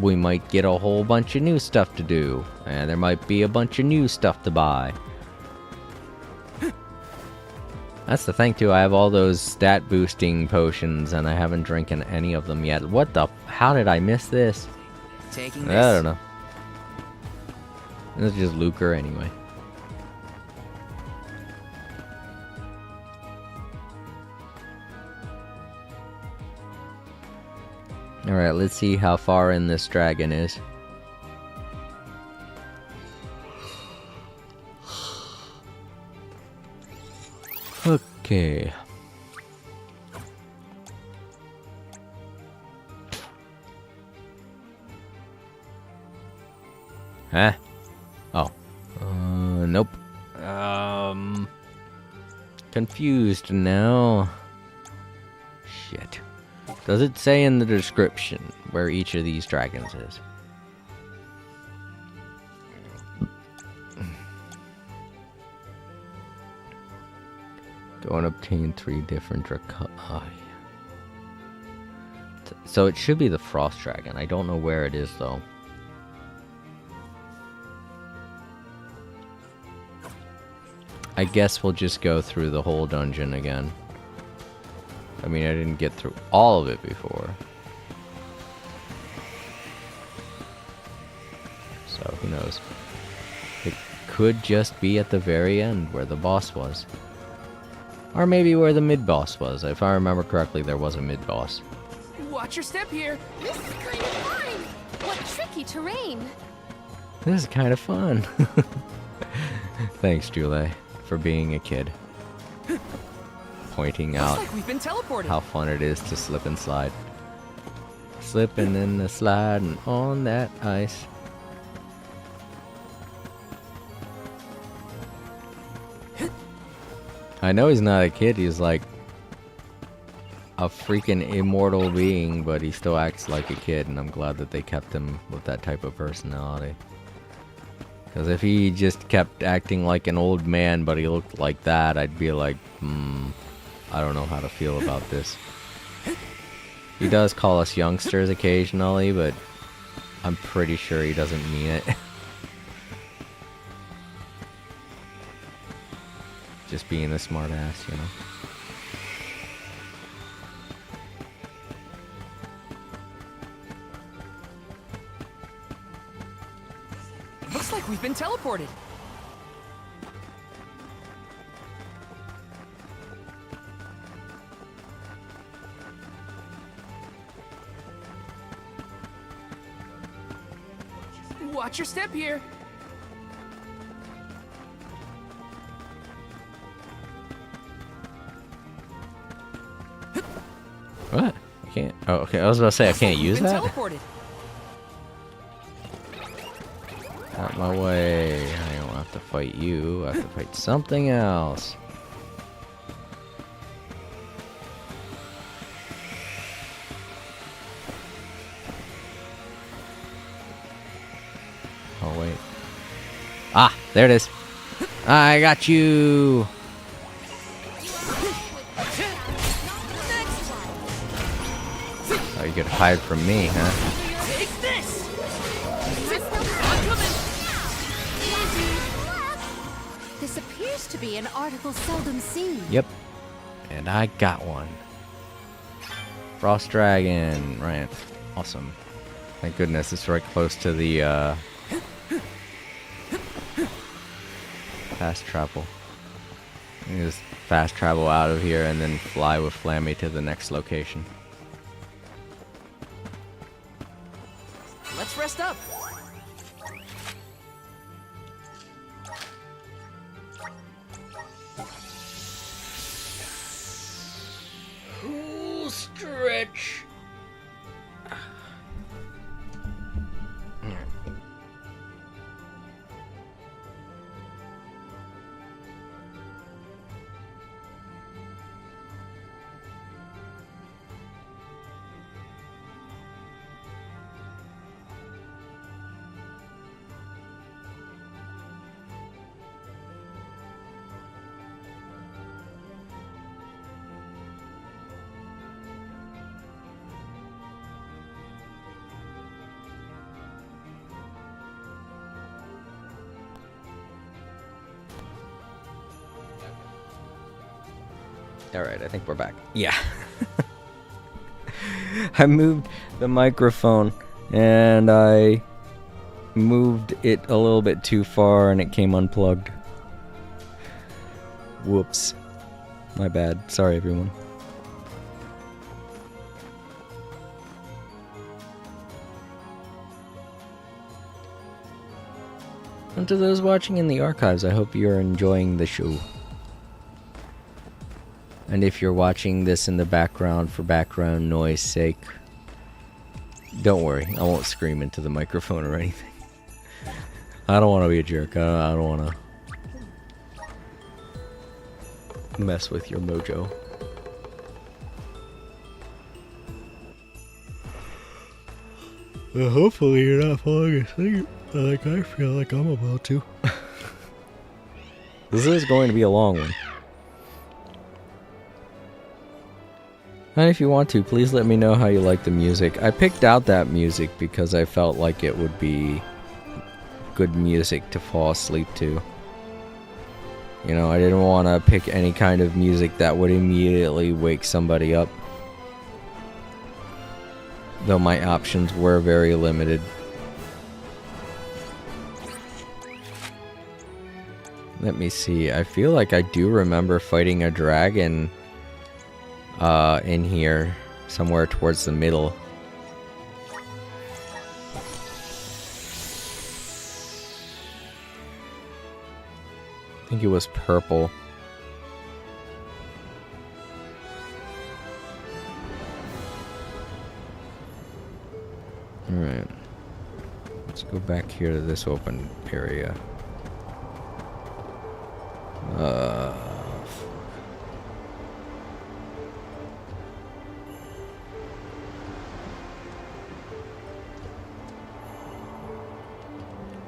we might get a whole bunch of new stuff to do. And there might be a bunch of new stuff to buy. That's the thing too, I have all those stat boosting potions and I haven't drinking any of them yet. What the how did I miss this? Taking I this. don't know. It's just lucre anyway. Alright, let's see how far in this dragon is. Okay. Huh? Oh. Nope. Confused now. Shit. Does it say in the description where each of these dragons is? Go and obtain 3 different So it should be the Frost Dragon. I don't know where it is though. I guess we'll just go through the whole dungeon again. I mean, I didn't get through all of it before. So, who knows? It could just be at the very end where the boss was. Or maybe where the mid-boss was. If I remember correctly, there was a mid-boss. Watch your step here. This is kind of fun. What tricky terrain. This is kind of fun. Thanks, Julie, for being a kid. Pointing out Looks like we've been teleported. how fun it is to slip and slide. Slipping in the slide and on that ice. I know he's not a kid, he's like a freaking immortal being, but he still acts like a kid, and I'm glad that they kept him with that type of personality. Because if he just kept acting like an old man, but he looked like that, I'd be like, I don't know how to feel about this. He does call us youngsters occasionally, but I'm pretty sure he doesn't mean it. Just being a smart ass, you know. Looks like we've been teleported. Watch your step here. What? I can't. Oh, okay. I was about to say I can't use We've been that. teleported. Out my way. I don't have to fight you. I have to fight something else. Oh, wait. Ah, there it is. I got you. Oh, you could hide from me, huh? Take this. This appears to be an article seldom seen. Yep. And I got one. Frost Dragon. Right. Awesome. Thank goodness it's right close to the fast travel. You can just fast travel out of here and then fly with Flammy to the next location. let's rest up. Ooh, stretch. Alright, I think we're back. Yeah. I moved the microphone and I moved it a little bit too far and it came unplugged. Whoops. My bad. Sorry, everyone. And to those watching in the archives, I hope you're enjoying the show. And if you're watching this in the background for background noise sake, don't worry, I won't scream into the microphone or anything. I don't want to be a jerk. I don't want to mess with your mojo. Well, hopefully you're not falling asleep like I feel like I'm about to. This is going to be a long one. And if you want to, please let me know how you like the music. I picked out that music because I felt like it would be good music to fall asleep to. You know, I didn't want to pick any kind of music that would immediately wake somebody up. Though my options were very limited. Let me see. I feel like I do remember fighting a dragon in here, somewhere towards the middle. I think it was purple. Alright. Let's go back here to this open area.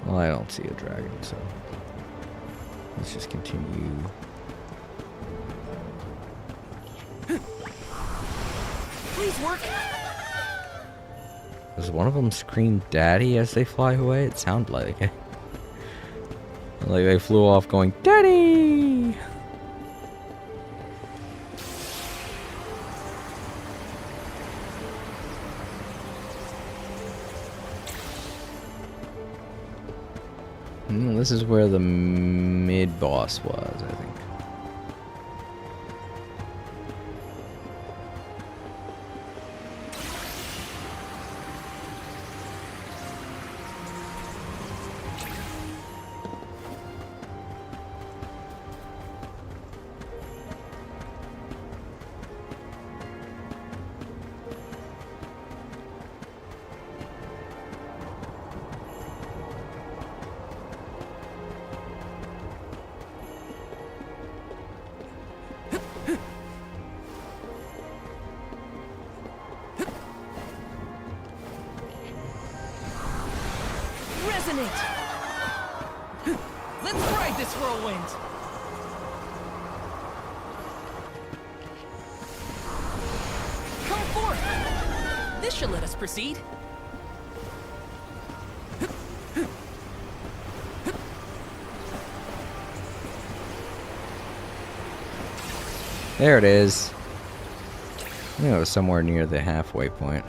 Well, I don't see a dragon, so let's just continue. Please work. Does one of them scream "Daddy" as they fly away? It sounded like it. Like they flew off going, "Daddy!" This is where the mid-boss was, I think. Resonate! Let's ride this whirlwind! Come forth! This should let us proceed. There it is. I think it was somewhere near the halfway point. A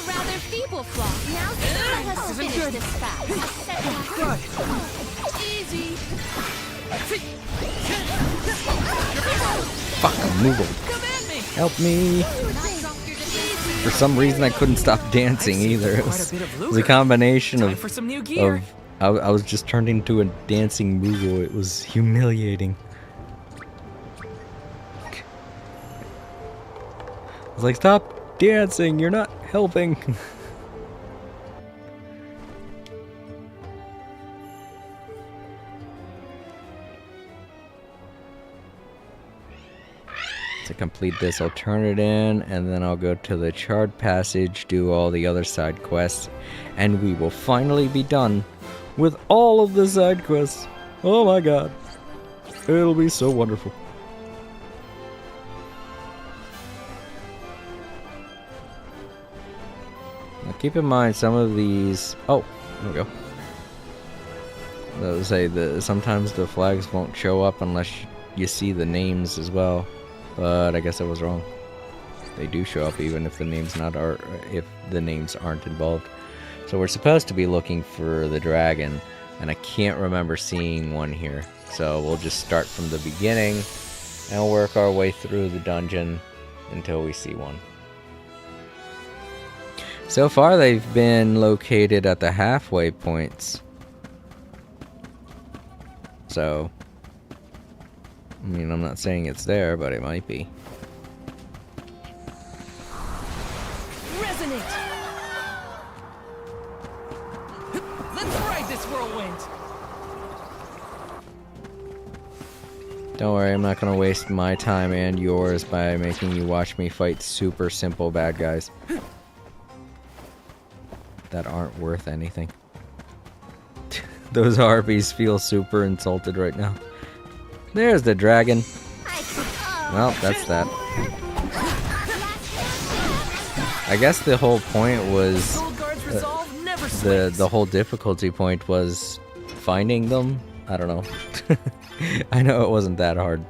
rather feeble flaw. Now let us finish this fast. Easy. Fuck, I'm moving. Come at me! Help me. Not softer than easy. for some reason I couldn't stop dancing either. It Quite a was, bit of it was a Luger. combination Time of for some new gear. I was just turned into a dancing Moogle. It was humiliating. I was like, stop dancing, you're not helping. To complete this, I'll turn it in, and then I'll go to the Charred Passage, do all the other side quests, and we will finally be done with all of the side quests. Oh my god. It'll be so wonderful. Now keep in mind some of these... Oh, there we go. They'll say that sometimes the flags won't show up unless you see the names as well. But I guess I was wrong. They do show up even if the names aren't involved. So we're supposed to be looking for the dragon, and I can't remember seeing one here. So we'll just start from the beginning and work our way through the dungeon until we see one. So far they've been located at the halfway points. So I mean, I'm not saying it's there, but it might be. Resonate! Let's ride this whirlwind! Don't worry, I'm not gonna waste my time and yours by making you watch me fight super simple bad guys that aren't worth anything. Those harpies feel super insulted right now. There's the dragon. Well, that's that. I guess the whole point was Soul Guard's resolve never swings. the whole difficulty point was finding them. I don't know. I know it wasn't that hard,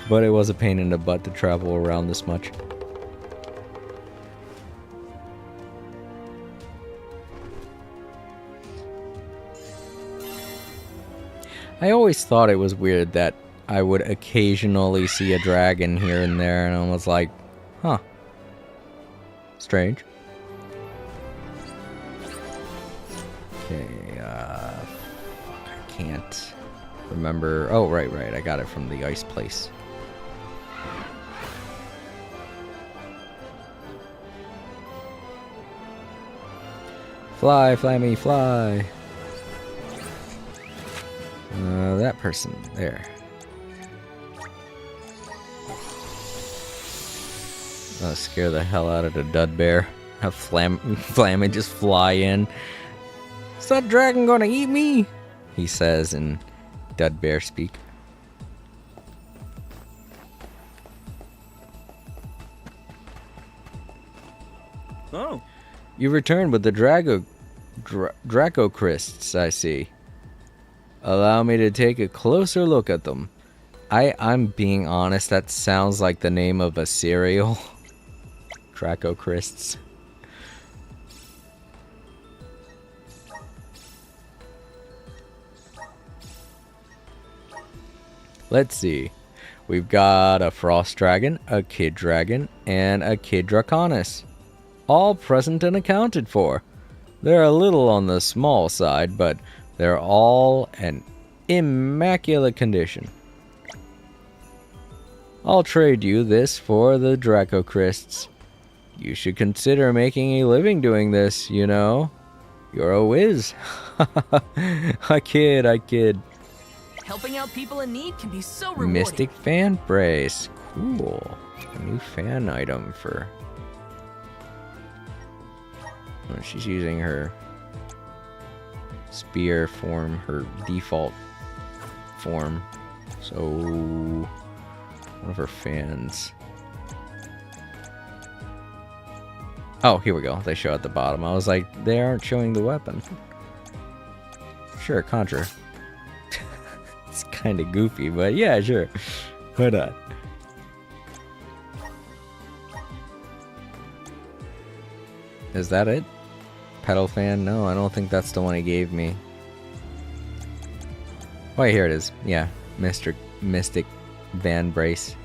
but it was a pain in the butt to travel around this much. I always thought it was weird that I would occasionally see a dragon here and there, and I was like, huh. Strange. Okay, I can't remember. Oh, right, I got it from the ice place. Fly, Flammy, fly. That person there. That'll scare the hell out of the dud bear. Have Flammy just fly in. Is that dragon gonna eat me? He says in dud bear speak. Oh. You returned with the Draco Crysts, I see. Allow me to take a closer look at them. I'm being honest, that sounds like the name of a cereal. Draco Crysts. Let's see. We've got a Frost Dragon, a Kid Dragon, and a Kid Draconis. All present and accounted for. They're a little on the small side, but they're all in immaculate condition. I'll trade you this for the Draco Crysts. You should consider making a living doing this, you know. You're a whiz. I kid. Helping out people in need can be so rewarding. Mystic Fan Brace. Cool. A new fan item for... Oh, she's using her spear form, her default form. So, one of her fans. Oh, here we go. They show at the bottom. I was like, they aren't showing the weapon. Sure, Contra. It's kind of goofy, but yeah, sure. Why not? Is that it? Pedal fan? No, I don't think that's the one he gave me. Wait, here it is. Yeah, Mystic Van Brace.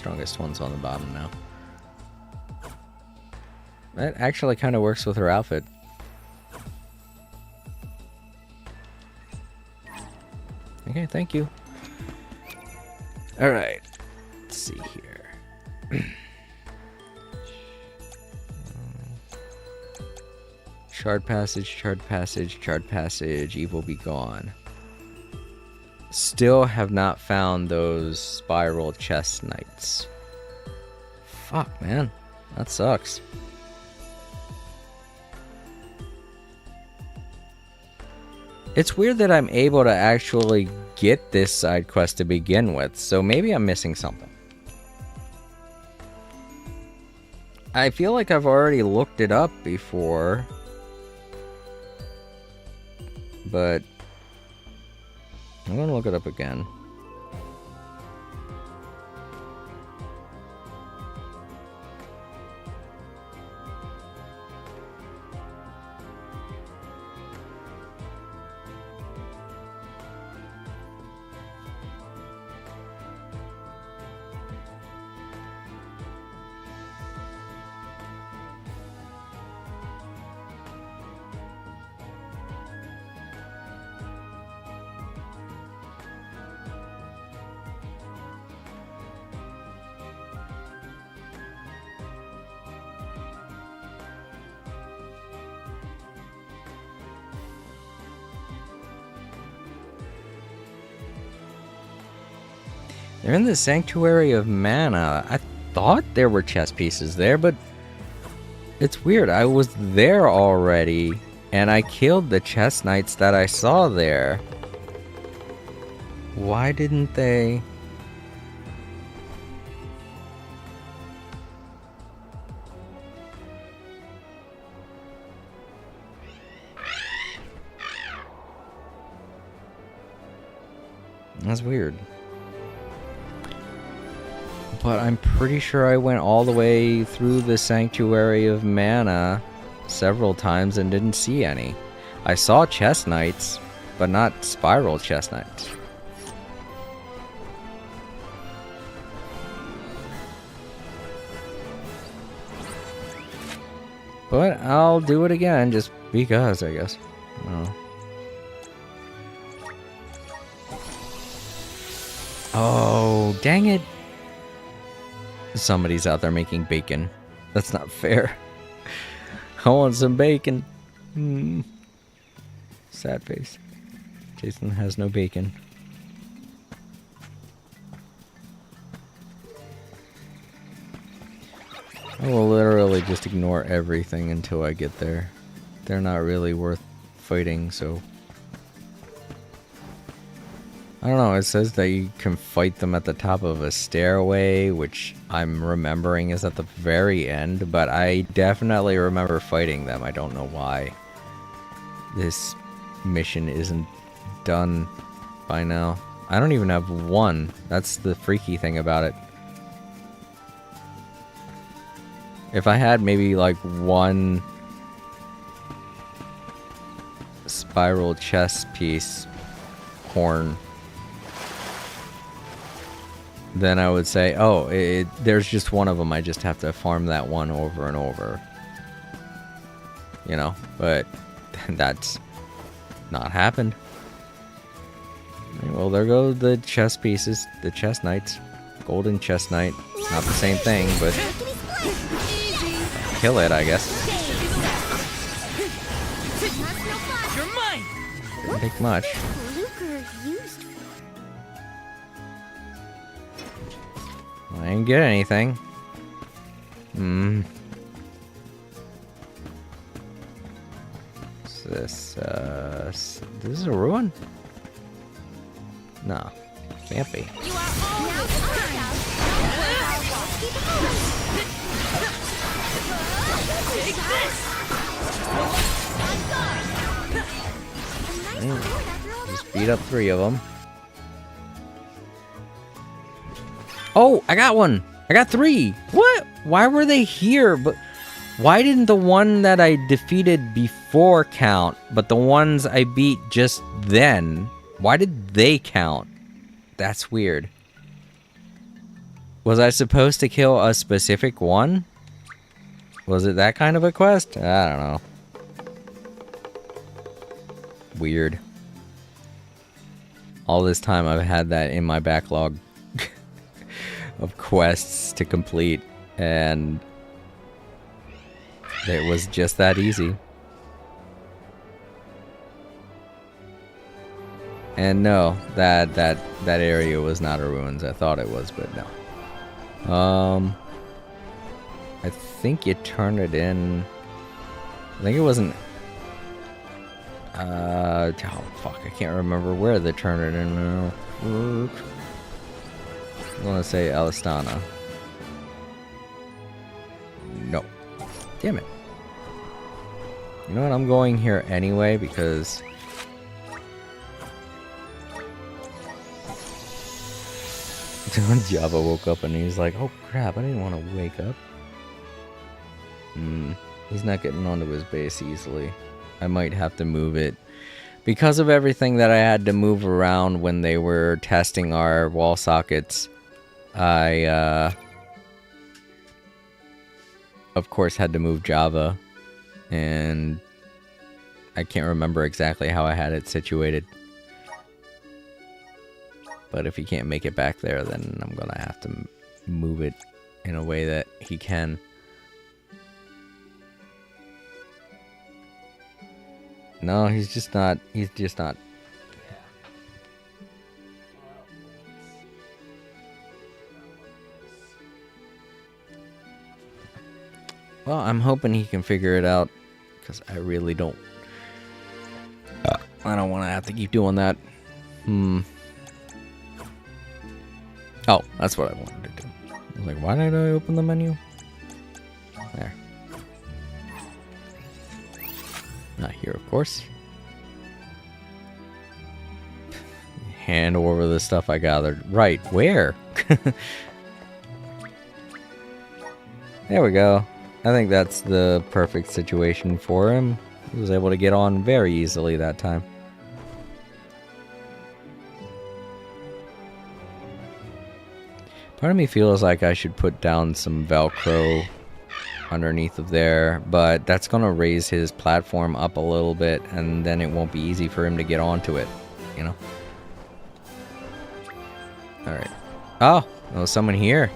Strongest one's on the bottom now. That actually kind of works with her outfit. Okay, thank you. Alright. Let's see here. Shard passage, shard passage, shard passage, evil be gone. Still have not found those spiral chest knights. Fuck, man. That sucks. It's weird that I'm able to actually get this side quest to begin with, so maybe I'm missing something. I feel like I've already looked it up before, but I'm gonna look it up again. They're in the Sanctuary of Mana. I thought there were chess pieces there, but it's weird. I was there already, and I killed the chess knights that I saw there. Why didn't they... That's weird. But I'm pretty sure I went all the way through the Sanctuary of Mana several times and didn't see any. I saw chess knights, but not spiral chess knights. But I'll do it again just because, I guess. Oh. Oh, dang it. Somebody's out there making bacon. That's not fair. I want some bacon. Sad face. Jason has no bacon. I will literally just ignore everything until I get there. They're not really worth fighting, so... I don't know, it says that you can fight them at the top of a stairway, which I'm remembering is at the very end, but I definitely remember fighting them. I don't know why this mission isn't done by now. I don't even have one. That's the freaky thing about it. If I had maybe like one spiral chess piece horn, then I would say, oh, there's just one of them. I just have to farm that one over and over. You know, but that's not happened. Well, there go the chess pieces, the chess knights. Golden chess knight. Not the same thing, but kill it, I guess. You're mine! Didn't take much. I didn't get anything. What's this? This is a ruin? No. Can't be. You are all Take this! Just beat up 3 of them. Oh, I got one. I got 3. What? Why were they here? But why didn't the one that I defeated before count, but the ones I beat just then, why did they count? That's weird. Was I supposed to kill a specific one? Was it that kind of a quest? I don't know. Weird. All this time I've had that in my backlog of quests to complete, and it was just that easy. And no, that area was not a ruins. I thought it was, but no. I think you turn it in. I think it wasn't. Oh fuck! I can't remember where they turn it in now. I want to say Alistana. No. Damn it. You know what? I'm going here anyway because. Java woke up and he's like, oh crap, I didn't want to wake up. He's not getting onto his base easily. I might have to move it. Because of everything that I had to move around when they were testing our wall sockets, I, of course, had to move Java. And I can't remember exactly how I had it situated. But if he can't make it back there, then I'm gonna have to move it in a way that he can. No, he's just not. Well, I'm hoping he can figure it out, because I really don't. I don't want to have to keep doing that. Oh, that's what I wanted to do. I was like, why did I open the menu? There. Not here, of course. Hand over the stuff I gathered. Right, where? There we go. I think that's the perfect situation for him. He was able to get on very easily that time. Part of me feels like I should put down some Velcro underneath of there, but that's going to raise his platform up a little bit, and then it won't be easy for him to get onto it, you know? Alright. Oh, there was someone here.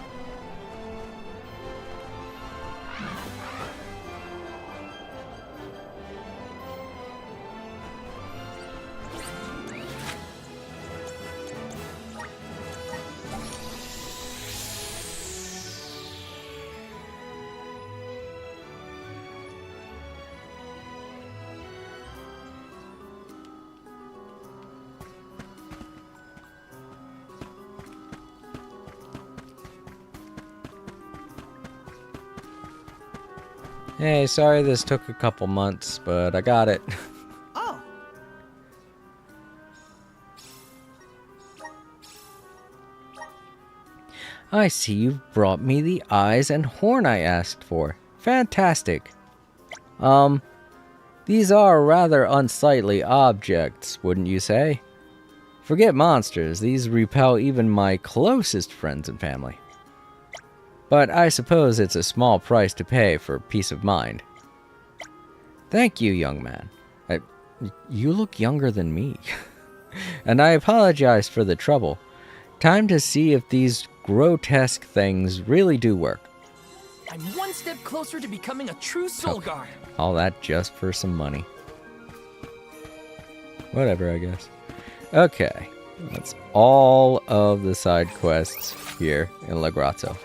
Hey, sorry this took a couple months, but I got it. Oh. I see you've brought me the eyes and horn I asked for. Fantastic. These are rather unsightly objects, wouldn't you say? Forget monsters, these repel even my closest friends and family. But I suppose it's a small price to pay for peace of mind. Thank you, young man. You look younger than me. And I apologize for the trouble. Time to see if these grotesque things really do work. I'm one step closer to becoming a true soul guard. All that just for some money. Whatever, I guess. Okay. That's all of the side quests here in La Grotto.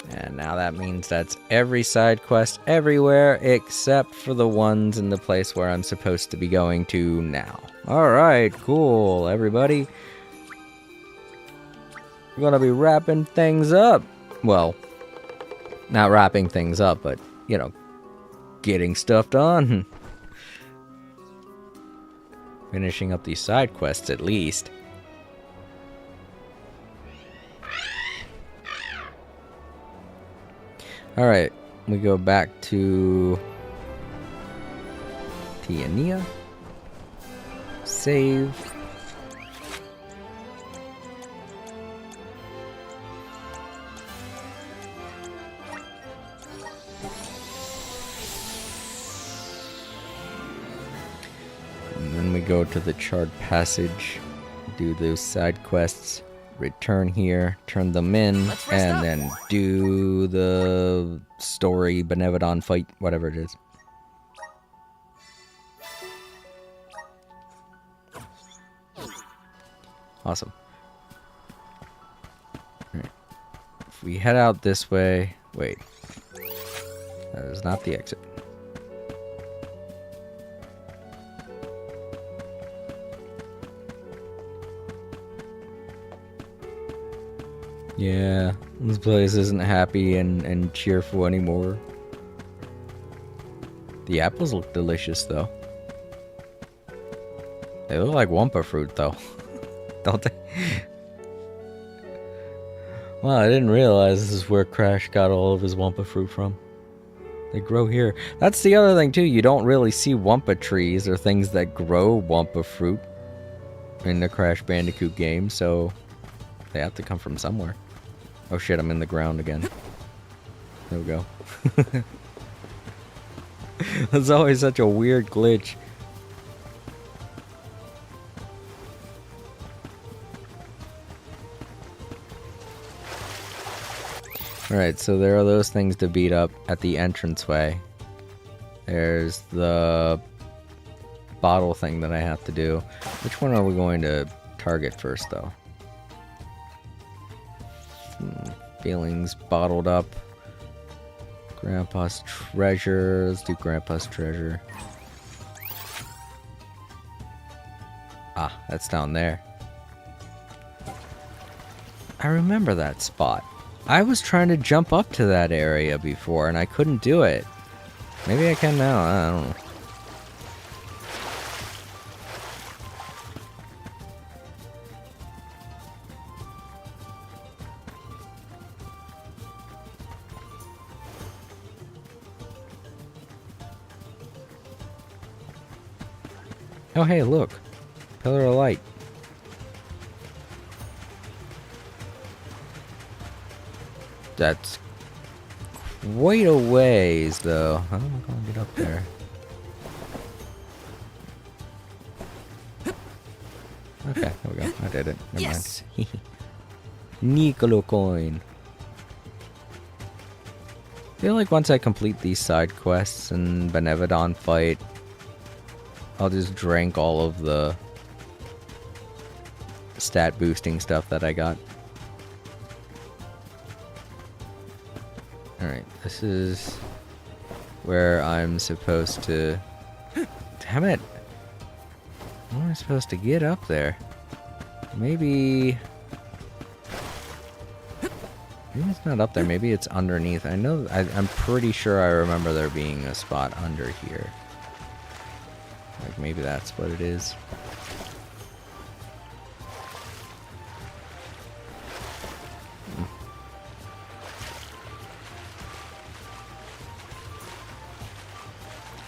And now that means that's every side quest everywhere except for the ones in the place where I'm supposed to be going to now. Alright, cool, everybody. We're gonna be wrapping things up. Well, not wrapping things up, but, you know, getting stuff done. Finishing up these side quests at least. Alright, we go back to Tiania. Save. then we go to the charred passage, do those side quests, return here, turn them in, Let's rest and up. then do the story Benevodon fight, whatever it is. Awesome. Alright. If we head out this way... Wait. That is not the exit. Yeah, this place isn't happy and cheerful anymore. The apples look delicious, though. They look like Wumpa fruit, though. Don't they? Wow, I didn't realize this is where Crash got all of his Wumpa fruit from. They grow here. That's the other thing, too. You don't really see Wumpa trees or things that grow Wumpa fruit in the Crash Bandicoot game, so they have to come from somewhere. Oh shit, I'm in the ground again. There we go. That's always such a weird glitch. Alright, so there are those things to beat up at the entranceway. There's the bottle thing that I have to do. Which one are we going to target first, though? Feelings bottled up. Grandpa's treasure. Let's do Grandpa's treasure. Ah, that's down there. I remember that spot. I was trying to jump up to that area before and I couldn't do it. Maybe I can now. I don't know. Oh, hey, look. Pillar of light. That's quite a ways, though. How am I going to get up there? Okay, there we go. I did it. Never Yes. mind. Nicolo coin. I feel like once I complete these side quests and Benevodon fight, I'll just drink all of the stat boosting stuff that I got. Alright, this is where I'm supposed to... Damn it! How am I supposed to get up there? Maybe... Maybe it's not up there, maybe it's underneath. I know, I'm pretty sure I remember there being a spot under here. Like, maybe that's what it is.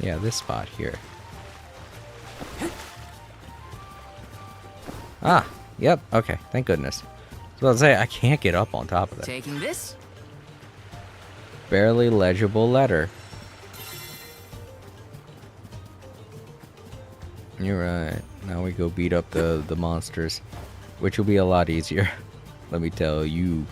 Yeah, this spot here. Ah, yep, okay, thank goodness. I was about to say, I can't get up on top of that. Taking this? Barely legible letter. You're right. Now we go beat up the monsters, which will be a lot easier. Let me tell you.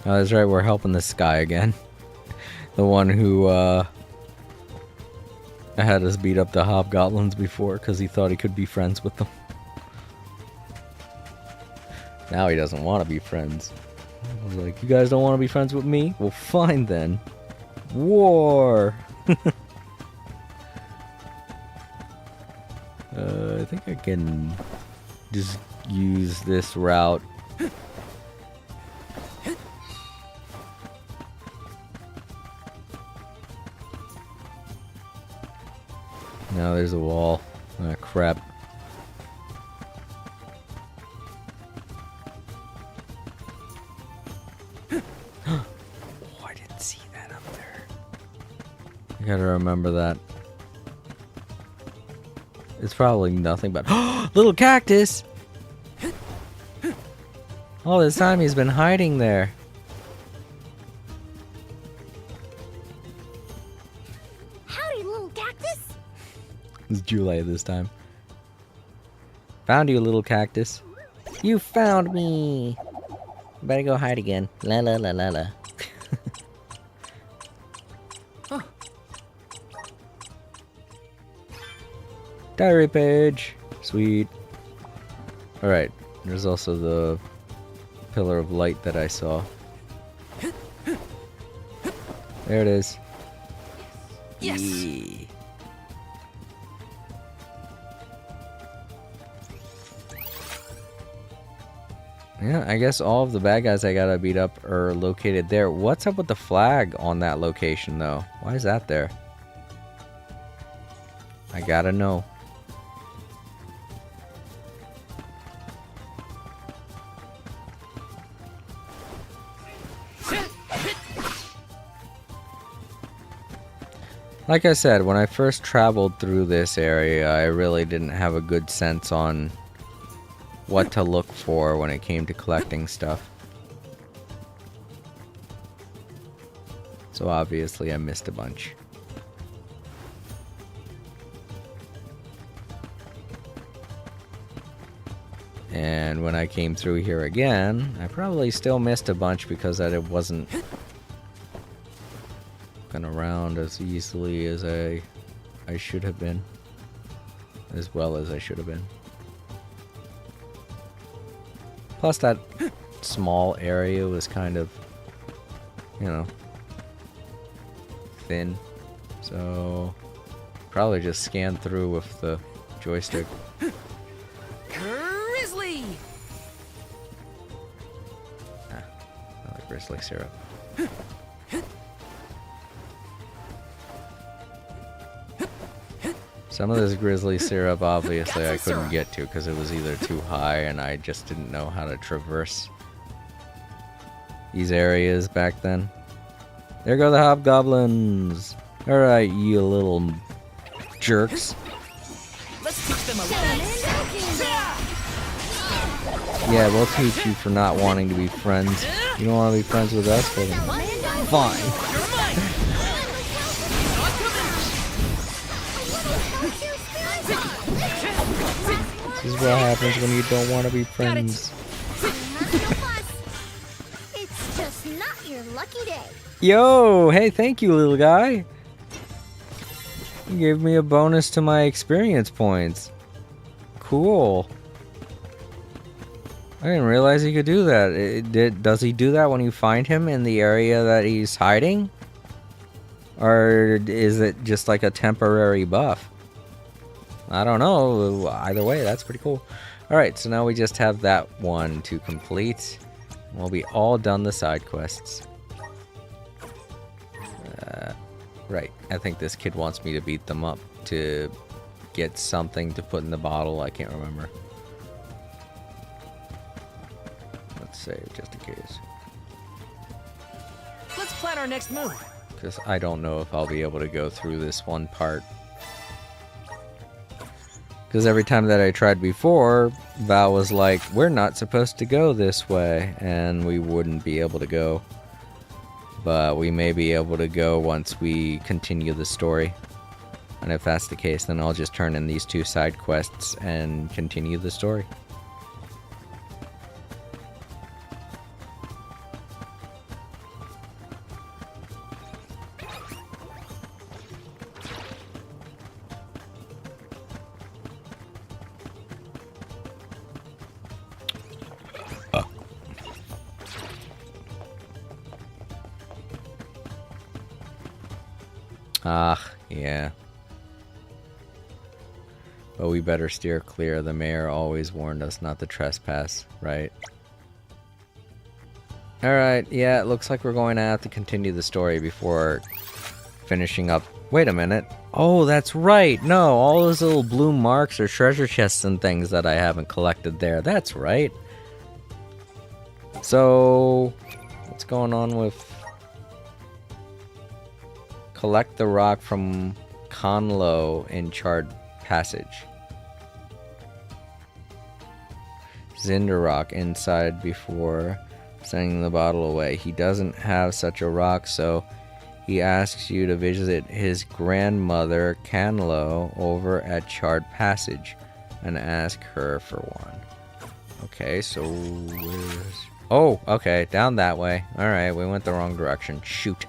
Oh, that's right, we're helping this guy again. The one who, had us beat up the hobgoblins before because he thought he could be friends with them. Now he doesn't want to be friends. I was like, you guys don't want to be friends with me? Well, fine then. War! I think I can just use this route. Now there's a wall. Ah, crap. Oh, I didn't see that up there. I gotta remember that. It's probably nothing but little cactus. All this time he's been hiding there. Howdy, little cactus. It's Julie this time. Found you, little cactus. You found me. Better go hide again. La la la la la. Diary page. Sweet. Alright. There's also the pillar of light that I saw. There it is. Yes. Yee. Yeah, I guess all of the bad guys I gotta beat up are located there. What's up with the flag on that location, though? Why is that there? I gotta know. Like I said, when I first traveled through this area, I really didn't have a good sense on what to look for when it came to collecting stuff. So obviously I missed a bunch. And when I came through here again, I probably still missed a bunch because I wasn't looking around as easily as I should have been. As well as I should have been. Plus that small area was kind of, you know, thin. So probably just scan through with the joystick. Grizzly! I like Grizzly syrup. Some of this Grizzly syrup obviously I couldn't get to because it was either too high and I just didn't know how to traverse these areas back then. There go the hobgoblins! Alright, you little jerks. Let's teach them a lesson. Yeah, we'll teach you for not wanting to be friends. You don't want to be friends with us? Well, then fine. You're mine. This is what happens when you don't want to be friends. It's just not your lucky day. Yo, hey, thank you, little guy. You gave me a bonus to my experience points. Cool. I didn't realize he could do that. Does he do that when you find him in the area that he's hiding? Or is it just like a temporary buff? I don't know. Either way, that's pretty cool. Alright, so now we just have that one to complete. We'll be all done the side quests. Right, I think this kid wants me to beat them up to get something to put in the bottle. I can't remember. Let's save just in case. Let's plan our next move. Because I don't know if I'll be able to go through this one part. Because every time that I tried before, Val was like, we're not supposed to go this way, and we wouldn't be able to go. But we may be able to go once we continue the story. And if that's the case, then I'll just turn in these 2 side quests and continue the story. Ah, yeah. But we better steer clear. The mayor always warned us not to trespass, right? Alright, yeah, it looks like we're going to have to continue the story before finishing up. Wait a minute. Oh, that's right. No, all those little blue marks are treasure chests and things that I haven't collected there. That's right. So, What's going on with... Collect the rock from Conlo in Charred Passage. Cinder rock inside before sending the bottle away. He doesn't have such a rock, so he asks you to visit his grandmother, Canlo, over at Charred Passage and ask her for one. Okay, so where's... Oh, okay, down that way. Alright, we went the wrong direction. Shoot.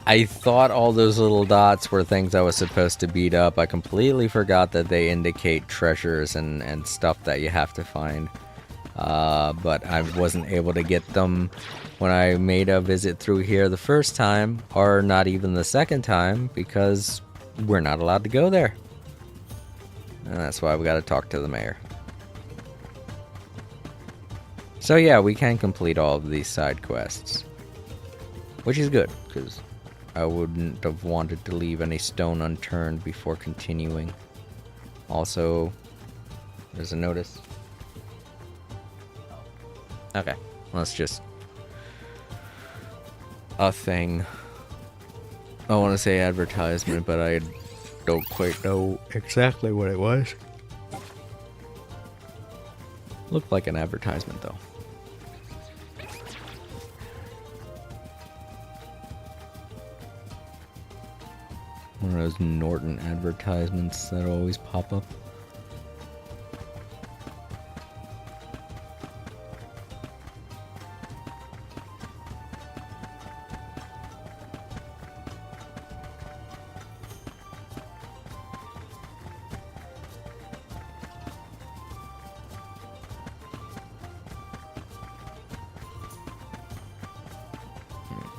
I thought all those little dots were things I was supposed to beat up. I completely forgot that they indicate treasures and stuff that you have to find. But I wasn't able to get them when I made a visit through here the first time, or not even the second time, because we're not allowed to go there. And that's why we gotta talk to the mayor. So yeah, we can complete all of these side quests. Which is good, because I wouldn't have wanted to leave any stone unturned before continuing. Also, there's a notice. Okay, let's just... a thing. I want to say advertisement, but I don't quite know exactly what it was. Looked like an advertisement, though. One of those Norton advertisements that always pop up.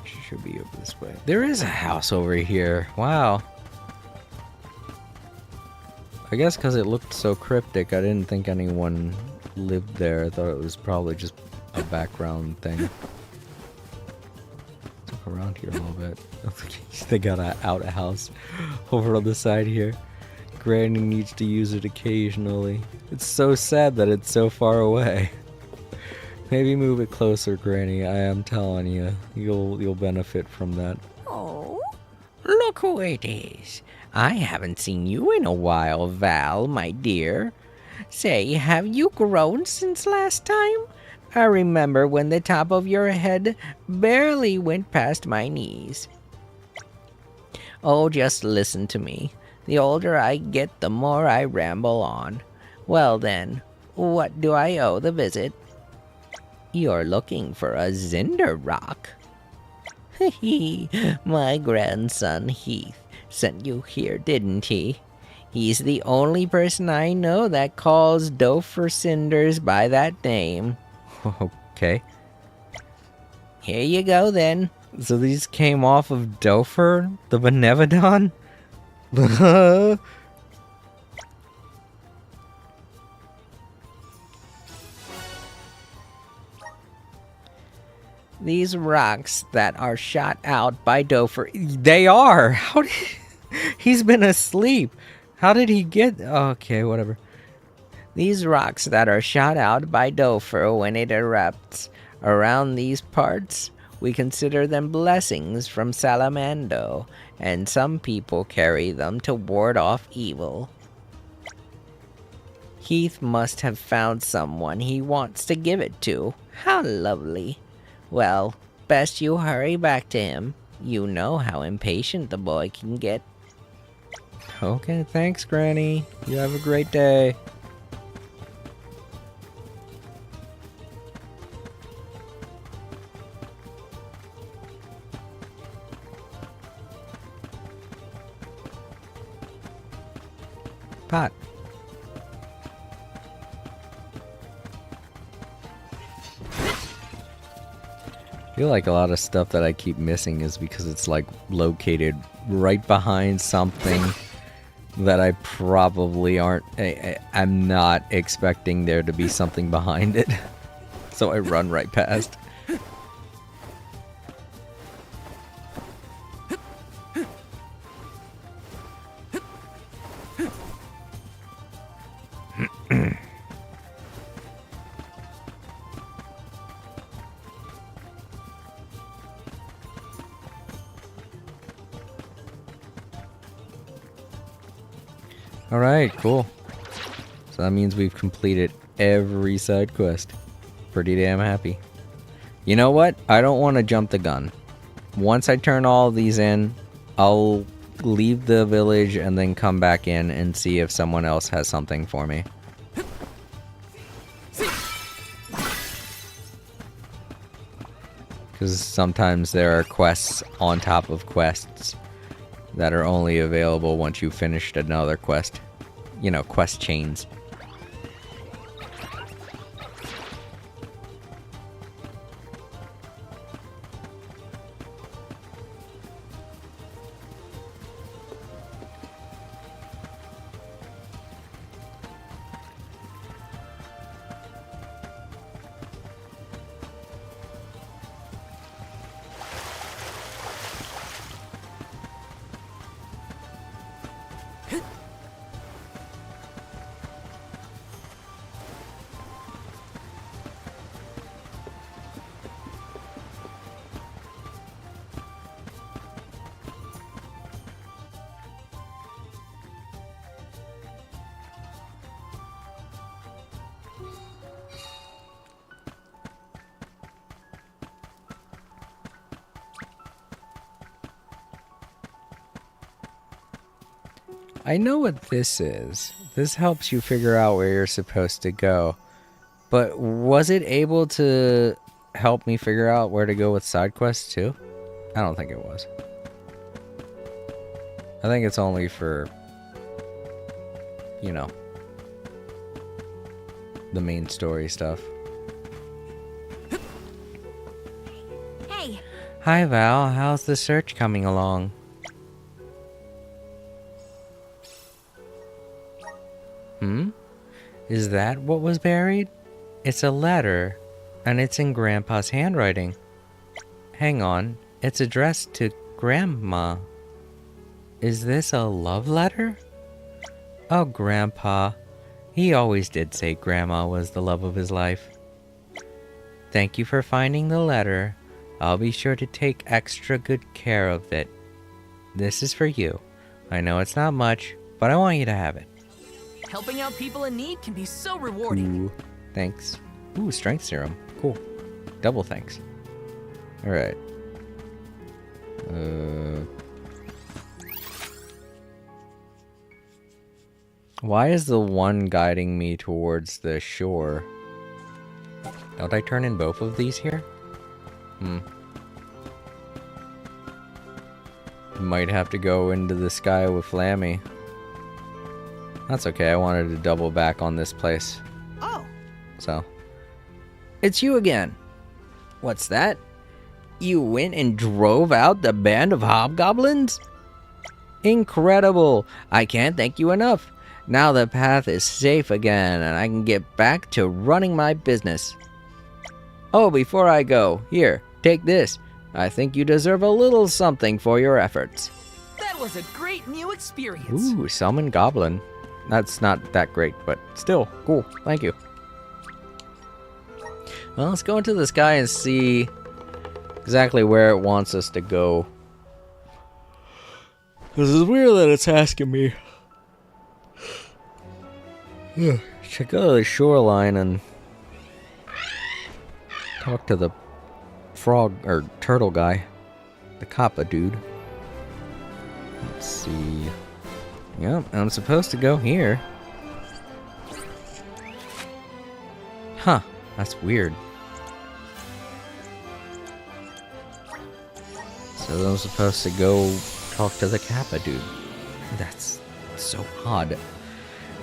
Should be over this way. There is a house over here. Wow. I guess because it looked so cryptic, I didn't think anyone lived there. I thought it was probably just a background thing. Look around here a little bit. They got an outhouse over on the side here. Granny needs to use it occasionally. It's so sad that it's so far away. Maybe move it closer, Granny. I am telling you, you'll benefit from that. Oh, look who it is. I haven't seen you in a while, Val, my dear. Say, have you grown since last time? I remember when the top of your head barely went past my knees. Oh, just listen to me. The older I get, the more I ramble on. Well then, what do I owe the visit? You're looking for a Cinder rock. My grandson Heath sent you here, didn't he? He's the only person I know that calls Dopher Cinders by that name. Okay. Here you go then. So these came off of Dopher, the Benevodon? These rocks that are shot out by Dopher. They are! How did... He's been asleep. How did he get... Okay, whatever. These rocks that are shot out by Dopher when it erupts around these parts, we consider them blessings from Salamando, and some people carry them to ward off evil. Heath must have found someone he wants to give it to. How lovely. Well, best you hurry back to him. You know how impatient the boy can get. Okay, thanks, Granny. You have a great day. Pot. I feel like a lot of stuff that I keep missing is because it's like located right behind something that I probably aren't... I'm not expecting there to be something behind it. So I run right past. Alright, cool. So that means we've completed every side quest. Pretty damn happy. You know what? I don't want to jump the gun. Once I turn all of these in, I'll leave the village and then come back in and see if someone else has something for me. Because sometimes there are quests on top of quests that are only available once you've finished another quest. You know, quest chains. I know what this is. This helps you figure out where you're supposed to go. But was it able to help me figure out where to go with side quests too? I don't think it was. I think it's only for, you know, the main story stuff. Hey, Hi, Val. How's the search coming along? Is that what was buried? It's a letter, and it's in Grandpa's handwriting. Hang on, it's addressed to Grandma. Is this a love letter? Oh, Grandpa. He always did say Grandma was the love of his life. Thank you for finding the letter. I'll be sure to take extra good care of it. This is for you. I know it's not much, but I want you to have it. Helping out people in need can be so rewarding. Ooh, thanks. Ooh, strength serum. Cool. Double thanks. Alright. Why is the one guiding me towards the shore? Don't I turn in both of these here? Might have to go into the sky with Flammy. That's okay, I wanted to double back on this place. oh, So, It's you again. What's that? You went and drove out the band of hobgoblins? Incredible! I can't thank you enough. Now the path is safe again and I can get back to running my business. Oh, before I go, here, take this. I think you deserve a little something for your efforts. That was a great new experience. ooh, summon goblin. That's not that great, but still, cool. Thank you. Well, let's go into the sky and see exactly where it wants us to go. This is weird that it's asking me. Should go to the shoreline and talk to the frog or turtle guy, the Kappa dude. Let's see. Yep, I'm supposed to go here. Huh, that's weird. So I'm supposed to go talk to the Kappa dude. That's so odd.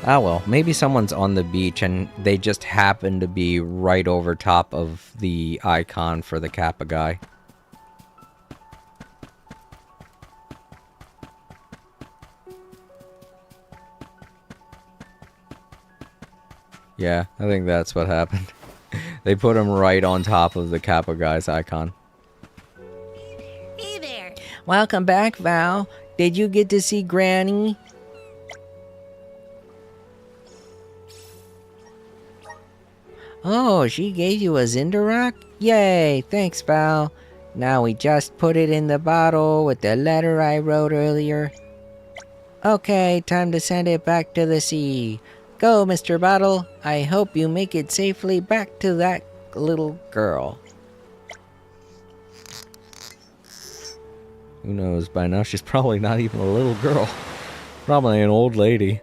Ah well, maybe someone's on the beach and they just happen to be right over top of the icon for the Kappa guy. Yeah, I think that's what happened. They put him right on top of the Kappa guy's icon. hey there. Welcome back, Val. Did you get to see Granny? Oh, she gave you a Zindarock? Yay, thanks, Val. Now we just put it in the bottle with the letter I wrote earlier. Okay, time to send it back to the sea. Go, Mr. Bottle. I hope you make it safely back to that little girl. Who knows, by now she's probably not even a little girl. Probably an old lady.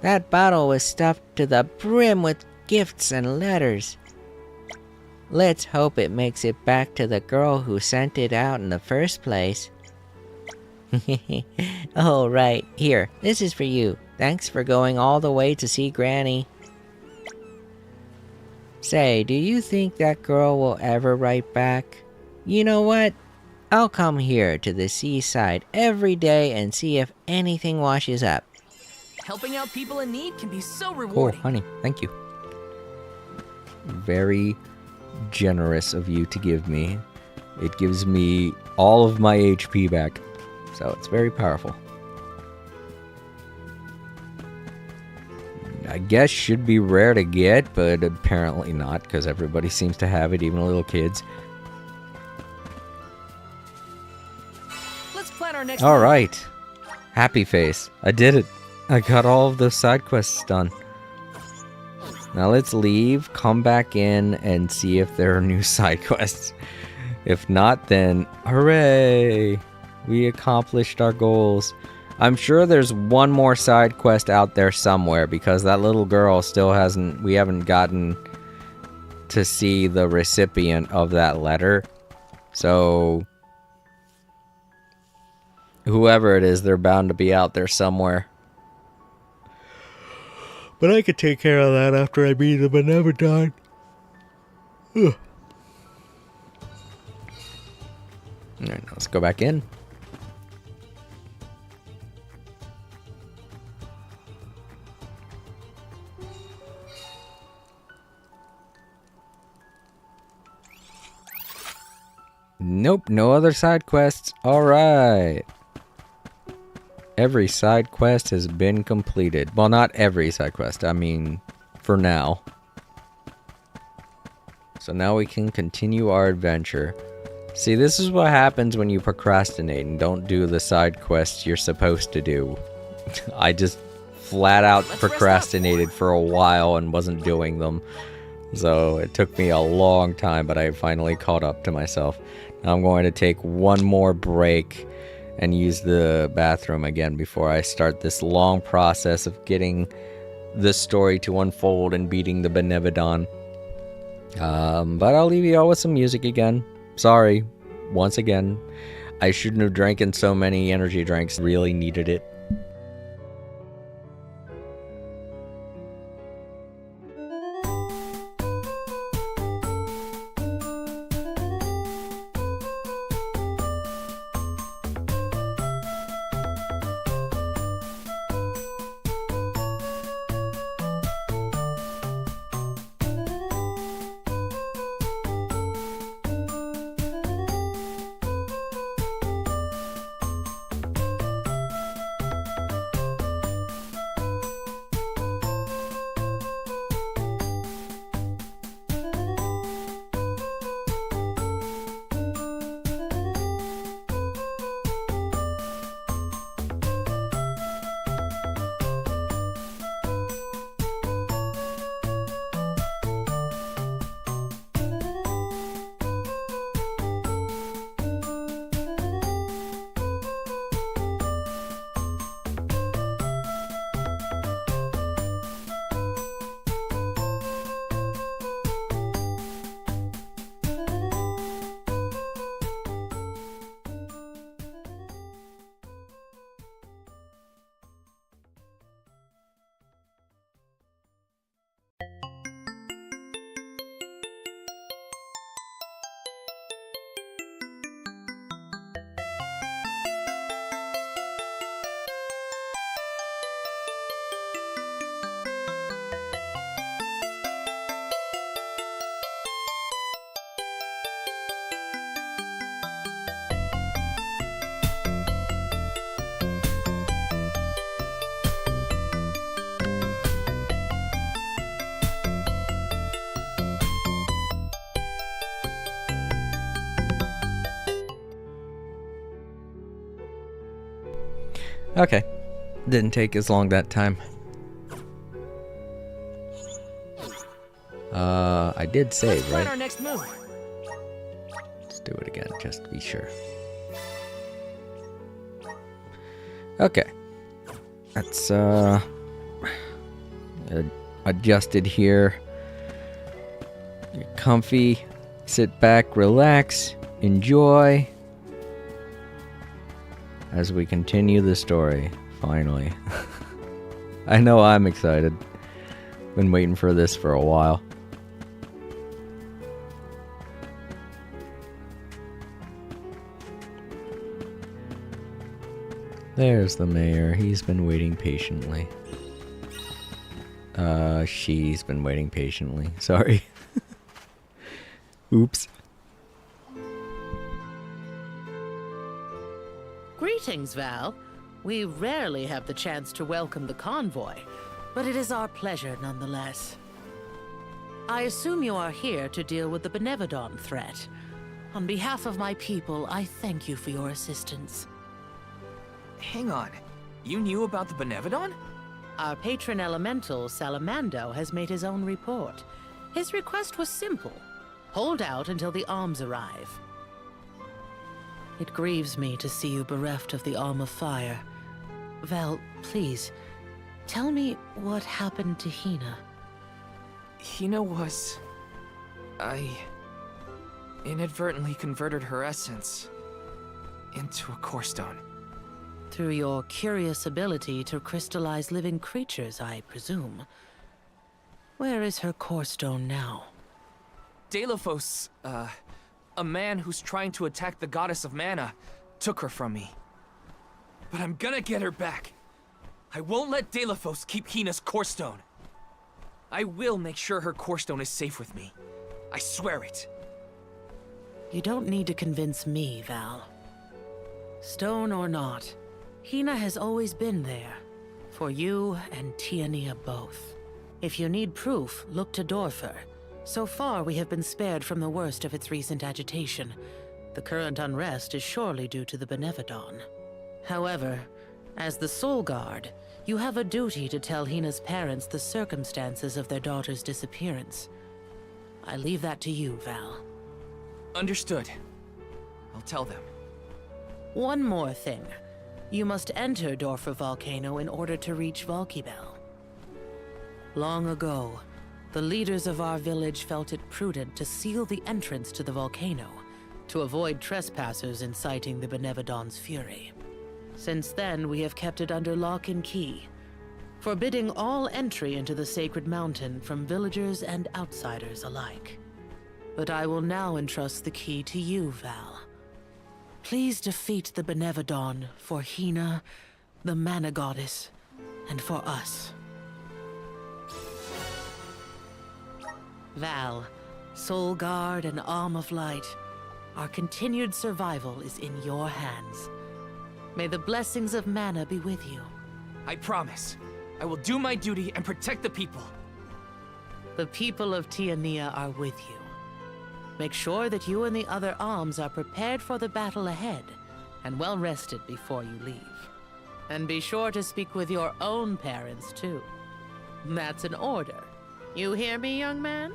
That bottle was stuffed to the brim with gifts and letters. Let's hope it makes it back to the girl who sent it out in the first place. Oh, right. Here, this is for you. Thanks for going all the way to see Granny. Say, do you think that girl will ever write back? You know what? I'll come here to the seaside every day and see if anything washes up. Helping out people in need can be so Cool, rewarding. honey. Thank you. Very generous of you to give me. It gives me all of my HP back. So it's very powerful. I guess should be rare to get, but apparently not, because everybody seems to have it, even little kids. Let's plan our next. Alright. Happy face. I did it. I got all of those side quests done. Now let's leave, come back in, and see if there are new side quests. If not, then hooray! We accomplished our goals. I'm sure there's one more side quest out there somewhere, because that little girl still hasn't... We haven't gotten to see the recipient of that letter. So... whoever it is, they're bound to be out there somewhere. But I could take care of that after I beat the Benevodon. Alright, now let's go back in. Nope, no other side quests. Alright. Every side quest has been completed. Well, not every side quest. I mean, for now. So now we can continue our adventure. See, this is what happens when you procrastinate and don't do the side quests you're supposed to do. I just flat out procrastinated for a while and wasn't doing them. So it took me a long time, but I finally caught up to myself. Now I'm going to take one more break and use the bathroom again before I start this long process of getting the story to unfold and beating the Benevodon. But I'll leave you all with some music again. Sorry, once again. I shouldn't have drank in so many energy drinks. Really needed it. Okay. Didn't take as long that time. I did save, Let's plan right? our next move. Let's do it again, just to be sure. Okay. That's, adjusted here. You're comfy. Sit back, relax, enjoy. As we continue the story, finally. I know I'm excited. Been waiting for this for a while. There's the mayor. He's been waiting patiently. She's been waiting patiently. Sorry. Oops. Greetings, Val. We rarely have the chance to welcome the convoy, but it is our pleasure nonetheless. I assume you are here to deal with the Benevodon threat. On behalf of my people, I thank you for your assistance. Hang on. You knew about the Benevodon? Our patron elemental, Salamando, has made his own report. His request was simple. Hold out until the arms arrive. It grieves me to see you bereft of the Arm of Fire. Val, please, tell me what happened to Hina. Hina was... I inadvertently converted her essence into a core stone. Through your curious ability to crystallize living creatures, I presume. Where is her core stone now? Delophos, a man who's trying to attack the goddess of mana, took her from me. But I'm gonna get her back. I won't let Delophos keep Hina's core stone. I will make sure her core stone is safe with me. I swear it. You don't need to convince me, Val. Stone or not, Hina has always been there. For you and Tiania both. If you need proof, look to Dorfer. So far, we have been spared from the worst of its recent agitation. The current unrest is surely due to the Benevodon. However, as the Soul Guard, you have a duty to tell Hina's parents the circumstances of their daughter's disappearance. I leave that to you, Val. Understood. I'll tell them. One more thing. You must enter Dorfer Volcano in order to reach Valkybel. Long ago, the leaders of our village felt it prudent to seal the entrance to the volcano to avoid trespassers inciting the Benevodon's fury. Since then, we have kept it under lock and key, forbidding all entry into the sacred mountain from villagers and outsiders alike. But I will now entrust the key to you, Val. Please defeat the Benevodon for Hina, the Mana Goddess, and for us. Val, Soul Guard and Arm of Light, our continued survival is in your hands. May the blessings of Mana be with you. I promise. I will do my duty and protect the people. The people of Tiania are with you. Make sure that you and the other arms are prepared for the battle ahead, and well rested before you leave. And be sure to speak with your own parents, too. That's an order. You hear me, young man?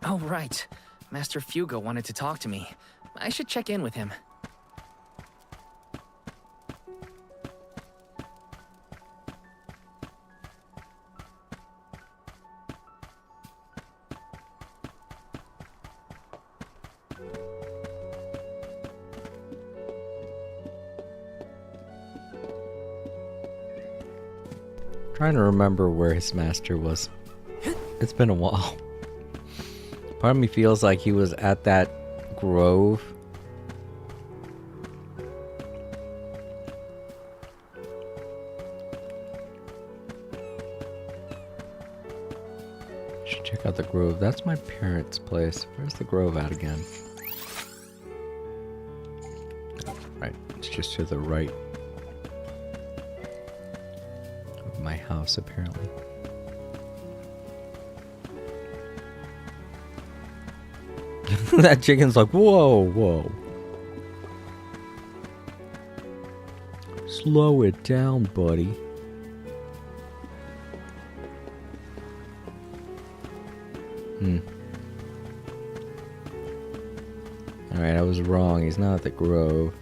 Oh, right. Master Fugo wanted to talk to me. I should check in with him. Trying to remember where his master was. It's been a while. Part of me feels like he was at that grove. Should check out the grove. That's my parents' place. Where's the grove at again? It's just to the right of my house, apparently. That chicken's like, whoa, whoa. Slow it down, buddy. Alright, I was wrong. He's not at the Grove.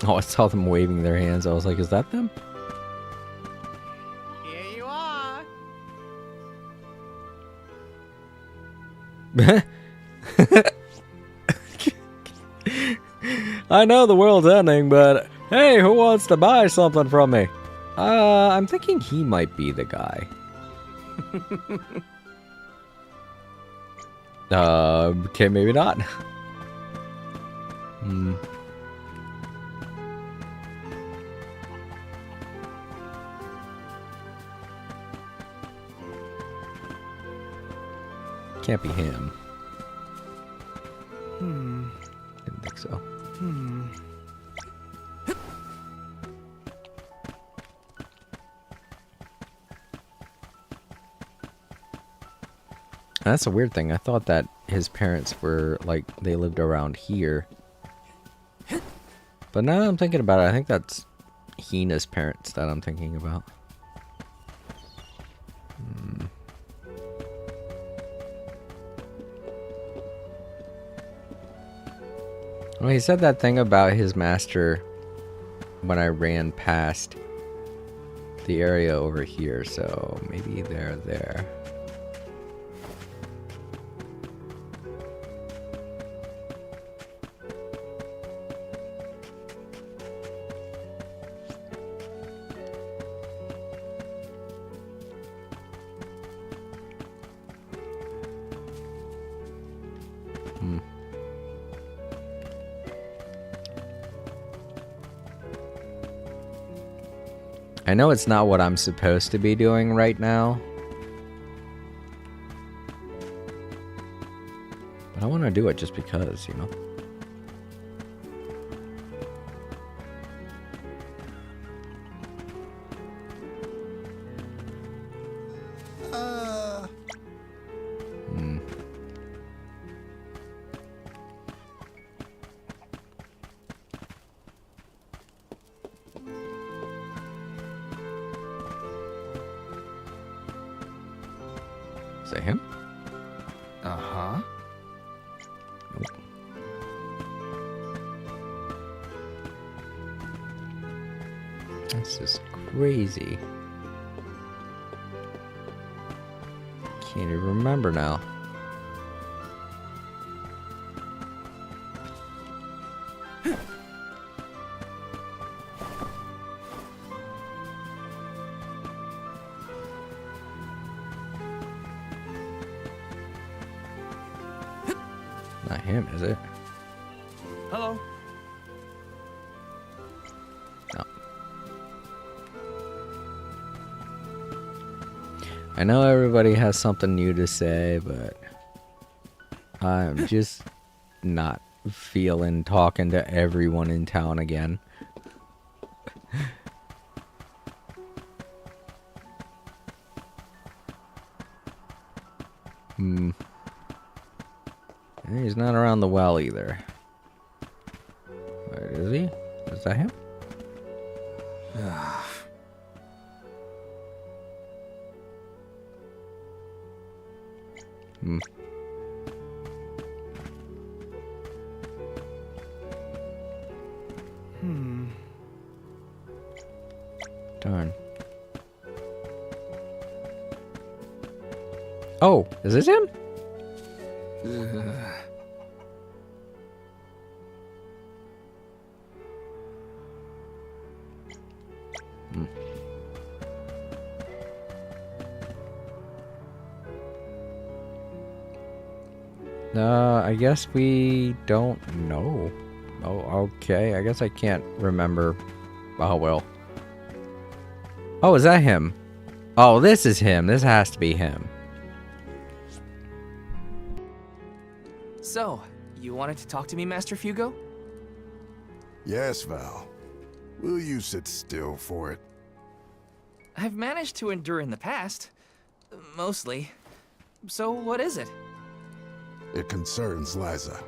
Oh, I saw them waving their hands. I was like, is that them? Here you are. I know the world's ending, but hey, who wants to buy something from me? I'm thinking he might be the guy. Okay, maybe not. Can't be him. Didn't think so. That's a weird thing. I thought that his parents were, like, they lived around here. But now that I'm thinking about it, I think that's Hina's parents that I'm thinking about. Well, he said that thing about his master when I ran past the area over here, so maybe they're there. I know it's not what I'm supposed to be doing right now, but I want to do it just because, you know. Is that him? Uh-huh. Nope. This is crazy. Can't even remember now. Not him, is it? Hello. No. I know everybody has something new to say, but I'm just not feeling talking to everyone in town again. He's not around the well either. Wait, is he? Is that him? Darn. Oh, is this him? I guess we don't know. Oh, okay. I guess I can't remember. Oh, well. Oh, is that him? Oh, this is him. This has to be him. So, you wanted to talk to me, Master Fugo? Yes, Val. Will you sit still for it? I've managed to endure in the past. Mostly. So, what is it? It concerns Liza.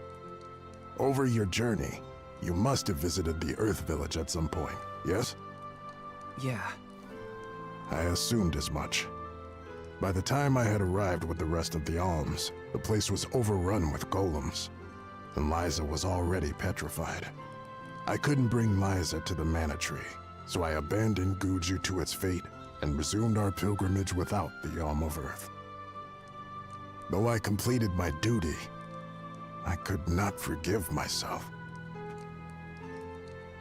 Over your journey, you must have visited the Earth Village at some point, yes? Yeah. I assumed as much. By the time I had arrived with the rest of the alms, the place was overrun with golems, and Liza was already petrified. I couldn't bring Liza to the Mana Tree, so I abandoned Guju to its fate and resumed our pilgrimage without the Alm of Earth. Though I completed my duty, I could not forgive myself.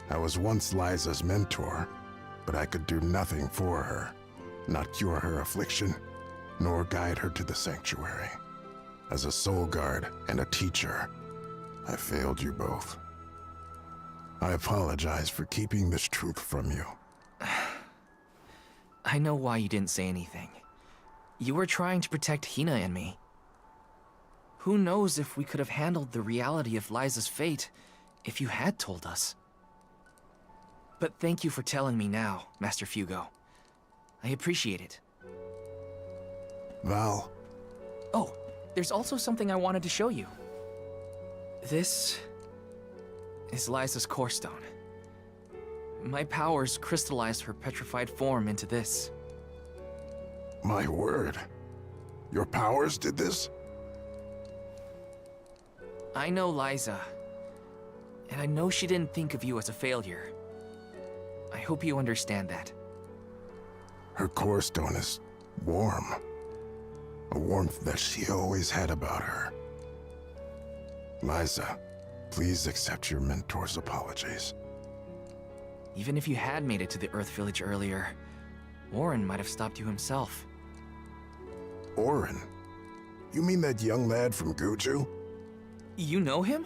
I was once Liza's mentor, but I could do nothing for her, not cure her affliction, nor guide her to the sanctuary. As a soul guard and a teacher, I failed you both. I apologize for keeping this truth from you. I know why you didn't say anything. You were trying to protect Hina and me. Who knows if we could have handled the reality of Liza's fate if you had told us. But thank you for telling me now, Master Fugo. I appreciate it. Val, Oh, there's also something I wanted to show you. This is Liza's core stone. My powers crystallized her petrified form into this. my word. Your powers did this? I know Liza, and I know she didn't think of you as a failure. I hope you understand that. Her core stone is warm. A warmth that she always had about her. Liza, please accept your mentor's apologies. Even if you had made it to the Earth Village earlier, Warren might have stopped you himself. Orin? You mean that young lad from Guju? You know him?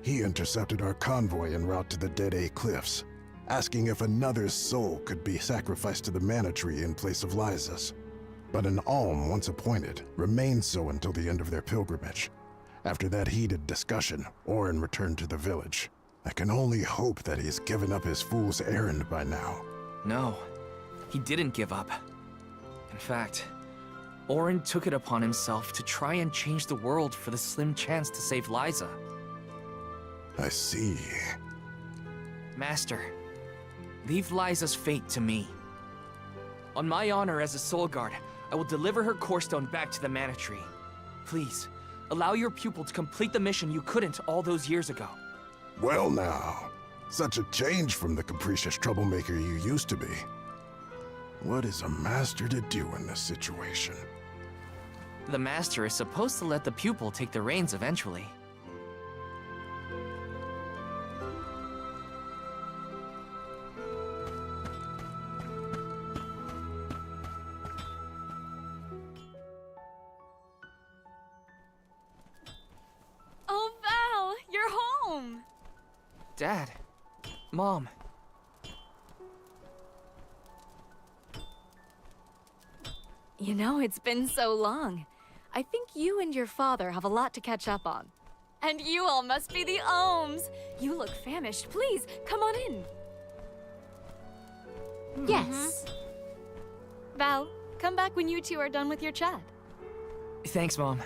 He intercepted our convoy en route to the Dead A Cliffs, asking if another soul could be sacrificed to the Mana Tree in place of Liza's. But an alm once appointed remained so until the end of their pilgrimage. After that heated discussion, Orin returned to the village. I can only hope that he's given up his fool's errand by now. No, he didn't give up. In fact, Orin took it upon himself to try and change the world for the slim chance to save Liza. I see. Master, leave Liza's fate to me. On my honor as a soul guard, I will deliver her core stone back to the Mana Tree. Please, allow your pupil to complete the mission you couldn't all those years ago. Well now, such a change from the capricious troublemaker you used to be. What is a master to do in this situation? The master is supposed to let the pupil take the reins eventually. Oh, Val, you're home! Dad, Mom, You know, it's been so long. I think you and your father have a lot to catch up on. And you all must be the Ohms. You look famished. Please, come on in. Yes. Val, come back when you two are done with your chat. thanks, Mom.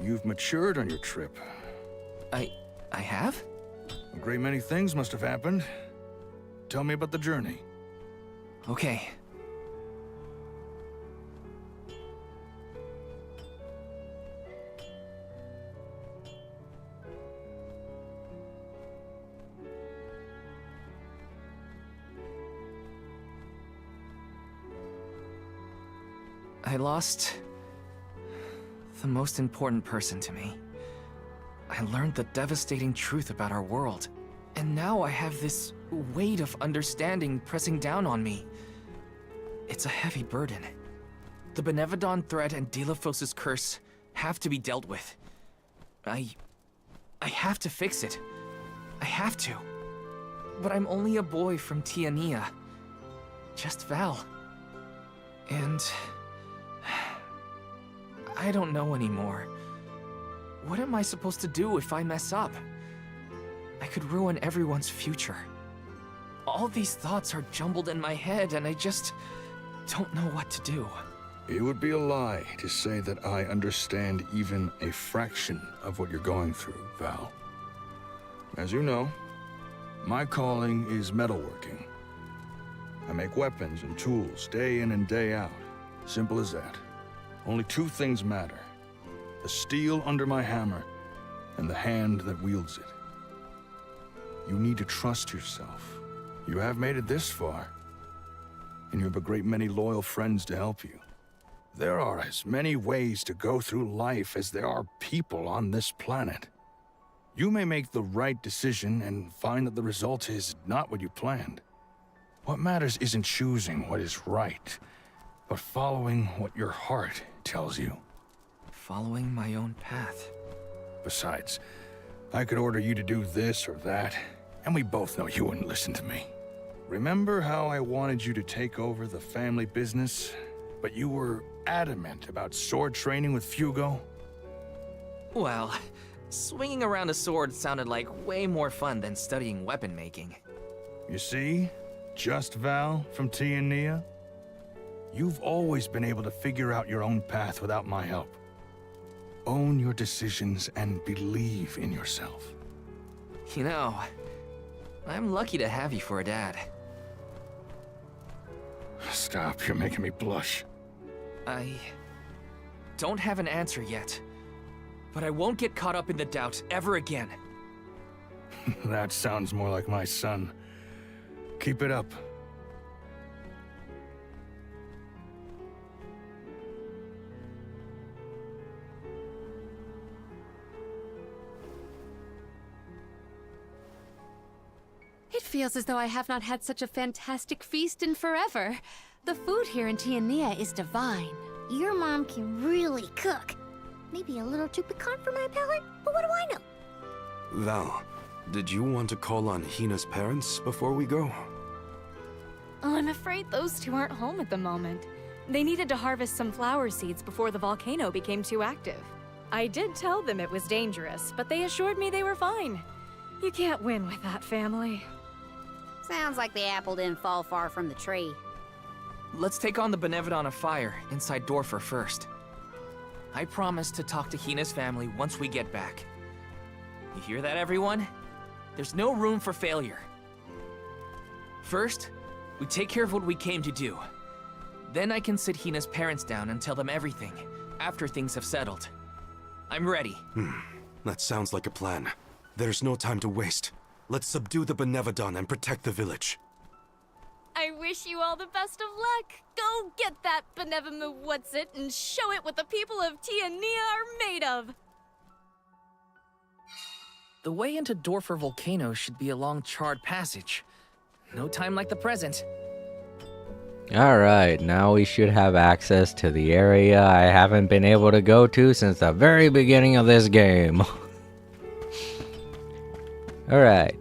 You've matured on your trip. I have? A great many things must have happened. Tell me about the journey. Okay. I lost the most important person to me. I learned the devastating truth about our world, and now I have this weight of understanding pressing down on me. It's a heavy burden. The Benevodon threat and Delafos' curse have to be dealt with. I have to fix it. I have to. But I'm only a boy from Tiania. Just Val. And... I don't know anymore. What am I supposed to do if I mess up? I could ruin everyone's future. All these thoughts are jumbled in my head, and I just don't know what to do. It would be a lie to say that I understand even a fraction of what you're going through, Val. As you know, my calling is metalworking. I make weapons and tools day in and day out. Simple as that. Only two things matter: the steel under my hammer and the hand that wields it. You need to trust yourself. You have made it this far, and you have a great many loyal friends to help you. There are as many ways to go through life as there are people on this planet. You may make the right decision and find that the result is not what you planned. What matters isn't choosing what is right, but following what your heart tells you. Following my own path. Besides, I could order you to do this or that, and we both know you wouldn't listen to me. Remember how I wanted you to take over the family business, but you were adamant about sword training with Fugo? Well, swinging around a sword sounded like way more fun than studying weapon making. You see? Just Val from Tiania? You've always been able to figure out your own path without my help. Own your decisions and believe in yourself. You know, I'm lucky to have you for a dad. Stop, you're making me blush. I don't have an answer yet, but I won't get caught up in the doubt ever again. That sounds more like my son. Keep it up. It feels as though I have not had such a fantastic feast in forever. The food here in Tiania is divine. Your mom can really cook. Maybe a little too piquant for my palate, but what do I know? Val, did you want to call on Hina's parents before we go? Oh, I'm afraid those two aren't home at the moment. They needed to harvest some flower seeds before the volcano became too active. I did tell them it was dangerous, but they assured me they were fine. You can't win with that family. Sounds like the apple didn't fall far from the tree. Let's take on the Benevodon of Fire inside Dorfer first. I promise to talk to Hina's family once we get back. You hear that, everyone? There's no room for failure. First, we take care of what we came to do. Then I can sit Hina's parents down and tell them everything, after things have settled. I'm ready. That sounds like a plan. There's no time to waste. Let's subdue the Benevodon and protect the village. I wish you all the best of luck. Go get that Benevomu what's-it and show it what the people of Tiania are made of. The way into Dorfer Volcano should be a long charred passage. No time like the present. Alright, now we should have access to the area I haven't been able to go to since the very beginning of this game. Alright.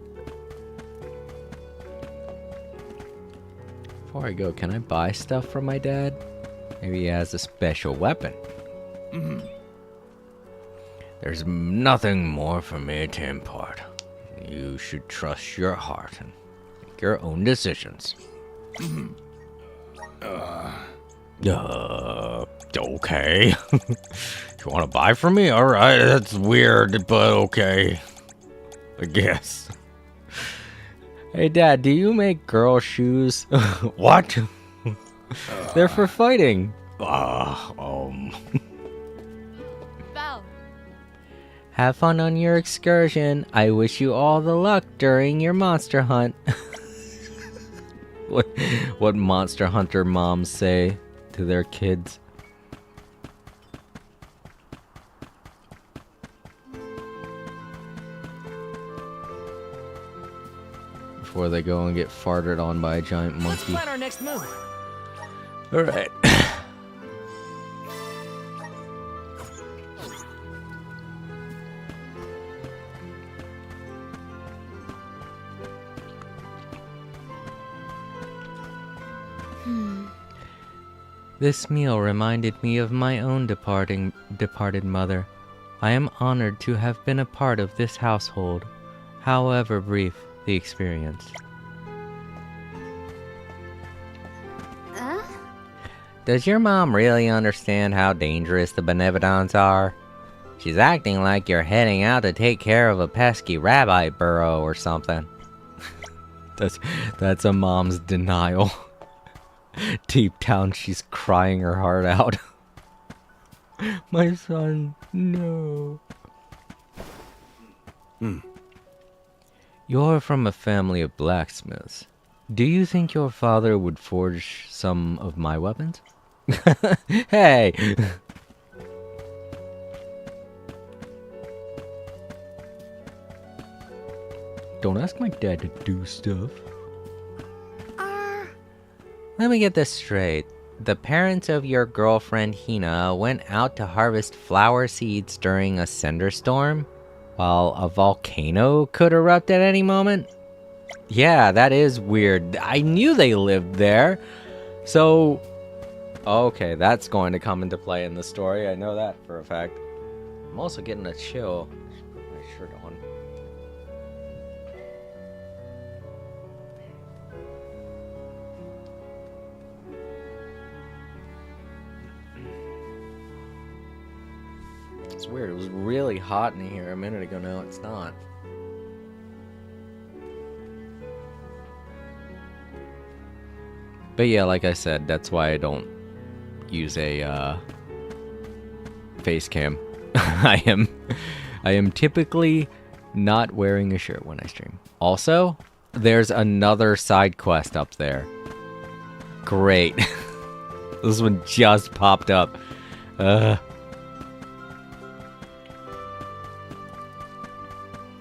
Before I go, can I buy stuff from my dad? Maybe he has a special weapon. There's nothing more for me to impart. You should trust your heart and make your own decisions. Okay. You want to buy from me? Alright, that's weird, but okay. I guess. Hey, Dad, do you make girl shoes? What? They're for fighting. Val. Have fun on your excursion. I wish you all the luck during your monster hunt. What monster hunter moms say to their kids. Before they go and get farted on by a giant monkey. Let's plan our next move. Alright. This meal reminded me of my own departed mother. I am honored to have been a part of this household, however brief the experience. Does your mom really understand how dangerous the Benevodons are? She's acting like you're heading out to take care of a pesky rabbit burrow or something. That's a mom's denial. Deep down, she's crying her heart out. My son, no. You're from a family of blacksmiths. Do you think your father would forge some of my weapons? Hey! Don't ask my dad to do stuff. Let me get this straight. The parents of your girlfriend Hina went out to harvest flower seeds during a cinder storm, while a volcano could erupt at any moment? Yeah, that is weird. I knew they lived there. So, okay, that's going to come into play in the story. I know that for a fact. I'm also getting a chill. Put my shirt on. It's weird. It was really hot in here a minute ago. Now it's not. But yeah, like I said, that's why I don't use a face cam. I am typically not wearing a shirt when I stream. Also, there's another side quest up there. Great. This one just popped up.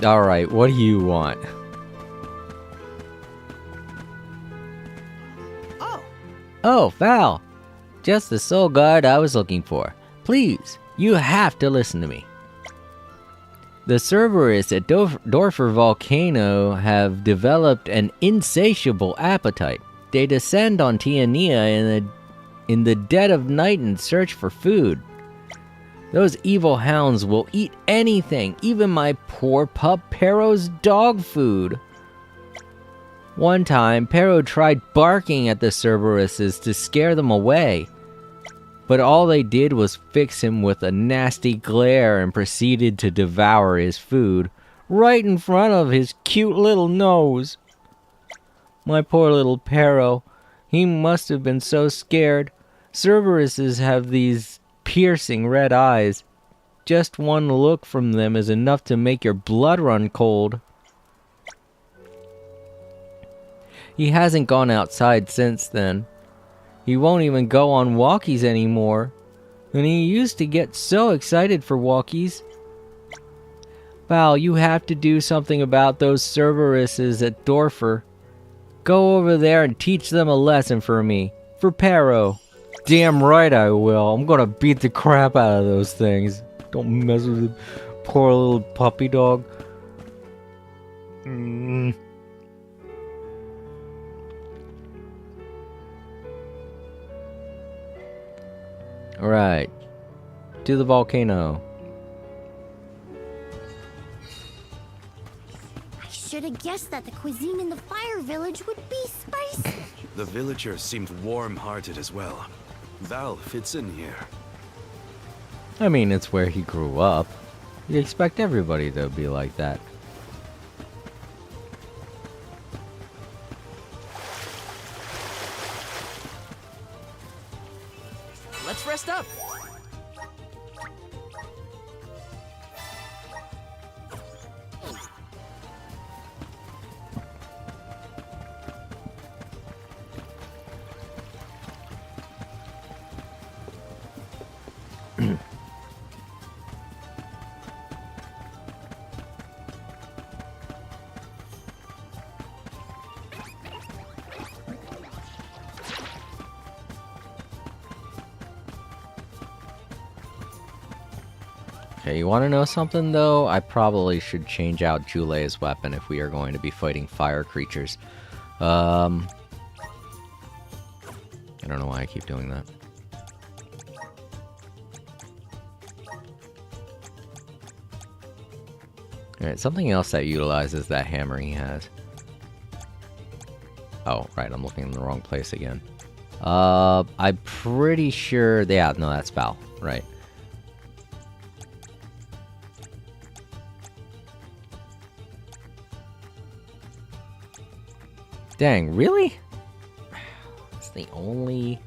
Alright, what do you want? Oh, Val! Just the soul guard I was looking for. Please, you have to listen to me. The Cerberus at Dorfer Volcano have developed an insatiable appetite. They descend on Tiania in the dead of night and search for food. Those evil hounds will eat anything, even my poor pup Pero's dog food. One time, Pero tried barking at the Cerberuses to scare them away, but all they did was fix him with a nasty glare and proceeded to devour his food right in front of his cute little nose. My poor little Pero, he must have been so scared. Cerberuses have these piercing red eyes. Just one look from them is enough to make your blood run cold. He hasn't gone outside since then. He won't even go on walkies anymore. And he used to get so excited for walkies. Val, you have to do something about those Cerberuses at Dorfer. Go over there and teach them a lesson for me. For Pero. Damn right I will. I'm gonna beat the crap out of those things. Don't mess with the poor little puppy dog. Alright. To the volcano. I should have guessed that the cuisine in the Fire Village would be spicy. The villagers seemed warm-hearted as well. Val fits in here. I mean, it's where he grew up. You'd expect everybody to be like that. Let's rest up. Okay, you want to know something though? I probably should change out Jule's weapon if we are going to be fighting fire creatures. I don't know why I keep doing that. Alright, something else that utilizes that hammer he has. Oh, right, I'm looking in the wrong place again. I'm pretty sure... Yeah, no, that's Val. Right. Dang, really? That's the only...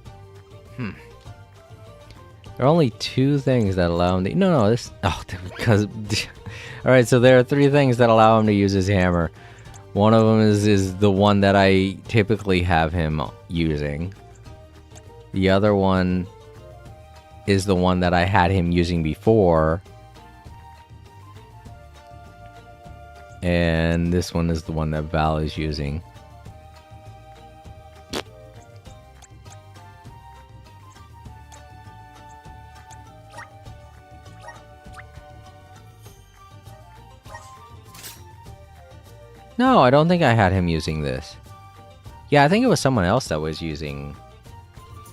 There are only 2 things that allow him to... No, this... Oh, because... Alright, so there are 3 things that allow him to use his hammer. One of them is the one that I typically have him using. The other one is the one that I had him using before. And this one is the one that Val is using. No, I don't think I had him using this. Yeah, I think it was someone else that was using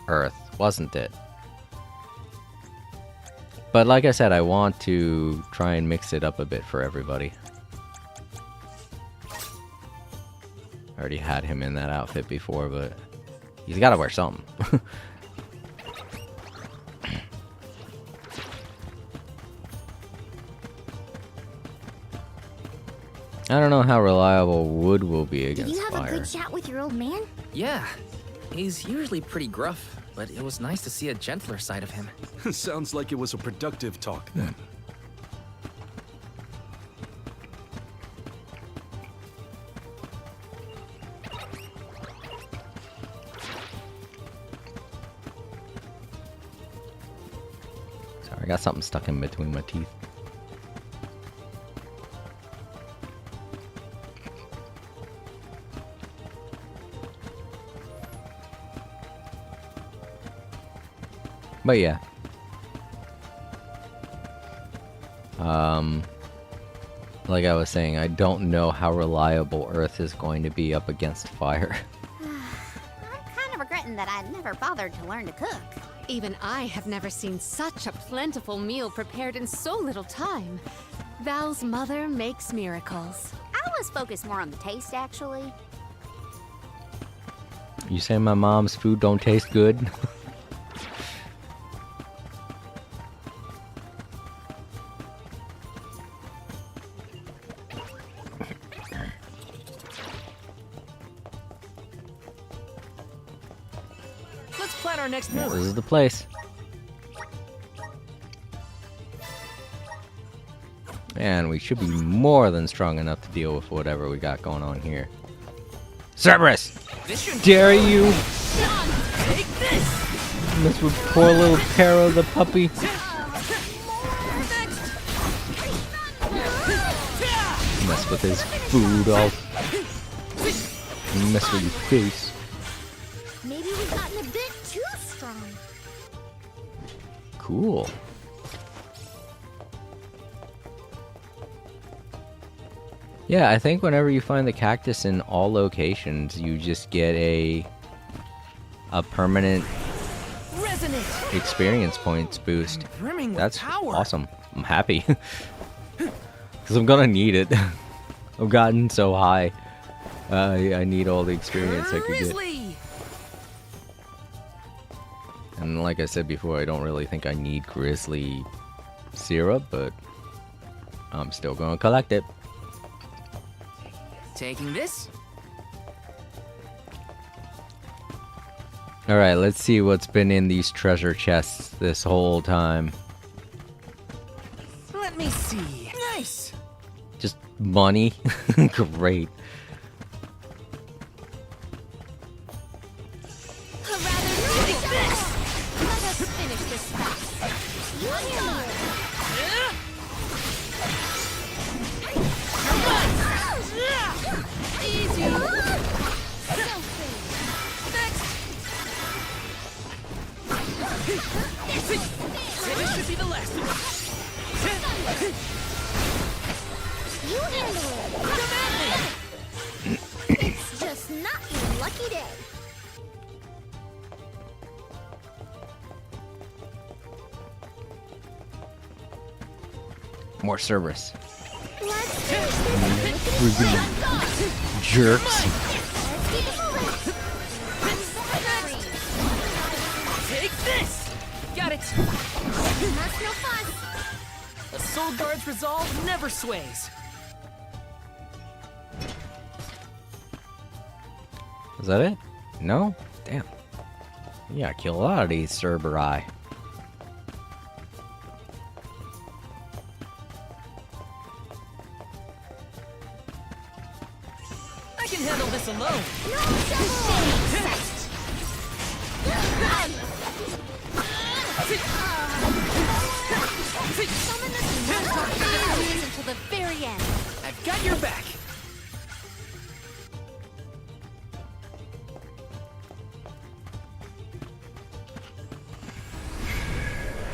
Earth, wasn't it? But like I said, I want to try and mix it up a bit for everybody. I already had him in that outfit before, but he's got to wear something. I don't know how reliable wood will be against Did you have fire. a good chat with your old man? Yeah. He's usually pretty gruff, but it was nice to see a gentler side of him. Sounds like it was a productive talk then. Sorry, I got something stuck in between my teeth. But yeah. Like I was saying, I don't know how reliable Earth is going to be up against fire. I'm kind of regretting that I never bothered to learn to cook. Even I have never seen such a plentiful meal prepared in so little time. Val's mother makes miracles. I was focused more on the taste, actually. You say my mom's food don't taste good? Let's plan our next move. This is the place. And we should be more than strong enough to deal with whatever we got going on here. Cerberus! Dare you! Take this! Mess with poor little Pero the puppy. Mess with his food all. Mess with your face. Maybe we've gotten a bit too strong. Cool. Yeah, I think whenever you find the cactus in all locations, you just get a permanent experience points boost. That's awesome. I'm happy. Because I'm gonna need it. I've gotten so high. I need all the experience I could get. And like I said before, I don't really think I need Grizzly syrup, but I'm still gonna collect it. Taking this? Alright, let's see what's been in these treasure chests this whole time. Let me see. Nice! Just money? Great. Let us finish this fast. You start. Easy. This should be the last one. You handle it. It's just not your lucky day. More Cerberus. Let's do Freaking jerks. Take this! Got it! That's no fuss. A soul guard's resolve never sways. Is that it? No? Damn. Yeah, kill a lot of these Cerberi. I can handle this alone. Summon the until the very end. I've got your back.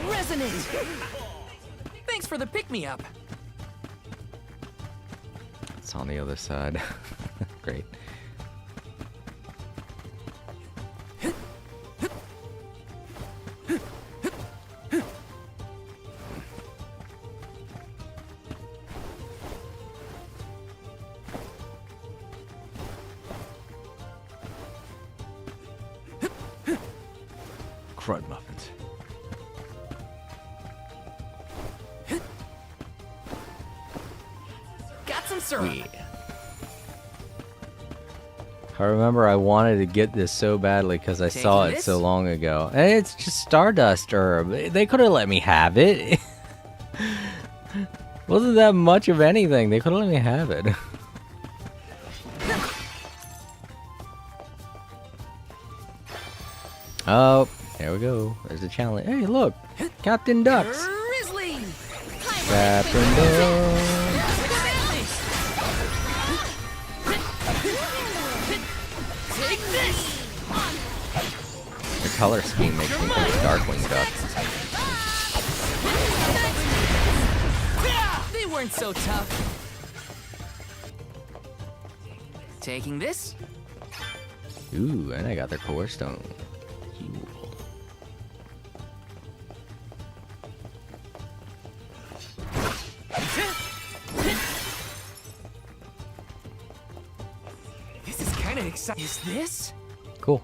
Resonate. Thanks for the pick-me-up. It's on the other side. Great. Crud muffins. Got some syrup. Yeah. I remember I wanted to get this so badly because I saw it so long ago. And it's just Stardust herb. They could have let me have it. Wasn't that much of anything. They could have let me have it. Oh, there we go. There's a challenge. Hey, look. Captain Ducks. Grizzly. Captain Ducks. Take this. The color scheme makes me think of Darkwing Duck. They weren't so tough. Taking this. Ooh, and I got their core stone. Cool. This is kind of exciting. Is this? Cool.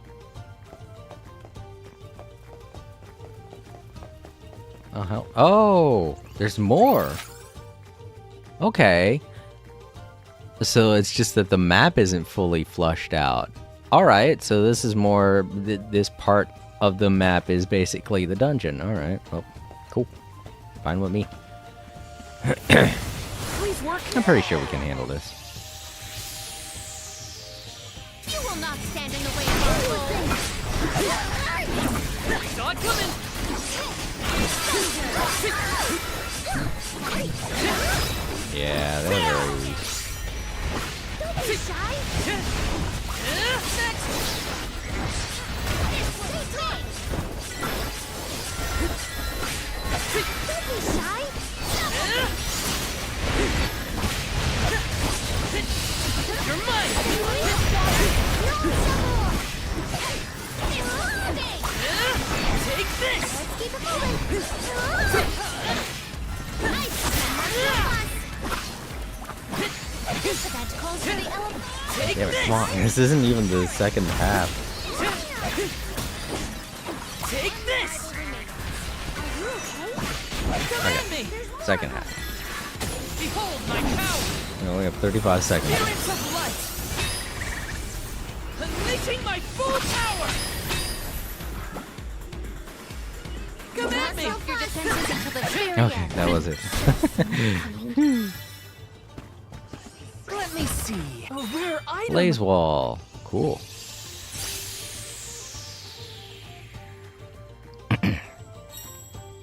Oh, there's more. Okay. So it's just that the map isn't fully flushed out. Alright, so this is more... this part of the map is basically the dungeon. Alright, well, cool. Fine with me. Please work. I'm pretty sure we can handle this. You will not stand in the way of our goal. Saw it coming. Yeah, they're very weak. Don't be shy. Don't be shy. You're mine. Take this. Let's keep it moving. Nice. That calls for the elephant. Take Damn it, this. come on. This isn't even the second half. Take this. Are you okay? Come at me. Second half. Behold my power. We only have 35 seconds. Appearance of light. Unleashing my full power. Come at me. Self your defenses until the very Okay, end. that was it. Let me see. A rare item. Blaze Wall. Cool.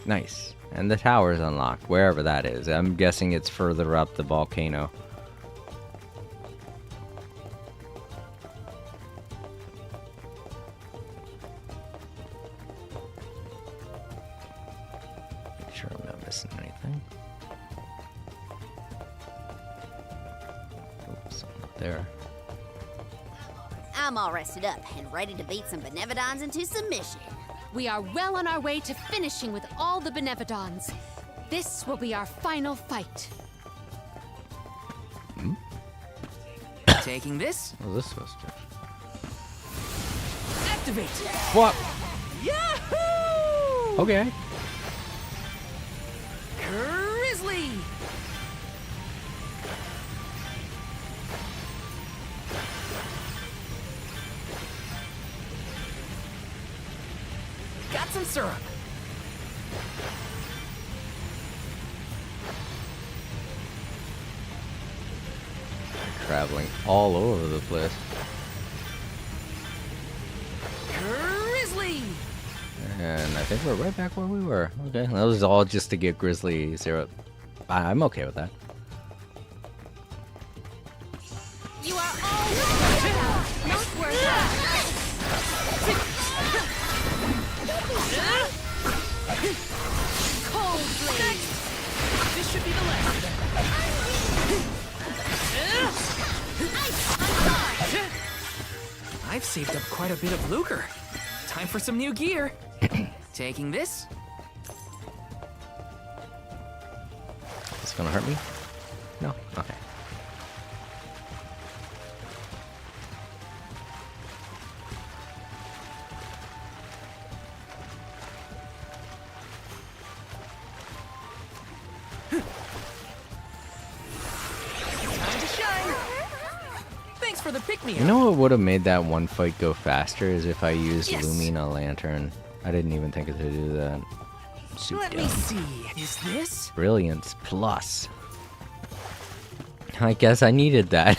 Nice. And the tower is unlocked, wherever that is. I'm guessing it's further up the volcano. Make sure I'm not missing anything. Oops, something up there. I'm all rested up and ready to beat some Benevodons into submission. We are well on our way to finishing with all the Benevodons. This will be our final fight. Taking this. What was this supposed to do? Activate. What? Yahoo! Okay. Grizzly. Got some syrup. Traveling all over the place. Grizzly. And I think we're right back where we were. Okay, that was all just to get Grizzly syrup. I'm okay with that. You are all noteworthy. Cold blade. This should be the last. I've saved up quite a bit of lucre. Time for some new gear. Taking this. It's gonna hurt me? No? Okay. Time to shine. Thanks for the pick-me-up. You know what would have made that one fight go faster is if I used Yes. Lumina Lantern. I didn't even think to do that. Super Let me see. Is this? Brilliance Plus. I guess I needed that.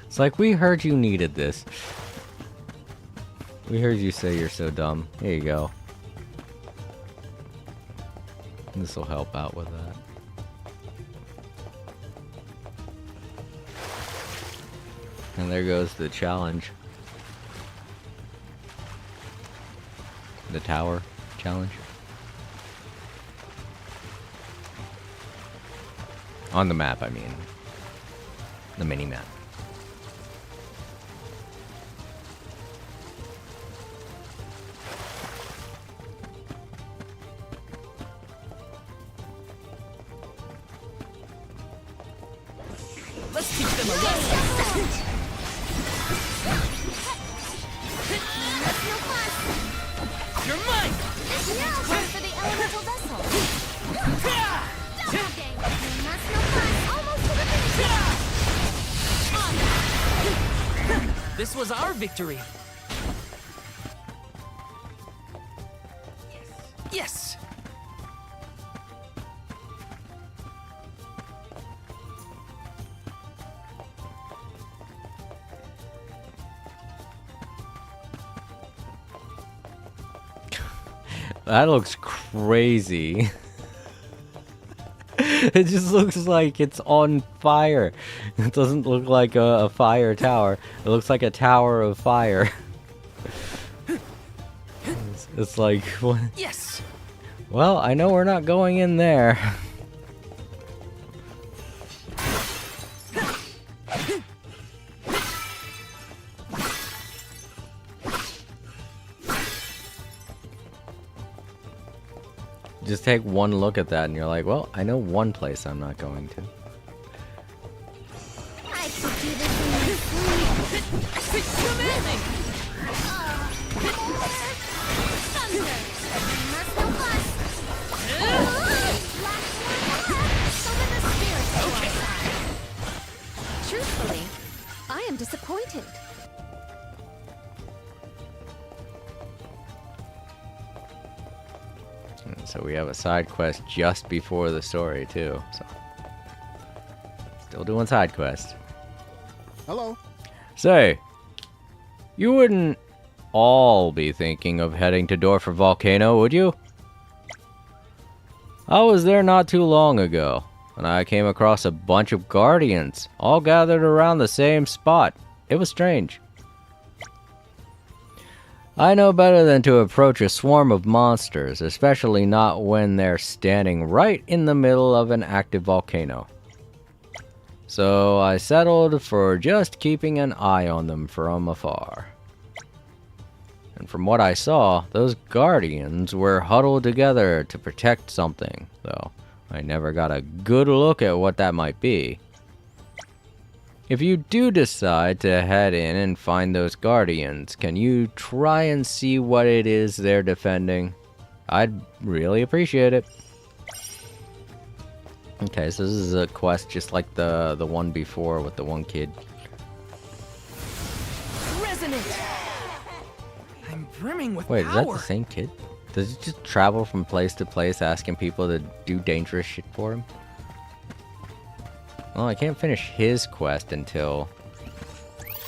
It's like, we heard you needed this. We heard you say you're so dumb. Here you go. This will help out with that. And there goes the challenge. The tower challenge. On the map, I mean. The mini-map. Let's teach them a lesson. You're mine. Now time for the elemental vessel. Double game. That's no fun. Almost to the finish. This was our victory. Yes. That looks crazy. It just looks like it's on fire. It doesn't look like a fire tower. It looks like a tower of fire. It's like, what? Yes. Well, I know we're not going in there. Just take one look at that and you're like, well, I know one place I'm not going to. I could do this in my sleep. Commanding. Thunder. That's no fun. Last one left. So that the spirits go outside. Truthfully, I am disappointed. And so we have a side quest just before the story too. So still doing side quests. Hello. Say, you wouldn't all be thinking of heading to Dorfer Volcano, would you? I was there not too long ago, and I came across a bunch of guardians, all gathered around the same spot. It was strange. I know better than to approach a swarm of monsters, especially not when they're standing right in the middle of an active volcano. So I settled for just keeping an eye on them from afar. And from what I saw, those guardians were huddled together to protect something, though I never got a good look at what that might be. If you do decide to head in and find those guardians, can you try and see what it is they're defending? I'd really appreciate it. Okay, so this is a quest just like the one before with the one kid. Resonant! I'm brimming with Wait, power. is that the same kid? Does he just travel from place to place asking people to do dangerous shit for him? Well, I can't finish his quest until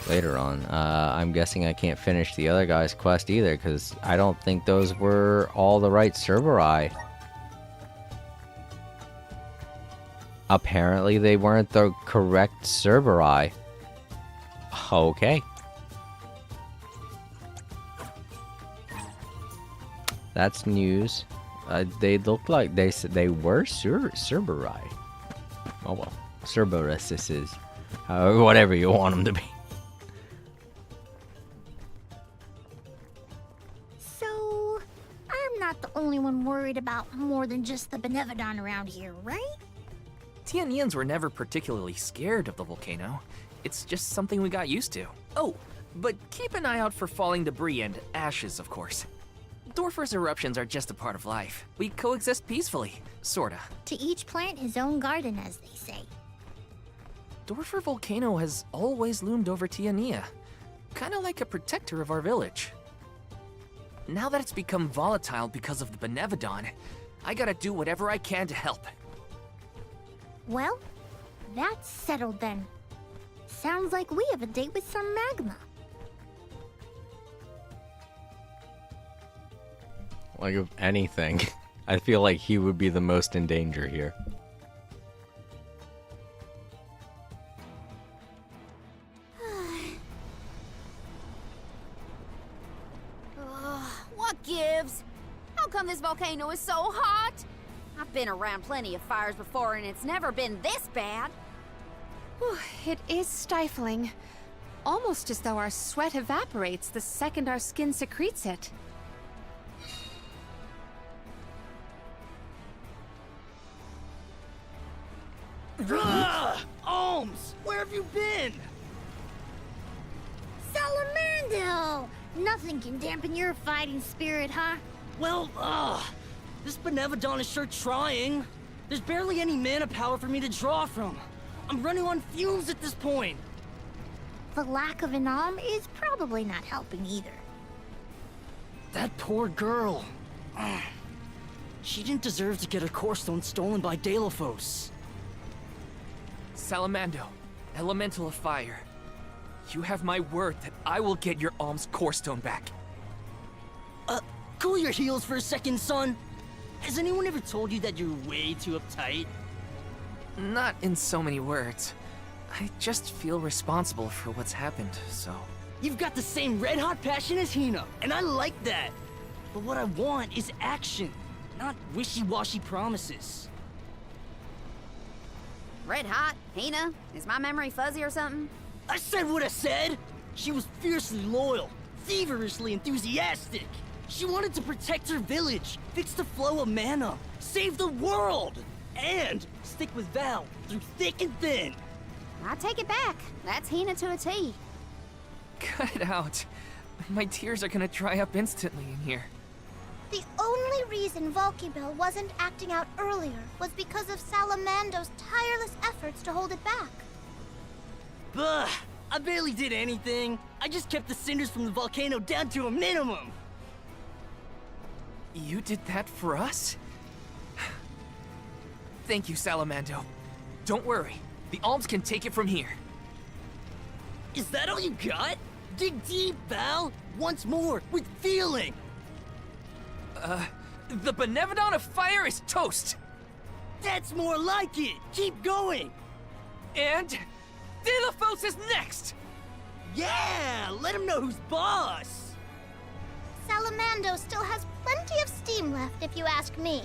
later on. I'm guessing I can't finish the other guy's quest either, because I don't think those were all the right Cerberus. Apparently they weren't the correct Cerberus. Okay. That's news. They look like they were Cerberus. Oh well. Cerberuses. Whatever you want them to be. So, I'm not the only one worried about more than just the Benevodon around here, right? Tianians were never particularly scared of the volcano. It's just something we got used to. Oh, but keep an eye out for falling debris and ashes, of course. Dorfer's eruptions are just a part of life. We coexist peacefully, sorta. To each plant his own garden, as they say. Dorfer Volcano has always loomed over Tiania, kinda like a protector of our village. Now that it's become volatile because of the Benevodon, I gotta do whatever I can to help. Well, that's settled then. Sounds like we have a date with some magma. Like, if anything, I feel like he would be the most in danger here. What gives? How come this volcano is so hot? I've been around plenty of fires before and it's never been this bad. It is stifling. Almost as though our sweat evaporates the second our skin secretes it. Ohms! Where have you been? Salamando! Nothing can dampen your fighting spirit, huh? Well, this Benevodon is sure trying. There's barely any mana power for me to draw from. I'm running on fumes at this point. The lack of an arm is probably not helping either. That poor girl. She didn't deserve to get her core stone stolen by Deilophos. Salamando, elemental of fire. You have my word that I will get your Alm's core stone back. Cool your heels for a second, son. Has anyone ever told you that you're way too uptight? Not in so many words. I just feel responsible for what's happened, so... You've got the same red-hot passion as Hina, and I like that. But what I want is action, not wishy-washy promises. Red hot? Hina? Is my memory fuzzy or something? I said what I said! She was fiercely loyal, feverishly enthusiastic. She wanted to protect her village, fix the flow of mana, save the world, and stick with Val through thick and thin. I take it back. That's Hina to a T. Cut it out. My tears are gonna dry up instantly in here. The only reason Volkibel wasn't acting out earlier was because of Salamando's tireless efforts to hold it back. Bah! I barely did anything. I just kept the cinders from the volcano down to a minimum. You did that for us? Thank you, Salamando. Don't worry. The Alms can take it from here. Is that all you got? Dig deep, Val! Once more, with feeling! The Benevodon of Fire is toast! That's more like it! Keep going! And... Deilophos is next! Yeah! Let him know who's boss! Salamando still has plenty of steam left, if you ask me.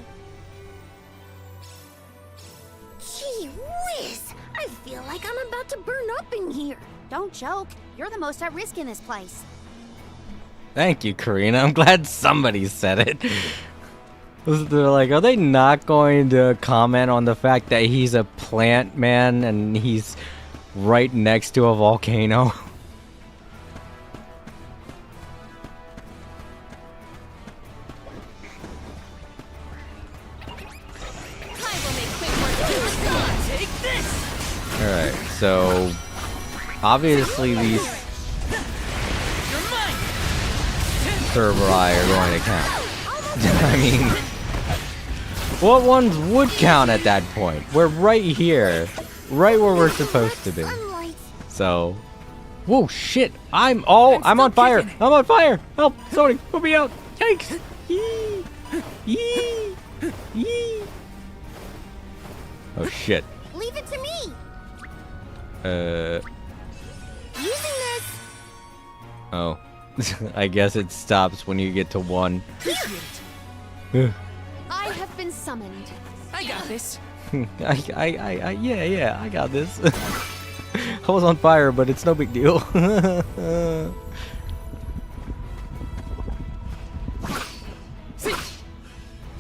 Gee whiz! I feel like I'm about to burn up in here. Don't joke. You're the most at risk in this place. Thank you, Karina. I'm glad somebody said it. They're like, are they not going to comment on the fact that he's a plant man and he's right next to a volcano. Alright, so obviously these Cerebri are going to count. I mean, what ones would count at that point? We're right here, right where we're supposed to be. So, whoa, shit! I'm on fire! I'm on fire! Help! Somebody, put me out! Yikes! Yee! Yee! Yee! Oh shit! Leave it to me. Using this. Oh. I guess it stops when you get to 1. I have been summoned. I got this. Yeah, I got this. I was on fire, but it's no big deal.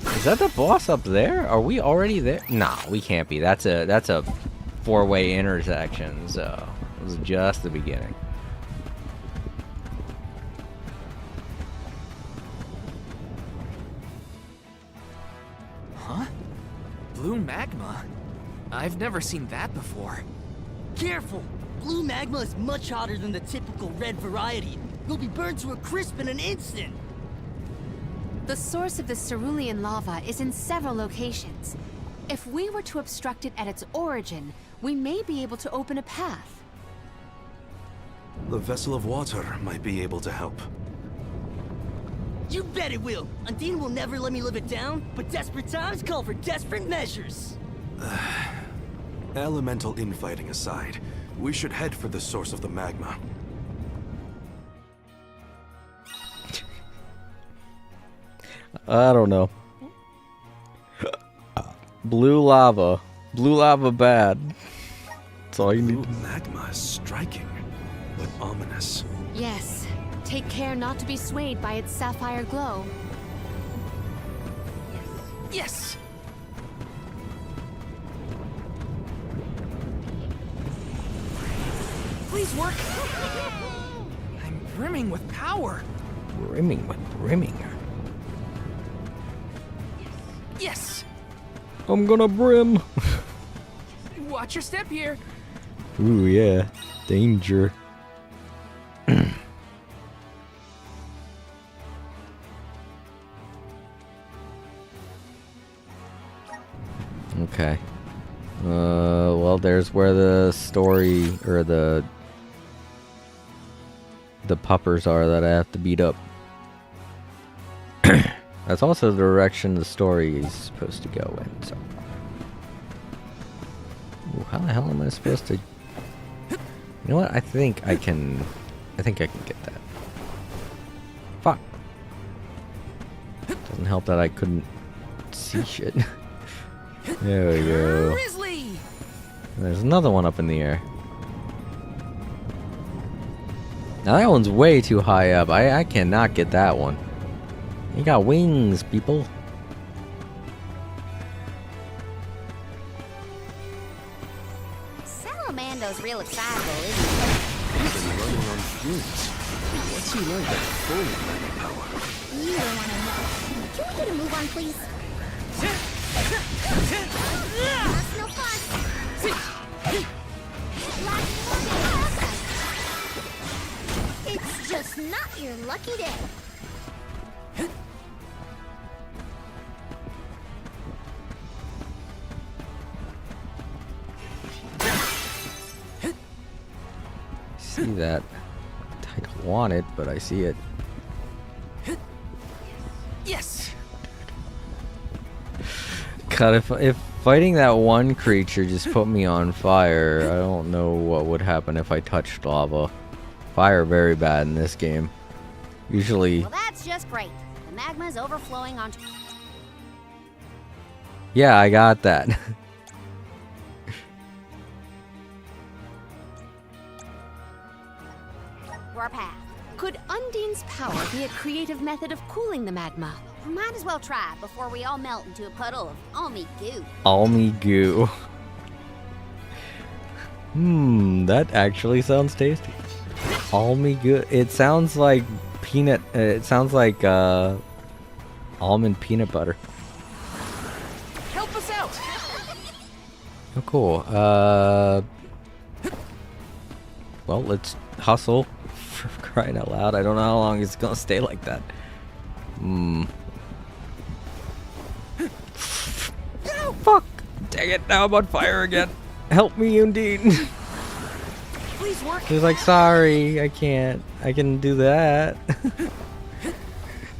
Is that the boss up there? Are we already there? Nah, we can't be. That's a 4-way intersection, so it was just the beginning. Huh? Blue magma? I've never seen that before. Careful! Blue magma is much hotter than the typical red variety. You'll be burned to a crisp in an instant. The source of the cerulean lava is in several locations. If we were to obstruct it at its origin, we may be able to open a path. The vessel of water might be able to help. You bet it will! Undine will never let me live it down, but desperate times call for desperate measures. Elemental infighting aside, we should head for the source of the magma. I don't know. Blue lava. Blue lava bad. That's all you need. Blue magma is striking, but ominous. Yes. Take care not to be swayed by its sapphire glow. Yes! Please work! I'm brimming with power! Brimming with brimming. Yes! I'm gonna brim. Watch your step here! Ooh, yeah. Danger. Okay. Well, there's where the story, or the puppers are that I have to beat up. That's also the direction the story is supposed to go in, so. Ooh, how the hell am I supposed to... You know what? I think I can get that. Fuck. Doesn't help that I couldn't see shit. There we go. There's another one up in the air. Now that one's way too high up. I cannot get that one. You got wings, people. Salamando's real excitable, isn't he? He's been running on fumes. What's he like at full magma power? You don't want to know. Can we get a move on, please? That's no fun. It's just not your lucky day. See that? I don't want it, but I see it. Yes! God, if fighting that one creature just put me on fire, I don't know what would happen if I touched lava. Fire very bad in this game. Usually... Well, that's just great. The magma's overflowing onto... Yeah, I got that. your path. Could Undine's power be a creative method of cooling the magma? We might as well try before we all melt into a puddle of almy goo. Almy goo. That actually sounds tasty. Almond good. It sounds like peanut. It sounds like almond peanut butter. Help us out! Oh, cool. Well, let's hustle. For crying out loud. I don't know how long it's gonna stay like that. Fuck! Dang it! Now I'm on fire again. Help me, Undine. Please work. He's like, sorry, I can't. I can do that.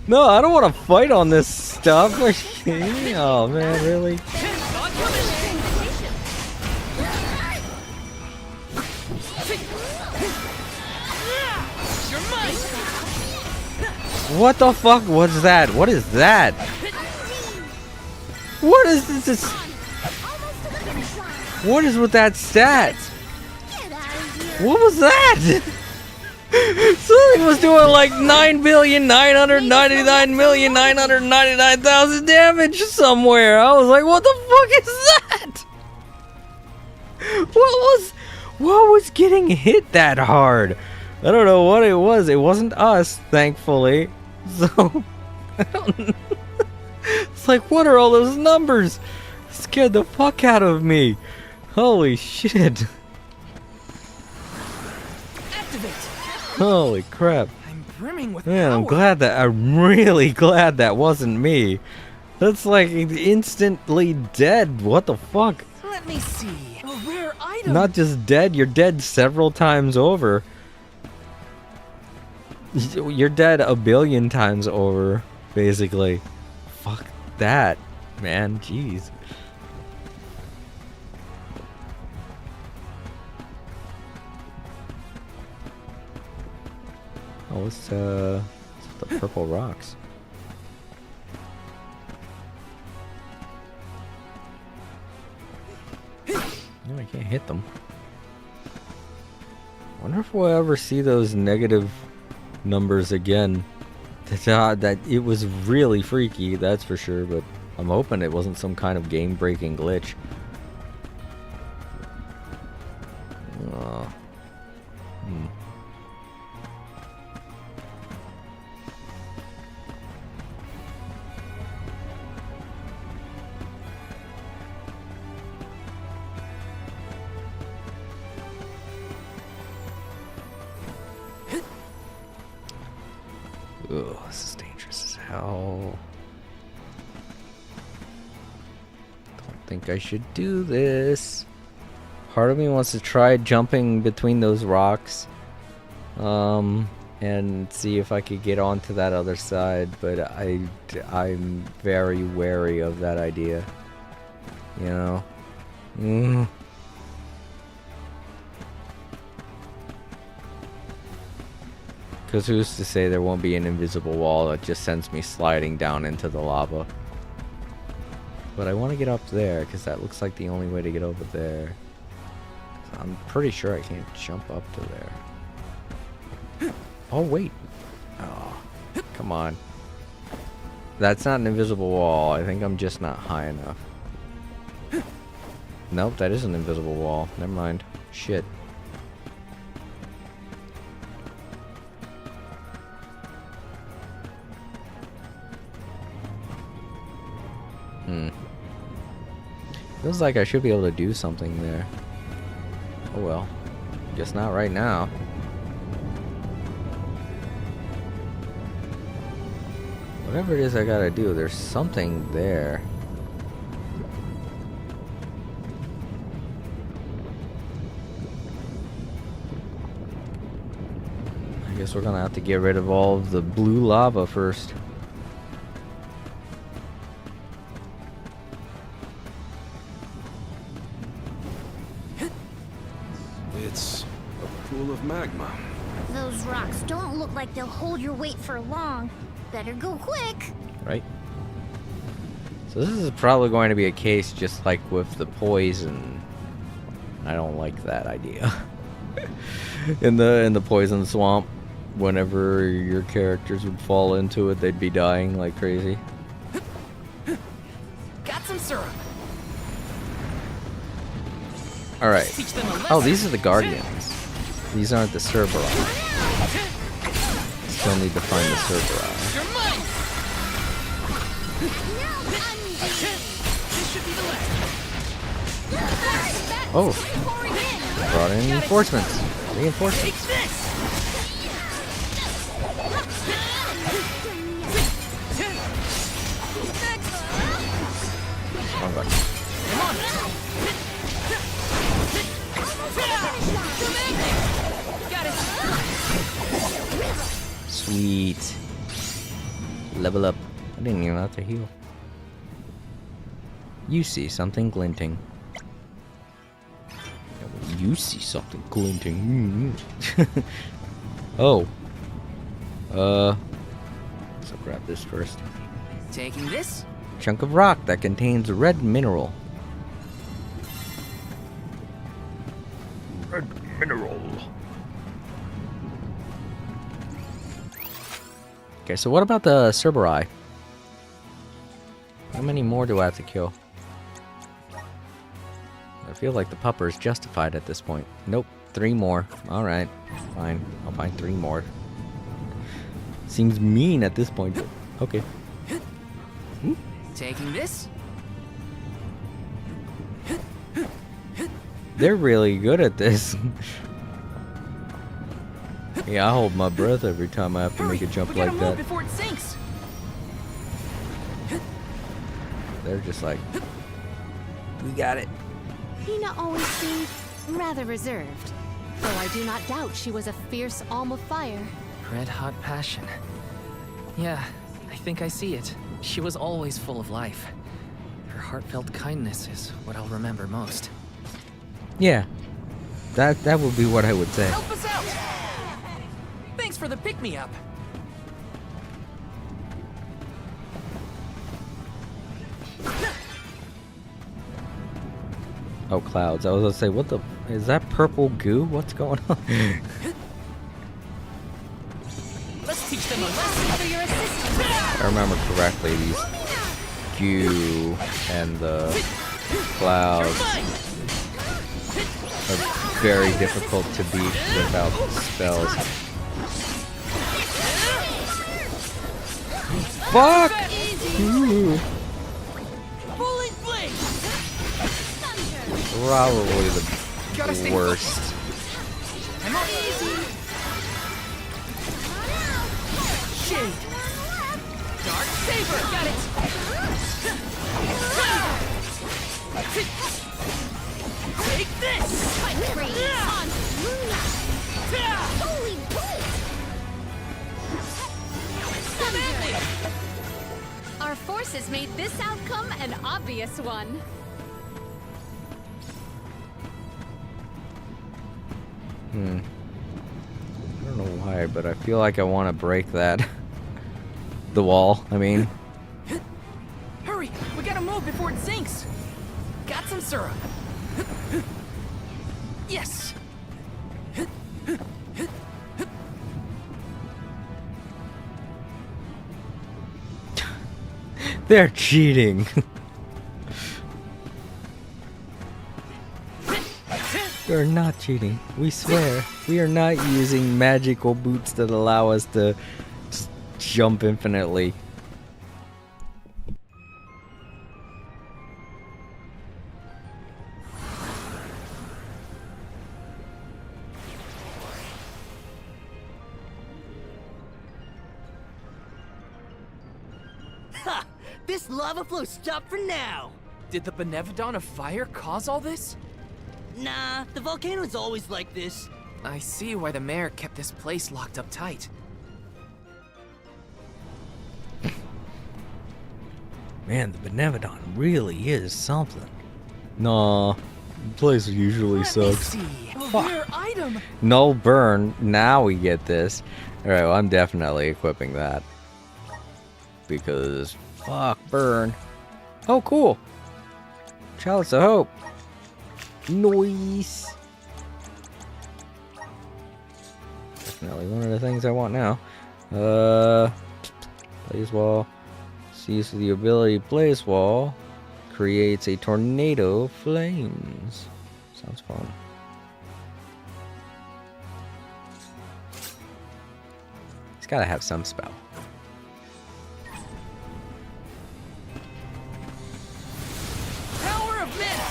No, I don't want to fight on this stuff. Oh man, really? What the fuck was that? What is that? What is this? What is with that stat? What was that? Something was doing like 9,999,999,000 damage somewhere. I was like, what the fuck is that? What was getting hit that hard? I don't know what it was. It wasn't us, thankfully. So, I don't know. It's like, what are all those numbers? It scared the fuck out of me. Holy shit. Activate. Holy crap. I'm brimming with Man, I'm power. glad that, I'm really glad that wasn't me. That's like instantly dead. What the fuck? Let me see. A rare item. Not just dead, you're dead several times over. You're dead a billion times over, basically. Fuck that, man. Jeez. Oh, it's the purple rocks. No, I can't hit them. Wonder if we'll ever see those negative numbers again. That it was really freaky, that's for sure, but I'm hoping it wasn't some kind of game-breaking glitch. Ugh, this is dangerous as hell. Don't think I should do this. Part of me wants to try jumping between those rocks. And see if I could get onto that other side, but I'm very wary of that idea. You know? Because who's to say there won't be an invisible wall that just sends me sliding down into the lava. But I want to get up there, because that looks like the only way to get over there. I'm pretty sure I can't jump up to there. Oh, wait. Oh, come on. That's not an invisible wall. I think I'm just not high enough. Nope, that is an invisible wall. Never mind. Shit. Feels like I should be able to do something there. Oh well. Guess not right now. Whatever it is I gotta do, there's something there. I guess we're gonna have to get rid of all of the blue lava first. It's a pool of magma. Those rocks don't look like they'll hold your weight for long. Better go quick. Right? So this is probably going to be a case just like with the poison. I don't like that idea. in the poison swamp, whenever your characters would fall into it, they'd be dying like crazy. Got some syrup. Alright. Teach them a Oh, these are the Guardians. These aren't the Cerberus. Still need to find the Cerberus. You're mine! This should be the last. Oh, brought in reinforcements. Reinforcements. Oh god. Sweet. Level up. I didn't even have to heal. You see something glinting. You see something glinting. Oh. So grab this first. Taking this? Chunk of rock that contains a red mineral. Red mineral. Okay, so what about the Cerberus? How many more do I have to kill? I feel like the pupper is justified at this point. Nope, 3 more. Alright, fine. I'll find 3 more. Seems mean at this point, but okay. Taking this? They're really good at this. Yeah, I hold my breath every time I have to make a jump like that. Before it sinks. They're just like, we got it. Hina always seemed rather reserved, though I do not doubt she was a fierce alm of fire. Red hot passion. Yeah, I think I see it. She was always full of life. Her heartfelt kindness is what I'll remember most. Yeah, that would be what I would say. Help us out! Thanks for the pick-me-up. Oh, clouds. I was gonna say, what the... Is that purple goo? What's going on? Let's teach them a lesson for your assistance. If I remember correctly, these goo and the clouds are very difficult to beat without spells. Fuck! Ooh. Probably the worst. Shade. Dark Saber. Got it. Take this. Holy bolt! Our forces made this outcome an obvious one. I don't know why, but I feel like I want to break that. The wall, I mean. Hurry, we gotta move before it sinks. Got some syrup. Yes. They're cheating. We're not cheating. We swear. We are not using magical boots that allow us to just jump infinitely. Ha! This lava flow stopped for now! Did the Benevodon of Fire cause all this? Nah, the volcano's always like this. I see why the mayor kept this place locked up tight. Man, the Benevodon really is something. Nah, the place usually sucks. Rare item. No burn. Now we get this. Alright, well, I'm definitely equipping that. Because, fuck, burn. Oh, cool. Chalice of Hope. Nice. Definitely one of the things I want now. Blaze Wall. Sees the ability Blaze Wall creates a tornado of flames. Sounds fun. gotta have some spell. Power of mana!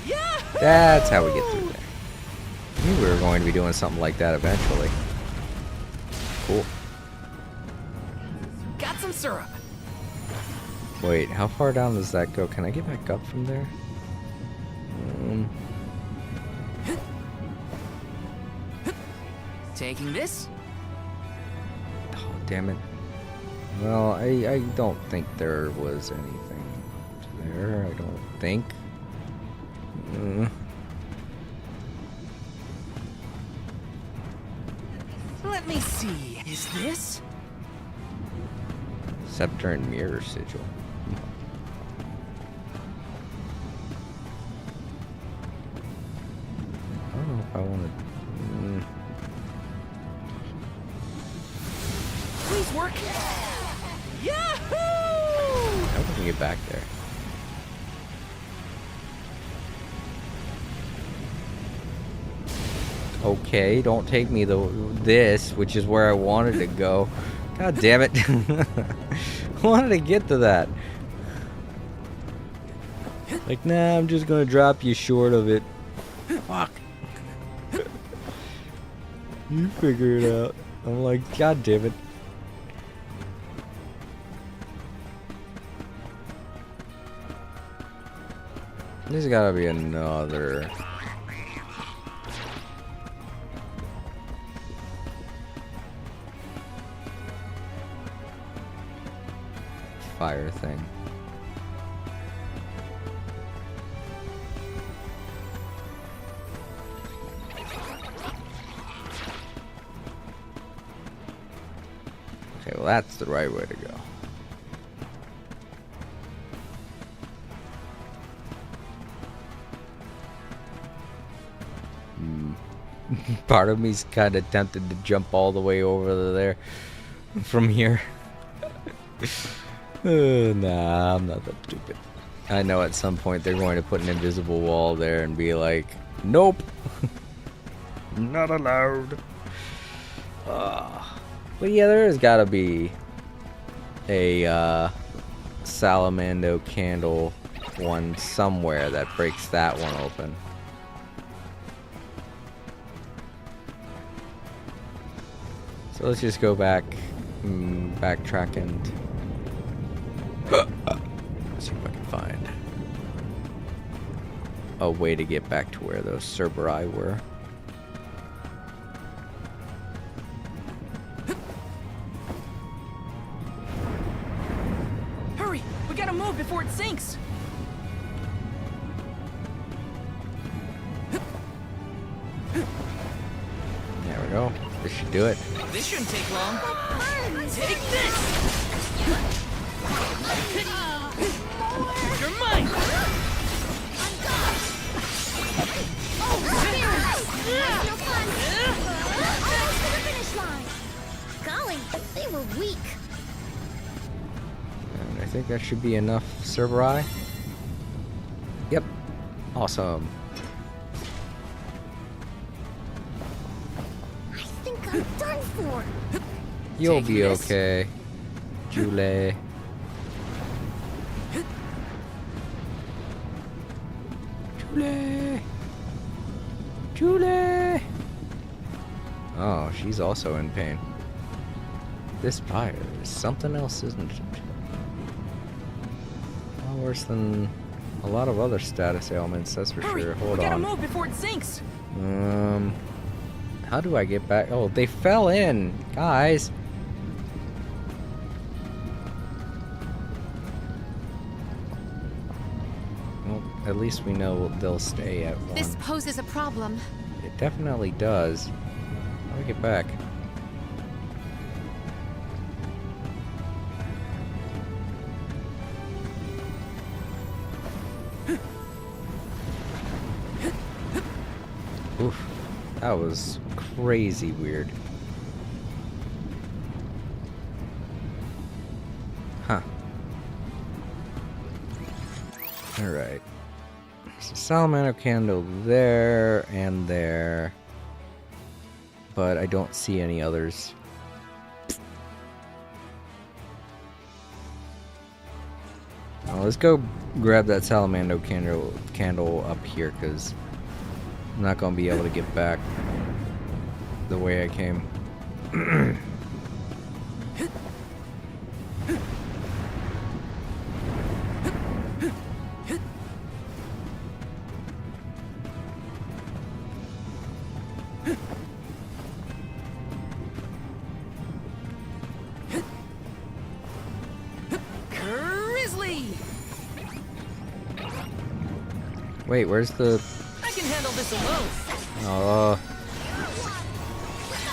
Yeah! That's how we get through there. I knew we were going to be doing something like that eventually. Cool. Got some syrup. Wait, how far down does that go? Can I get back up from there? Taking this? Oh, damn it. Well, I don't think there was anything there. I don't think. Let me see. Is this? Scepter and mirror sigil. I don't know if I want to. Please work. Yahoo! How can we get back there? Okay, don't take me this, which is where I wanted to go. God damn it. I wanted to get to that. Like, nah, I'm just gonna drop you short of it. Fuck. You figure it out. I'm like, God damn it. There's gotta be another. Fire thing. Okay, well that's the right way to go. Part of me's kind of tempted to jump all the way over there from here. Nah, I'm not that stupid. I know at some point they're going to put an invisible wall there and be like, nope, not allowed. But yeah, there has got to be a Salamando candle one somewhere that breaks that one open. So let's just go back, backtrack and see if I can find a way to get back to where those Cerberus were. Hurry! We gotta move before it sinks! There we go. This should do it. This shouldn't take long. Take this! You're mine! No fun! Almost to the finish line! Golly, they were weak. And I think that should be enough Cerberus. Yep. Awesome. I think I'm done for. You'll be okay, Julie. Julie. Julie. Oh, she's also in pain. This fire is something else, isn't it? Well, worse than a lot of other status ailments, that's for sure. Hold we gotta on. move before it sinks. How do I get back? Oh, they fell in, guys. Well, at least we know they'll stay at one. This poses a problem. It definitely does. How do we get back? Oof. That was crazy weird. Huh. Alright. So Salamander candle there and there. But I don't see any others. let's go grab that Salamando candle up here, because I'm not going to be able to get back the way I came. Wait, where's the... I can handle this alone.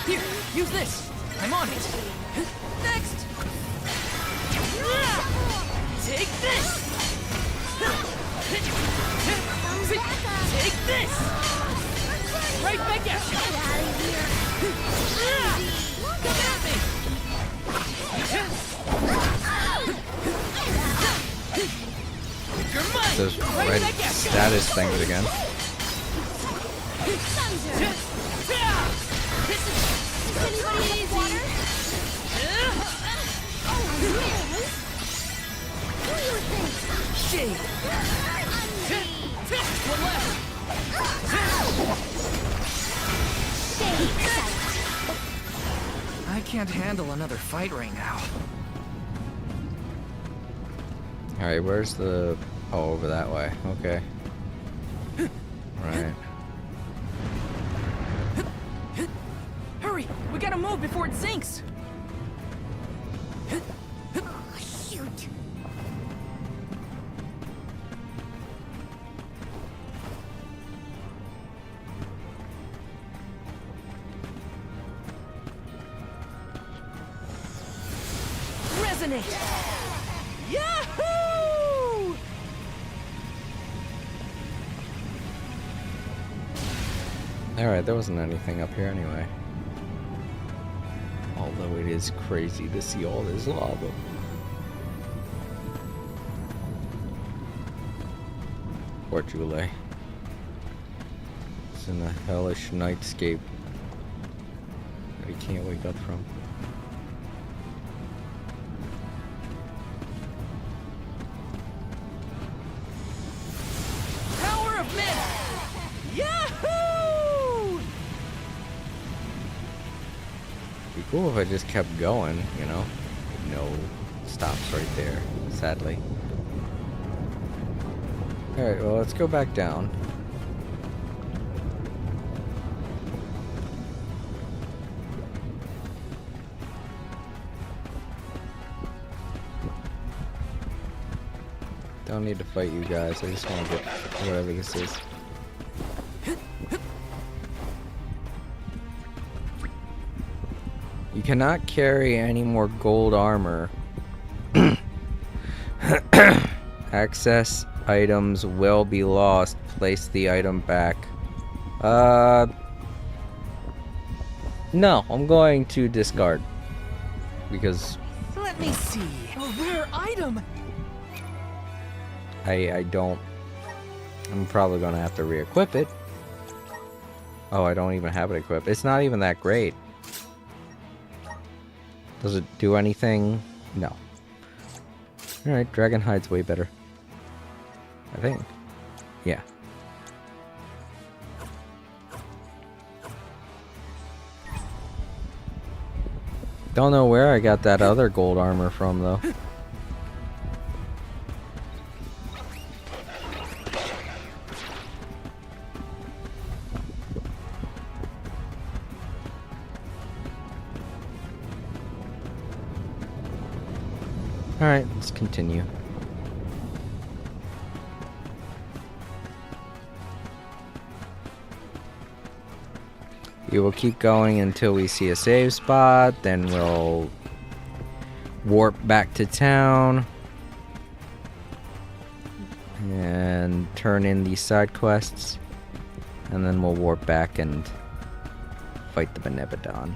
Here, use this. I'm on it. Next. Take this. Take this. Right back at you. Come at me. Those red status things again. I can't handle another fight right now. Alright, where's the... Oh, over that way. Okay. Right. Hurry! We gotta move before it sinks! Shoot. Resonate! Yahoo! Alright, there wasn't anything up here anyway. Although it is crazy to see all this lava. Poor Jule. It's in a hellish nightscape that he can't wake up from. Power of men! Yahoo! Be cool if I just kept going, you know? No stops right there, sadly. Alright, well, let's go back down. Don't need to fight you guys, I just want to get whatever this is. You cannot carry any more gold armor. Access items will be lost. Place the item back. No, I'm going to discard. Because Let me see. A rare item! I don't... I'm probably going to have to re-equip it. Oh, I don't even have it equipped. It's not even that great. Does it do anything? No. Alright, Dragon Hide's way better. I think. Yeah. Don't know where I got that other gold armor from, though. Alright, let's continue. We will keep going until we see a save spot, then we'll warp back to town and turn in these side quests, and then we'll warp back and fight the Benevodon.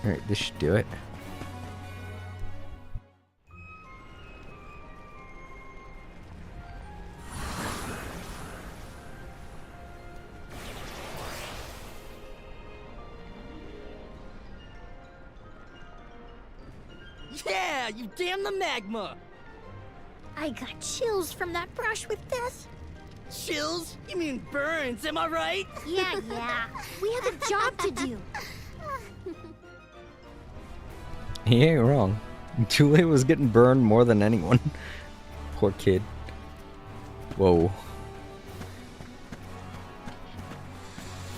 Alright, this should do it. Yeah, you damn the magma! I got chills from that brush with death. Chills? You mean burns, am I right? Yeah. We have a job to do. He ain't wrong. Jule was getting burned more than anyone. Poor kid. Whoa.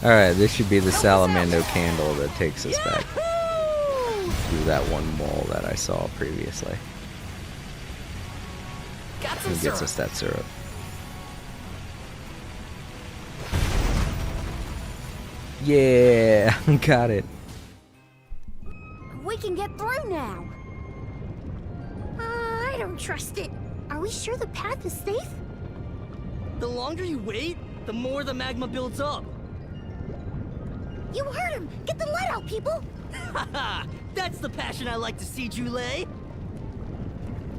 Alright, this should be the Salamando candle that takes us back through that one wall that I saw previously. Who gets us that syrup? Yeah, got it. We can get through now. I don't trust it. Are we sure the path is safe? The longer you wait, the more the magma builds up. You heard him! Get the lead out, people! Haha! That's the passion I like to see, Jule!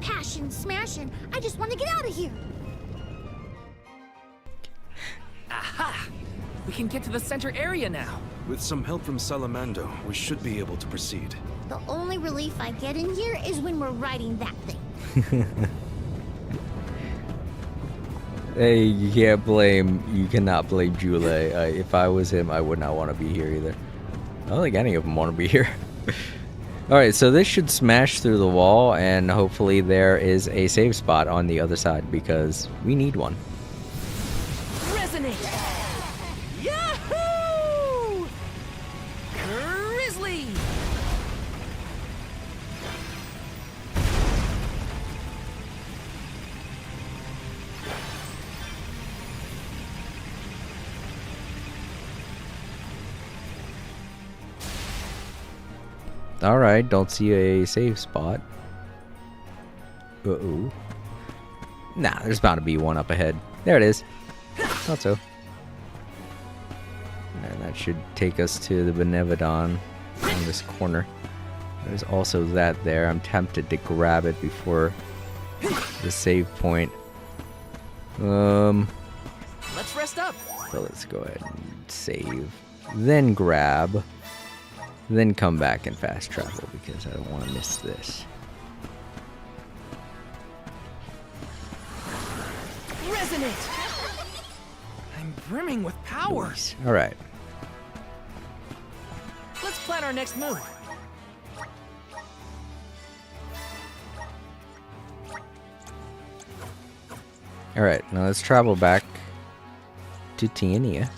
Passion, smashing. I just want to get out of here. Aha! We can get to the center area now. With some help from Salamando, we should be able to proceed. The only relief I get in here is when we're riding that thing. Hey, you cannot blame Jule. If I was him, I would not want to be here either. I don't think any of them want to be here. Alright, so this should smash through the wall, and hopefully there is a save spot on the other side, because we need one. Resonate! Yahoo! Grizzly! Alright, don't see a save spot. Uh-oh. Nah, there's bound to be one up ahead. There it is. Thought so. And that should take us to the Benevodon on this corner. There's also that there. I'm tempted to grab it before the save point. Let's rest up. So let's go ahead and save. Then grab. Then come back and fast travel because I don't want to miss this. Resonate! I'm brimming with power. Nice. All right. Let's plan our next move. All right. Now let's travel back to Tiania.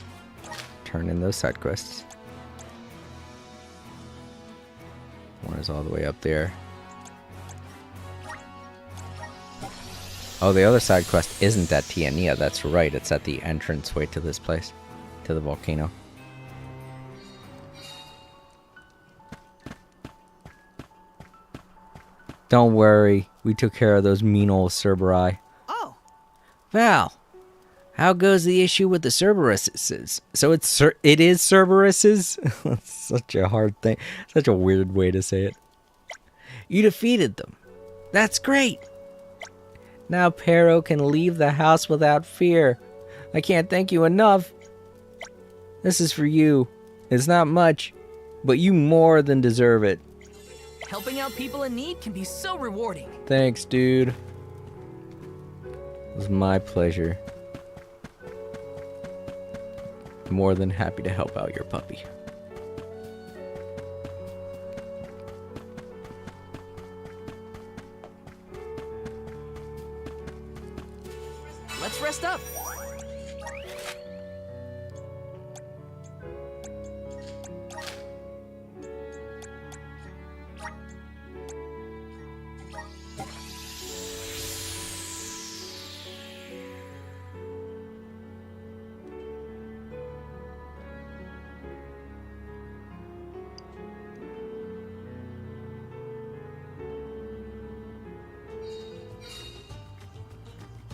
Turn in those side quests. One is all the way up there. Oh, the other side quest isn't at Tiania. That's right. It's at the entranceway to this place, to the volcano. Don't worry. We took care of those mean old Cerberus. Oh. Val, how goes the issue with the Cerberuses? So it is Cerberuses? That's such a hard thing. Such a weird way to say it. You defeated them. That's great. Now Pero can leave the house without fear. I can't thank you enough. This is for you. It's not much, but you more than deserve it. Helping out people in need can be so rewarding. Thanks, dude. It was my pleasure. More than happy to help out your puppy. Let's rest up.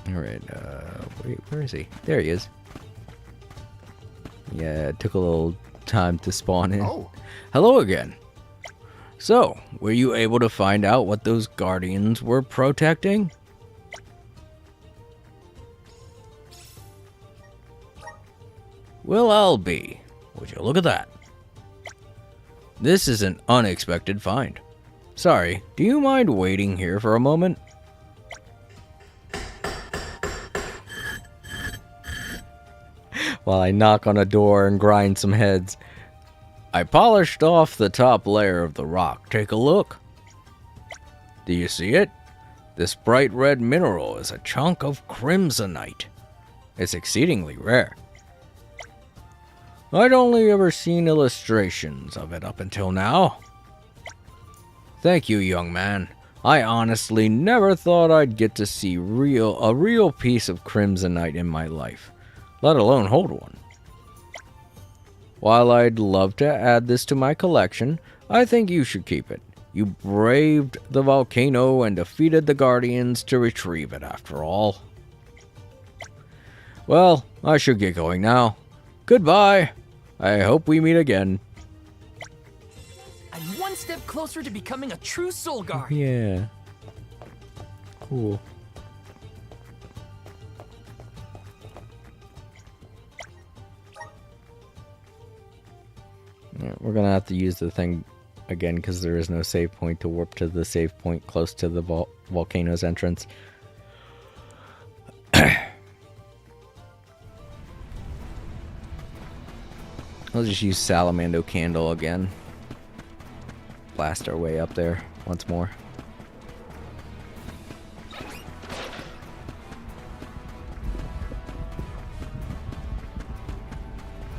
Alright, wait, where is he? There he is. Yeah, it took a little time to spawn in. Oh. Hello again. So, were you able to find out what those guardians were protecting? Well, I'll be. Would you look at that? This is an unexpected find. Sorry, do you mind waiting here for a moment? While I knock on a door and grind some heads. I polished off the top layer of the rock. Take a look. Do you see it? This bright red mineral is a chunk of crimsonite. It's exceedingly rare. I'd only ever seen illustrations of it up until now. Thank you, young man. I honestly never thought I'd get to see a real piece of crimsonite in my life, let alone hold one. While I'd love to add this to my collection, I think you should keep it. You braved the volcano and defeated the Guardians to retrieve it, after all. Well, I should get going now. Goodbye. I hope we meet again. I'm one step closer to becoming a true soul guard. Yeah. Cool. Yeah, we're gonna have to use the thing again because there is no save point to warp to the save point close to the volcano's entrance. I'll just use Salamando Candle again. Blast our way up there once more.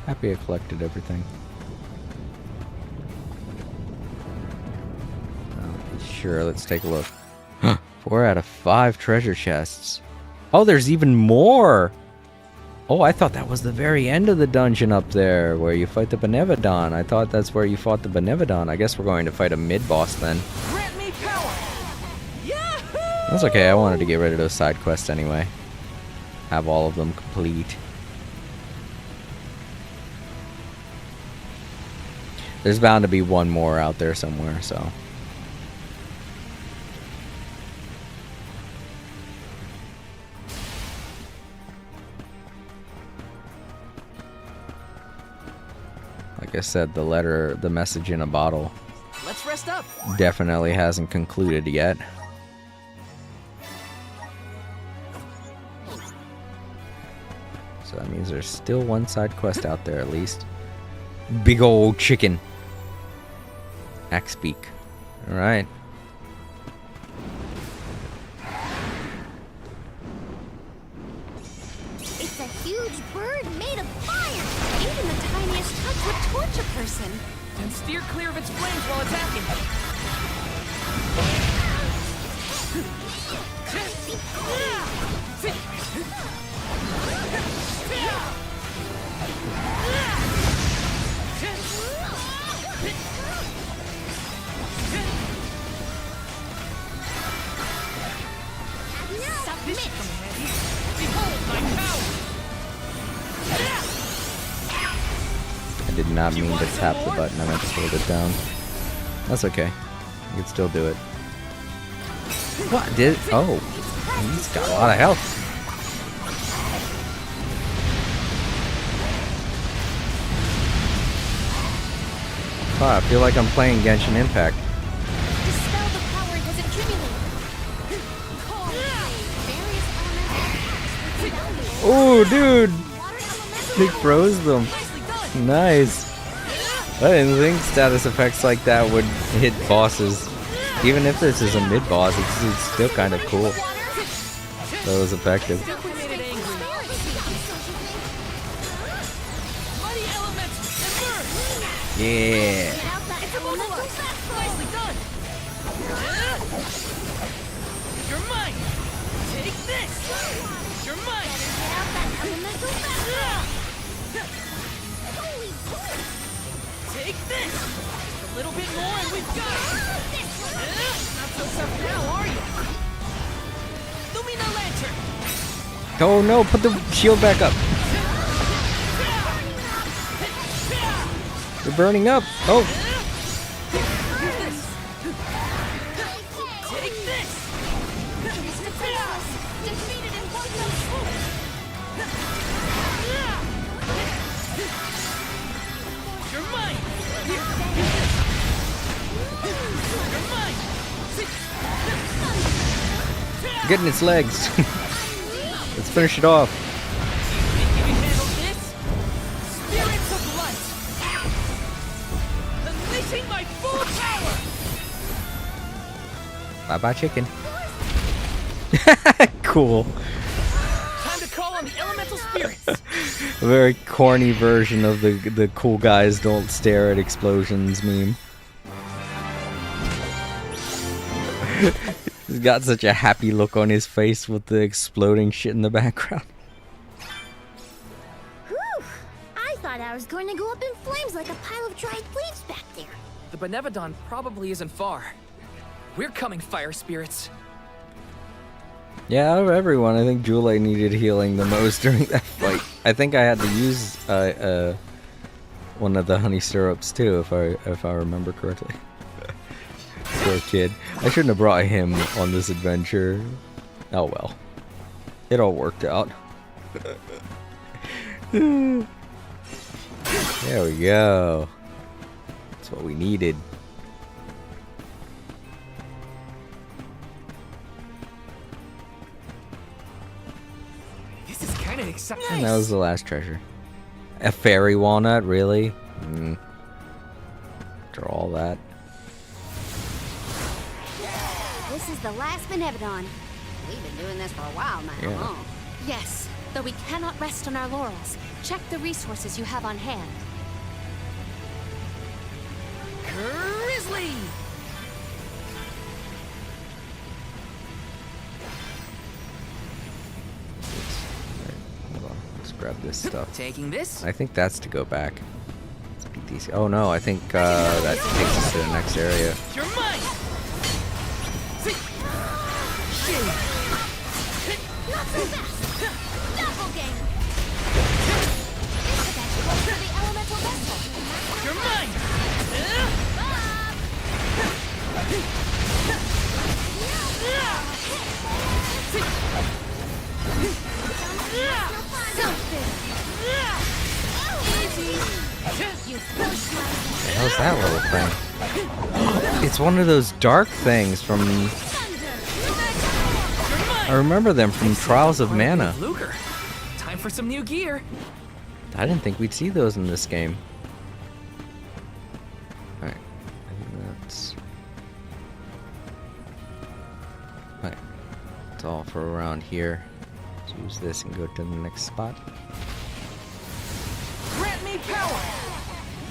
Happy I collected everything. Sure, let's take a look. 4 out of 5 treasure chests. Oh, there's even more! Oh, I thought that was the very end of the dungeon up there, where you fight the Benevodon. I thought that's where you fought the Benevodon. I guess we're going to fight a mid-boss then. Grant me power. Yahoo! That's okay, I wanted to get rid of those side quests anyway. Have all of them complete. There's bound to be one more out there somewhere, so... Like I said, the message in a bottle Let's rest up. definitely hasn't concluded yet. So that means there's still one side quest out there at least. Big old chicken. Axe beak. Alright. It's a huge bird made of fire. Even the tiniest touch would torch a person. And steer clear of its flames while attacking. I did not mean to tap the button, I meant to hold it down. That's okay. You can still do it. What? Did it? Oh. He's got a lot of health. Oh, I feel like I'm playing Genshin Impact. Dispel the power it has accumulated. Oh, dude! He froze them. Nice. I didn't think status effects like that would hit bosses. Even if this is a mid-boss, it's still kind of cool. That was effective. Yeah. You're mine. Take this. You're mine. Take this. Just a little bit more and we've got it. Not so tough now, are you? Lumina Lantern. Oh no, put the shield back up. They're burning up. Oh. Take this. You're mine. You're mine. Getting its legs. Let's finish it off. You can handle this? Spirits of light! Unleashing my full power! Bye bye, chicken. Cool. Time to call on the elemental spirits! A very corny version of the cool guys don't stare at explosions meme. He's got such a happy look on his face with the exploding shit in the background. Whew! I thought I was going to go up in flames like a pile of dried leaves back there. The Benevodon probably isn't far. We're coming, fire spirits. Yeah, out of everyone, I think Jule needed healing the most during that fight. I think I had to use one of the honey syrups too, if I remember correctly. Poor kid. I shouldn't have brought him on this adventure. Oh well. It all worked out. There we go. That's what we needed. This is kind of exciting. And that was the last treasure. A fairy walnut, really? After all that. This is the last Benevodon. We've been doing this for a while now, Yeah. huh? Yes, though we cannot rest on our laurels. Check the resources you have on hand. Grizzly! Hold on. Let's grab this stuff. Taking this? I think that's to go back. Let's beat these. Oh no, I think that takes us to the next area. You're mine! Not so fast! Doppelganger! The elemental vessel. You're mine! How's that little thing? It's one of those dark things from... I remember them from Trials of Mana. Luger, time for some new gear. I didn't think we'd see those in this game. Alright. That's... Alright. That's all for around here. Let's use this and go to the next spot. Grant me power!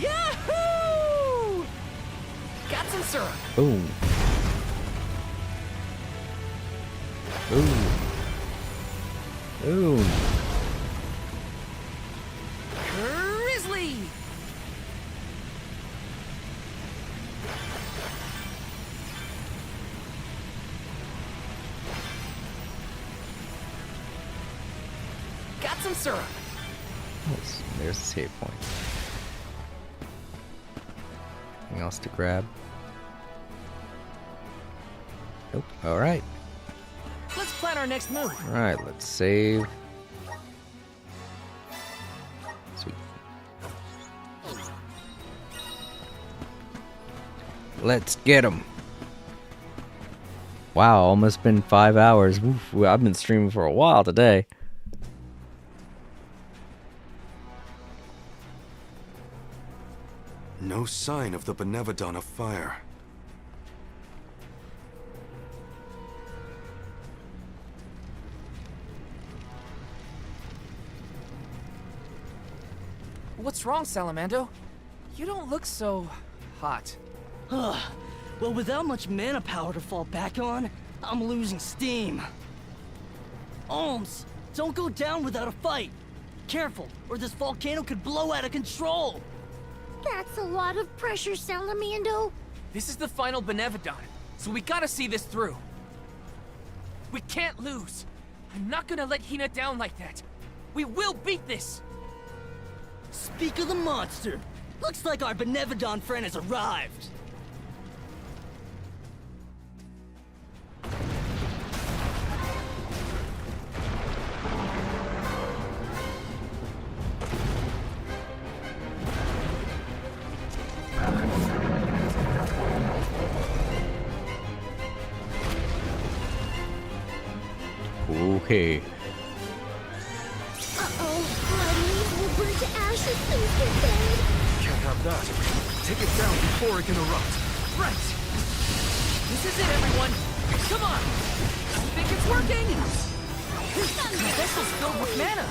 Yahoo! Got some syrup. Boom. Boom. Boom. Grizzly! Got some syrup. There's the save point. Anything else to grab? Nope. Alright. Let's plan our next move. Alright, let's save. Sweet. Let's get him. Wow, almost been 5 hours. Oof, I've been streaming for a while today. No sign of the Benevodon of fire. What's wrong, Salamando? You don't look so hot. Well, without much mana power to fall back on, I'm losing steam. Ohms, don't go down without a fight. Careful, or this volcano could blow out of control. That's a lot of pressure, Salamando. This is the final Benevodon, so we gotta see this through. We can't lose. I'm not gonna let Hina down like that. We will beat this! Speak of the monster. Looks like our Benevodon friend has arrived. way. Uh-oh, blood leaves will burn to ashes. Please get buried. Can't have that. Take it down before it can erupt. Right. This is it, everyone. Come on. I think it's working. This is filled with mana.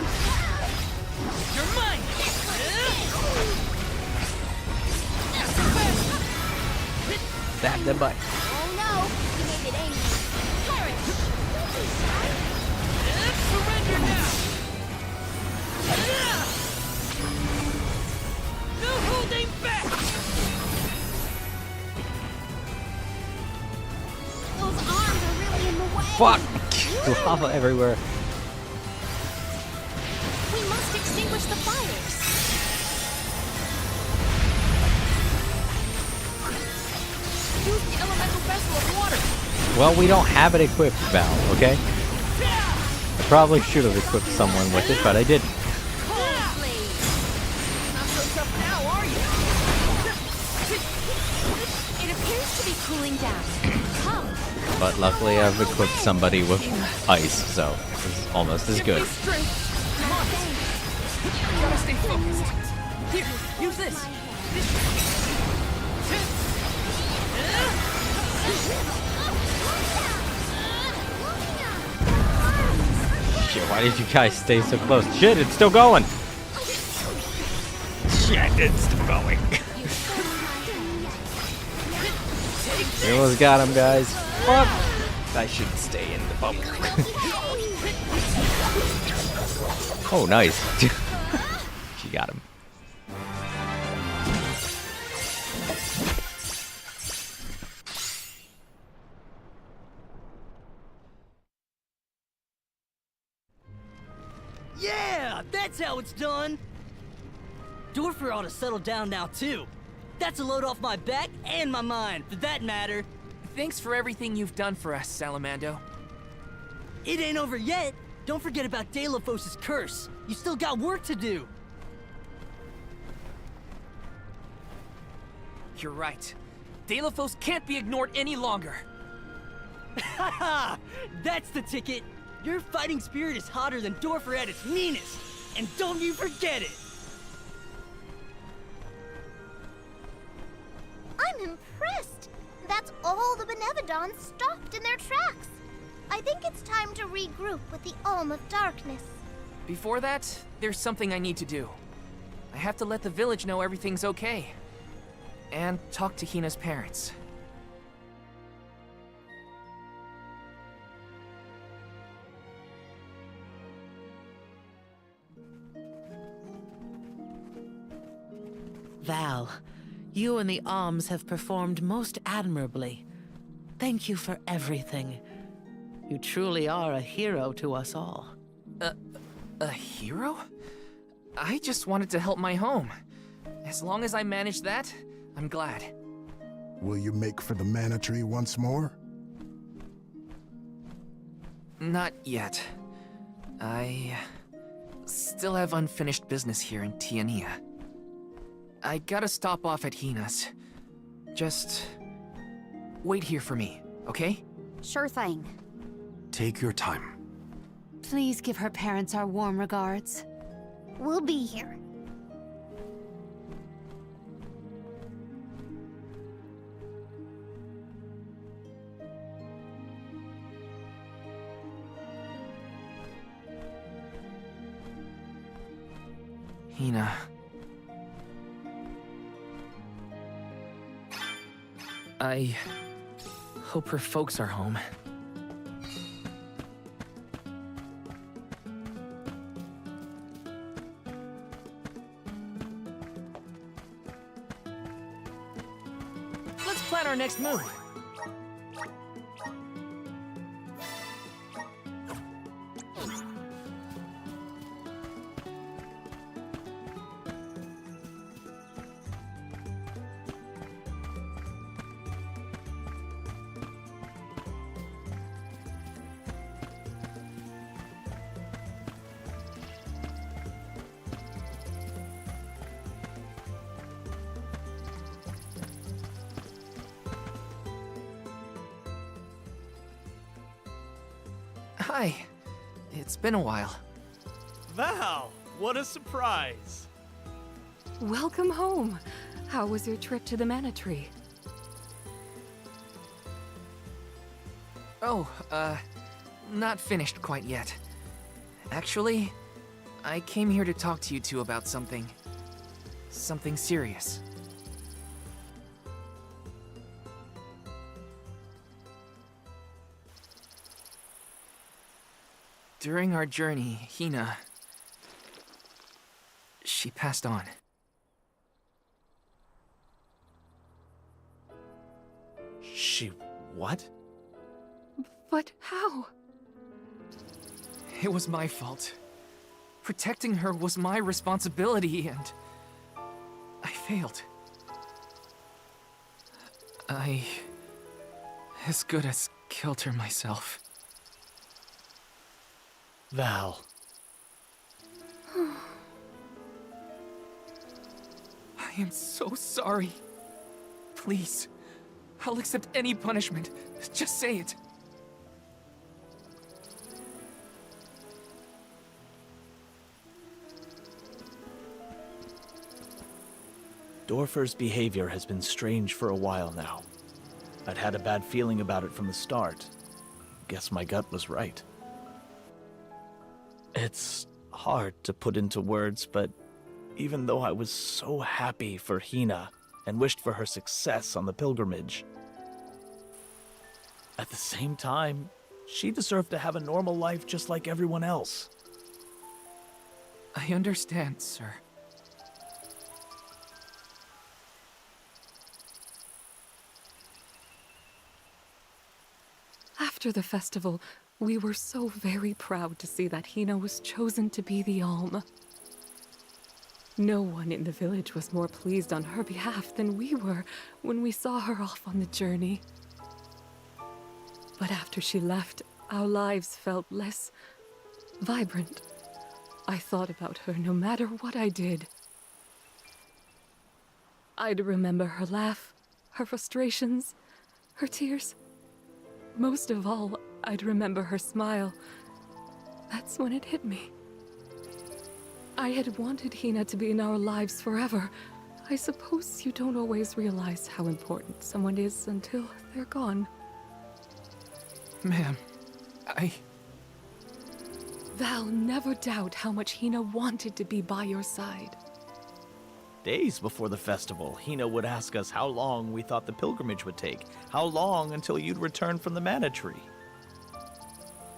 You're mine. Stab the butt. Oh no! You made it angry. Perish! Surrender now. No holding back. Those arms are really in the way. Fuck! Lava everywhere. We must extinguish the fires. Use the elemental vessel of water. Well, we don't have it equipped, Val, okay? I probably should have equipped someone with it, but I didn't. Not so tough now, are you? It appears to be cooling down. Come. But luckily I've equipped somebody with ice, so it's almost as good. Come on. You gotta stay focused. Here, use this. Shit, why did you guys stay so close? Shit, it's still going! Shit, it's still going. We almost got him, guys. Fuck! I should stay in the bubble. Oh, nice. She got him. Yeah, that's how it's done. Dorfer ought to settle down now too. That's a load off my back and my mind, for that matter. Thanks for everything you've done for us, Salamando. It ain't over yet. Don't forget about Delphos' curse. You still got work to do. You're right. Delphos can't be ignored any longer. Haha! That's the ticket. Your fighting spirit is hotter than Dorfer at its meanest. And don't you forget it! I'm impressed. That's all the Benevodons stopped in their tracks. I think it's time to regroup with the Alm of Darkness. Before that, there's something I need to do. I have to let the village know everything's okay. And talk to Hina's parents. Val, you and the Alms have performed most admirably. Thank you for everything. You truly are a hero to us all. A hero? I just wanted to help my home. As long as I manage that, I'm glad. Will you make for the mana tree once more? Not yet. I still have unfinished business here in Tiania. I gotta stop off at Hina's. Just wait here for me, okay? Sure thing. Take your time. Please give her parents our warm regards. We'll be here. Hina. I hope her folks are home. Let's plan our next move. Hi. It's been a while. Val, what a surprise! Welcome home. How was your trip to the Mana Tree? Oh, not finished quite yet. Actually, I came here to talk to you two about something. Something serious. During our journey, Hina... she passed on. She... what? But how? It was my fault. Protecting her was my responsibility, and... I failed. I... as good as killed her myself. Val. I am so sorry. Please, I'll accept any punishment. Just say it. Dorfer's behavior has been strange for a while now. I'd had a bad feeling about it from the start. Guess my gut was right. It's hard to put into words, but even though I was so happy for Hina and wished for her success on the pilgrimage, at the same time, she deserved to have a normal life just like everyone else. I understand, sir. After the festival, we were so very proud to see that Hina was chosen to be the Alm. No one in the village was more pleased on her behalf than we were when we saw her off on the journey. But after she left, our lives felt less vibrant. I thought about her no matter what I did. I'd remember her laugh, her frustrations, her tears. Most of all, I'd remember her smile. That's when it hit me. I had wanted Hina to be in our lives forever. I suppose you don't always realize how important someone is until they're gone. Ma'am, Val, never doubt how much Hina wanted to be by your side. Days before the festival, Hina would ask us how long we thought the pilgrimage would take, how long until you'd return from the Mana Tree.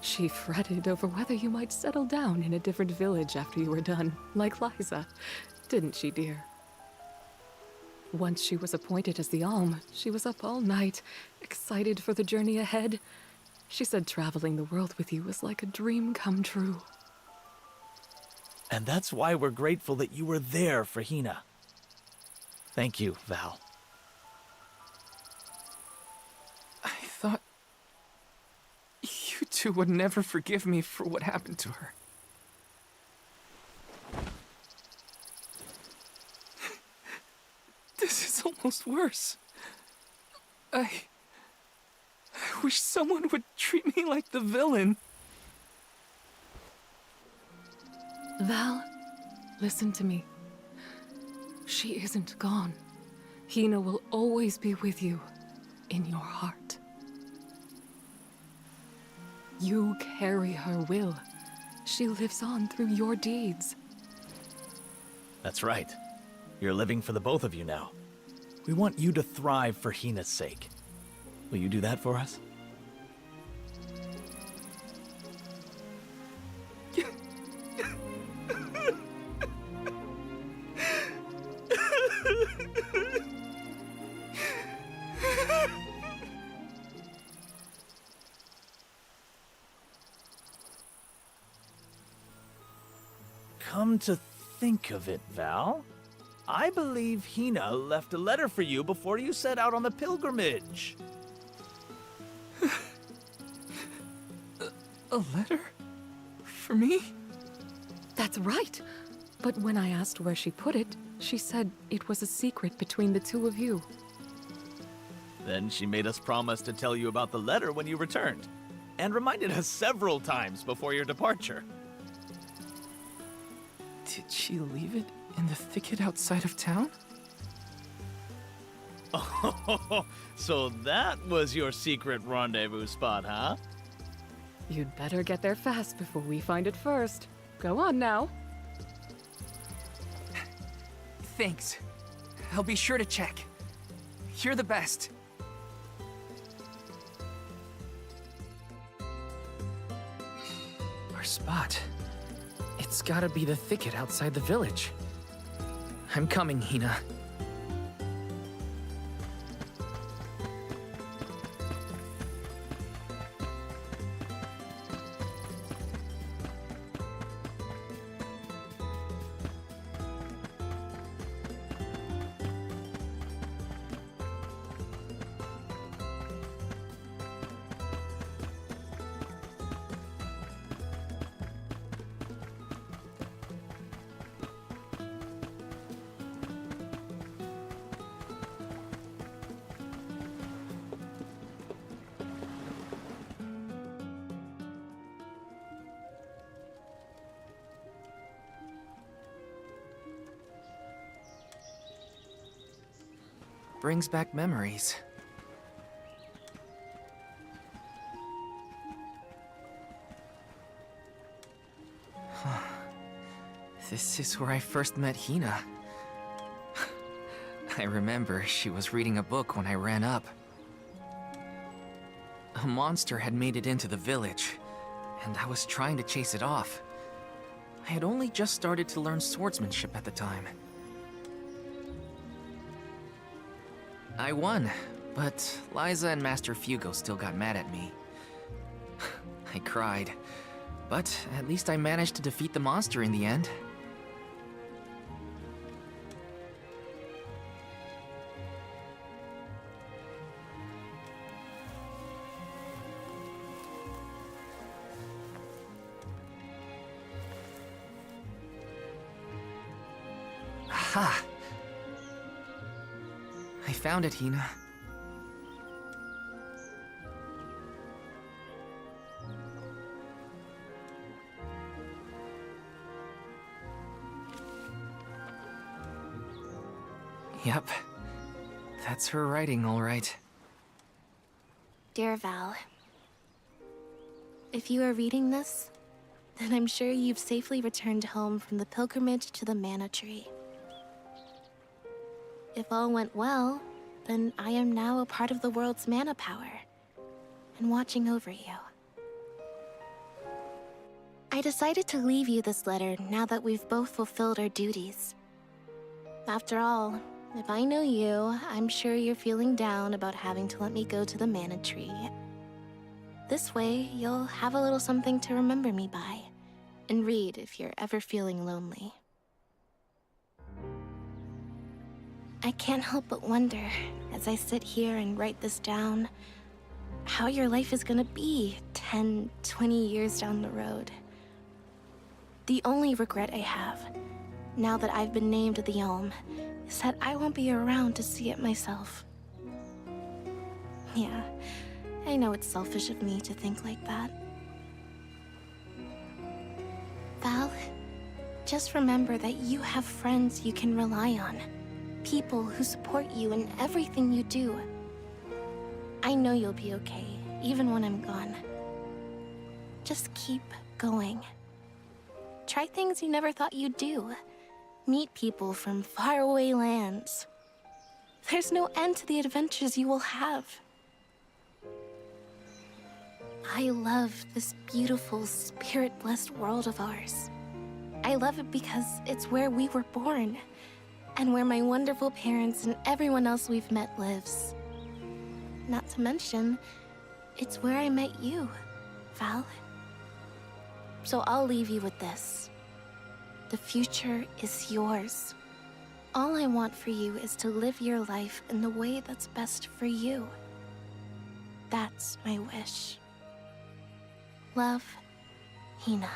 She fretted over whether you might settle down in a different village after you were done, like Liza. Didn't she, dear? Once she was appointed as the Alm, she was up all night, excited for the journey ahead. She said traveling the world with you was like a dream come true. And that's why we're grateful that you were there for Hina. Thank you, Val. I thought you two would never forgive me for what happened to her. This is almost worse. I wish someone would treat me like the villain. Val, listen to me. She isn't gone. Hina will always be with you, in your heart. You carry her will. She lives on through your deeds. That's right. You're living for the both of you now. We want you to thrive for Hina's sake. Will you do that for us? Come to think of it, Val, I believe Hina left a letter for you before you set out on the pilgrimage. A letter? For me? That's right. But when I asked where she put it, she said it was a secret between the two of you. Then she made us promise to tell you about the letter when you returned. and reminded us several times before your departure. Did she leave it in the thicket outside of town? Oh, so that was your secret rendezvous spot, huh? You'd better get there fast before we find it first. Go on now. Thanks. I'll be sure to check. You're the best. Our spot. It's gotta be the thicket outside the village. I'm coming, Hina. Brings back memories. This is where I first met Hina. I remember she was reading a book when I ran up. A monster had made it into the village, and I was trying to chase it off. I had only just started to learn swordsmanship at the time. I won, but Liza and Master Fugo still got mad at me. I cried, but at least I managed to defeat the monster in the end. Aha! I found it, Hina. Yep. That's her writing, all right. Dear Val, if you are reading this, then I'm sure you've safely returned home from the pilgrimage to the Mana Tree. If all went well, then I am now a part of the world's mana power, and watching over you. I decided to leave you this letter now that we've both fulfilled our duties. After all, if I know you, I'm sure you're feeling down about having to let me go to the Mana Tree. This way, you'll have a little something to remember me by, and read if you're ever feeling lonely. I can't help but wonder, as I sit here and write this down, how your life is gonna be 10, 20 years down the road. The only regret I have, now that I've been named the Elm, is that I won't be around to see it myself. Yeah, I know it's selfish of me to think like that. Val, just remember that you have friends you can rely on. People who support you in everything you do. I know you'll be okay, even when I'm gone. Just keep going. Try things you never thought you'd do. Meet people from faraway lands. There's no end to the adventures you will have. I love this beautiful, spirit-blessed world of ours. I love it because it's where we were born, and where my wonderful parents and everyone else we've met lives. Not to mention, it's where I met you, Val. So I'll leave you with this. The future is yours. All I want for you is to live your life in the way that's best for you. That's my wish. Love, Hina.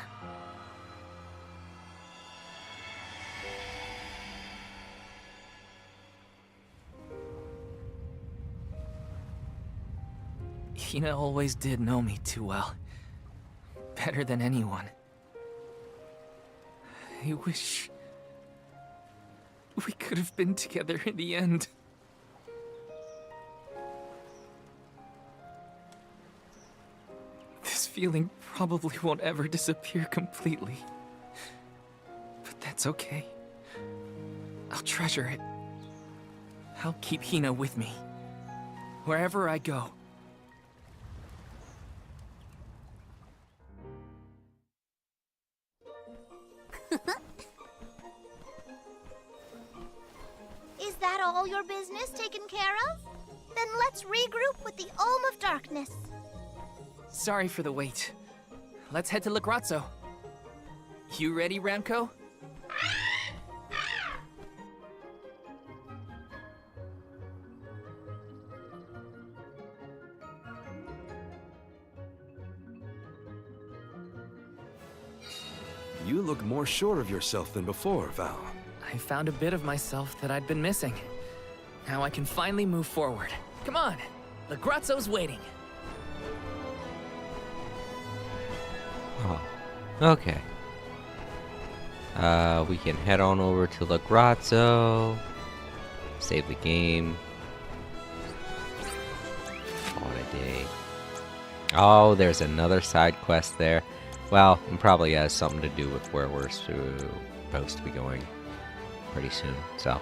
Hina always did know me too well. Better than anyone. I wish we could have been together in the end. This feeling probably won't ever disappear completely. But that's okay. I'll treasure it. I'll keep Hina with me. Wherever I go. Is that all your business taken care of? Then let's regroup with the Olm of Darkness. Sorry for the wait. Let's head to Lagrazzo. You ready, Ramco? You look more sure of yourself than before, Val. I found a bit of myself that I'd been missing. Now I can finally move forward. Come on! Lagrazzo's waiting. Oh, okay. We can head on over to Lagrazzo. Save the game. On a day. Oh, there's another side quest there. Well, it probably has something to do with where we're supposed to be going pretty soon, so.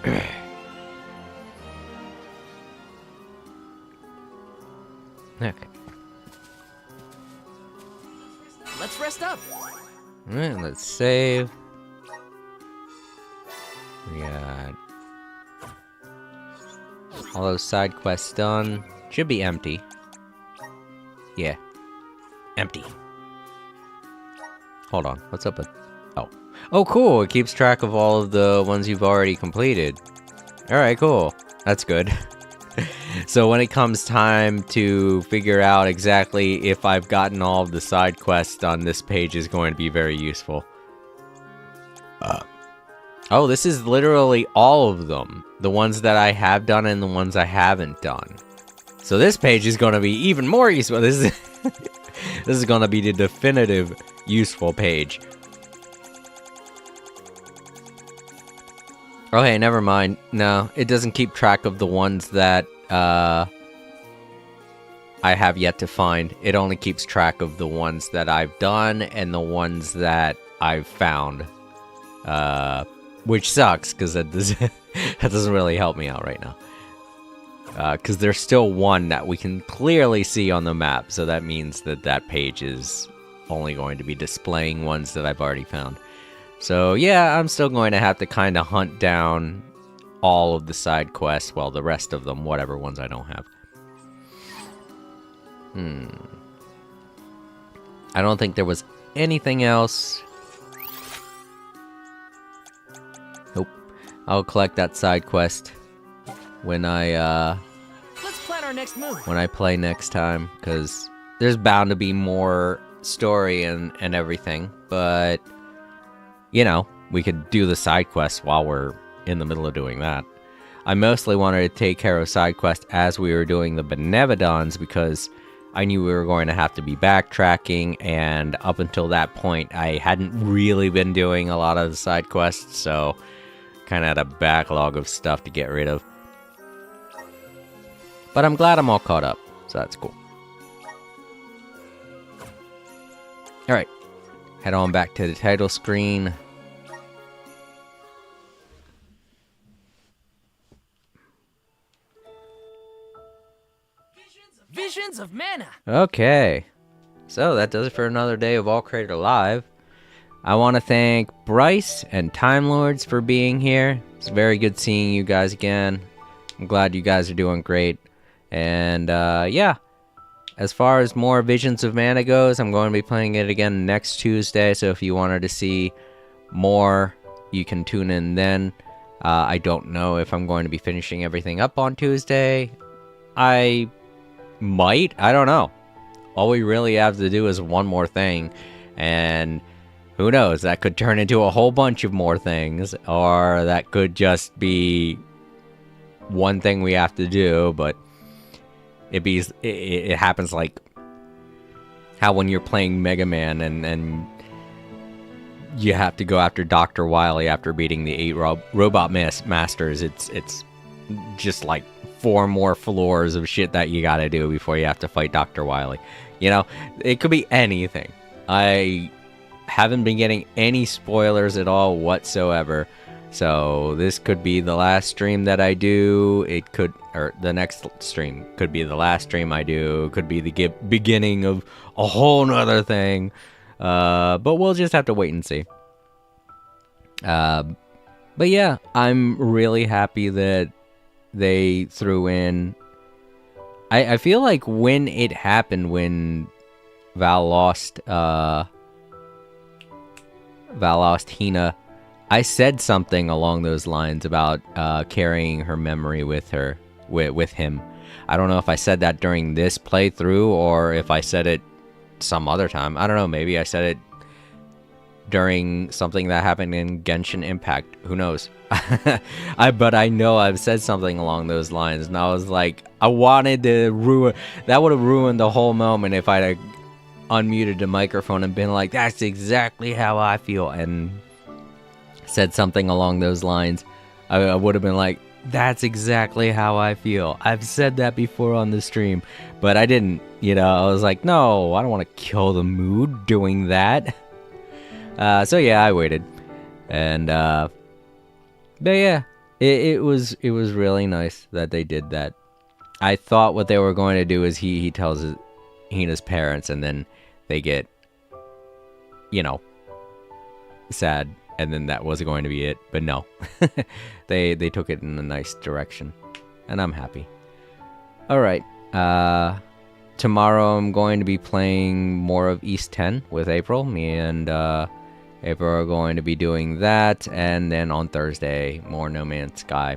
Okay. Let's rest up. Alright, let's save. We got all those side quests done. Should be empty. Yeah. Empty. Hold on. What's up with... Oh. Oh, cool. It keeps track of all of the ones you've already completed. Alright, cool. That's good. So when it comes time to figure out exactly if I've gotten all of the side quests done, this page is going to be very useful. Oh, this is literally all of them. The ones that I have done and the ones I haven't done. So this page is going to be even more useful. This is going to be the definitive useful page. Okay, never mind. No, it doesn't keep track of the ones that I have yet to find. It only keeps track of the ones that I've done and the ones that I've found. Which sucks, because that doesn't really help me out right now. Because there's still one that we can clearly see on the map, so that means that that page is only going to be displaying ones that I've already found. So yeah, I'm still going to have to kind of hunt down all of the side quests, well, the rest of them, whatever ones I don't have. I don't think there was anything else. Nope. I'll collect that side quest when I Let's plan our next move. when I play next time, because there's bound to be more story and everything, but you know, we could do the side quest while we're in the middle of doing that. I mostly wanted to take care of side quest as we were doing the Benevodons, because I knew we were going to have to be backtracking, and up until that point I hadn't really been doing a lot of the side quests, so kind of had a backlog of stuff to get rid of. But I'm glad I'm all caught up, so that's cool. Alright, head on back to the title screen. Visions of Mana! Okay, so that does it for another day of All Creator Live. I want to thank Bryce and Time Lords for being here. It's very good seeing you guys again. I'm glad you guys are doing great. And yeah, as far as more Visions of Mana goes, I'm going to be playing it again next Tuesday. So if you wanted to see more, you can tune in then. I don't know if I'm going to be finishing everything up on Tuesday. I might. I don't know. All we really have to do is one more thing. And Who knows? That could turn into a whole bunch of more things, or that could just be one thing we have to do, but it happens like how when you're playing Mega Man and you have to go after Dr. Wily after beating the 8 robot masters. It's just like 4 more floors of shit that you gotta do before you have to fight Dr. Wily. You know, it could be anything. I haven't been getting any spoilers at all whatsoever. So this could be the last stream that I do. It could, or the next stream could be the last stream I do. It could be the beginning of a whole nother thing. But we'll just have to wait and see. But yeah, I'm really happy that they threw in. I feel like when it happened, when Val lost Hina, I said something along those lines about carrying her memory with her, with him. I don't know if I said that during this playthrough or if I said it some other time. I don't know, maybe I said it during something that happened in Genshin Impact. Who knows? But I know I've said something along those lines, and I was like, I wanted to ruin... That would have ruined the whole moment if I'd have unmuted the microphone and been like, that's exactly how I feel, and said something along those lines. I would have been like, that's exactly how I feel. I've said that before on the stream, but I didn't. You know, I was like, no, I don't want to kill the mood doing that. So yeah, I waited, and but yeah, it was really nice that they did that. I thought what they were going to do is he tells Hina's parents, and then they get, you know, sad, and then that was going to be it. But no, they took it in a nice direction, and I'm happy. All right, tomorrow I'm going to be playing more of East 10 with April. Me and April are going to be doing that, and then on Thursday, more No Man's Sky.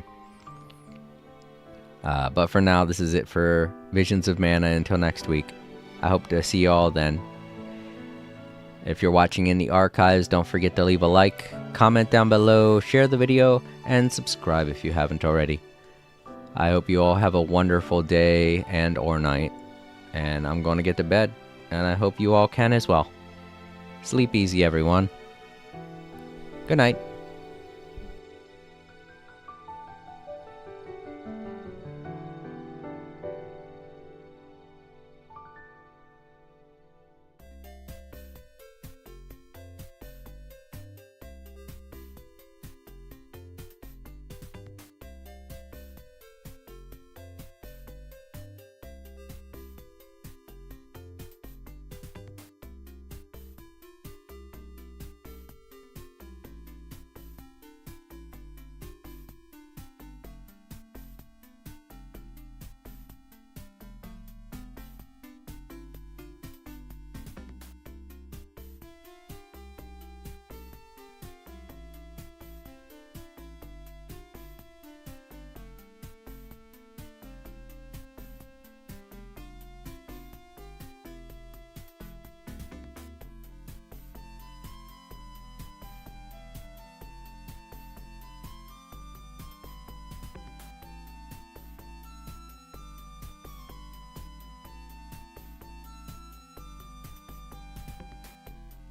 But for now, this is it for Visions of Mana. Until next week, I hope to see you all then. If you're watching in the archives, don't forget to leave a like, comment down below, share the video, and subscribe if you haven't already. I hope you all have a wonderful day and or night, and I'm going to get to bed, and I hope you all can as well. Sleep easy, everyone. Good night.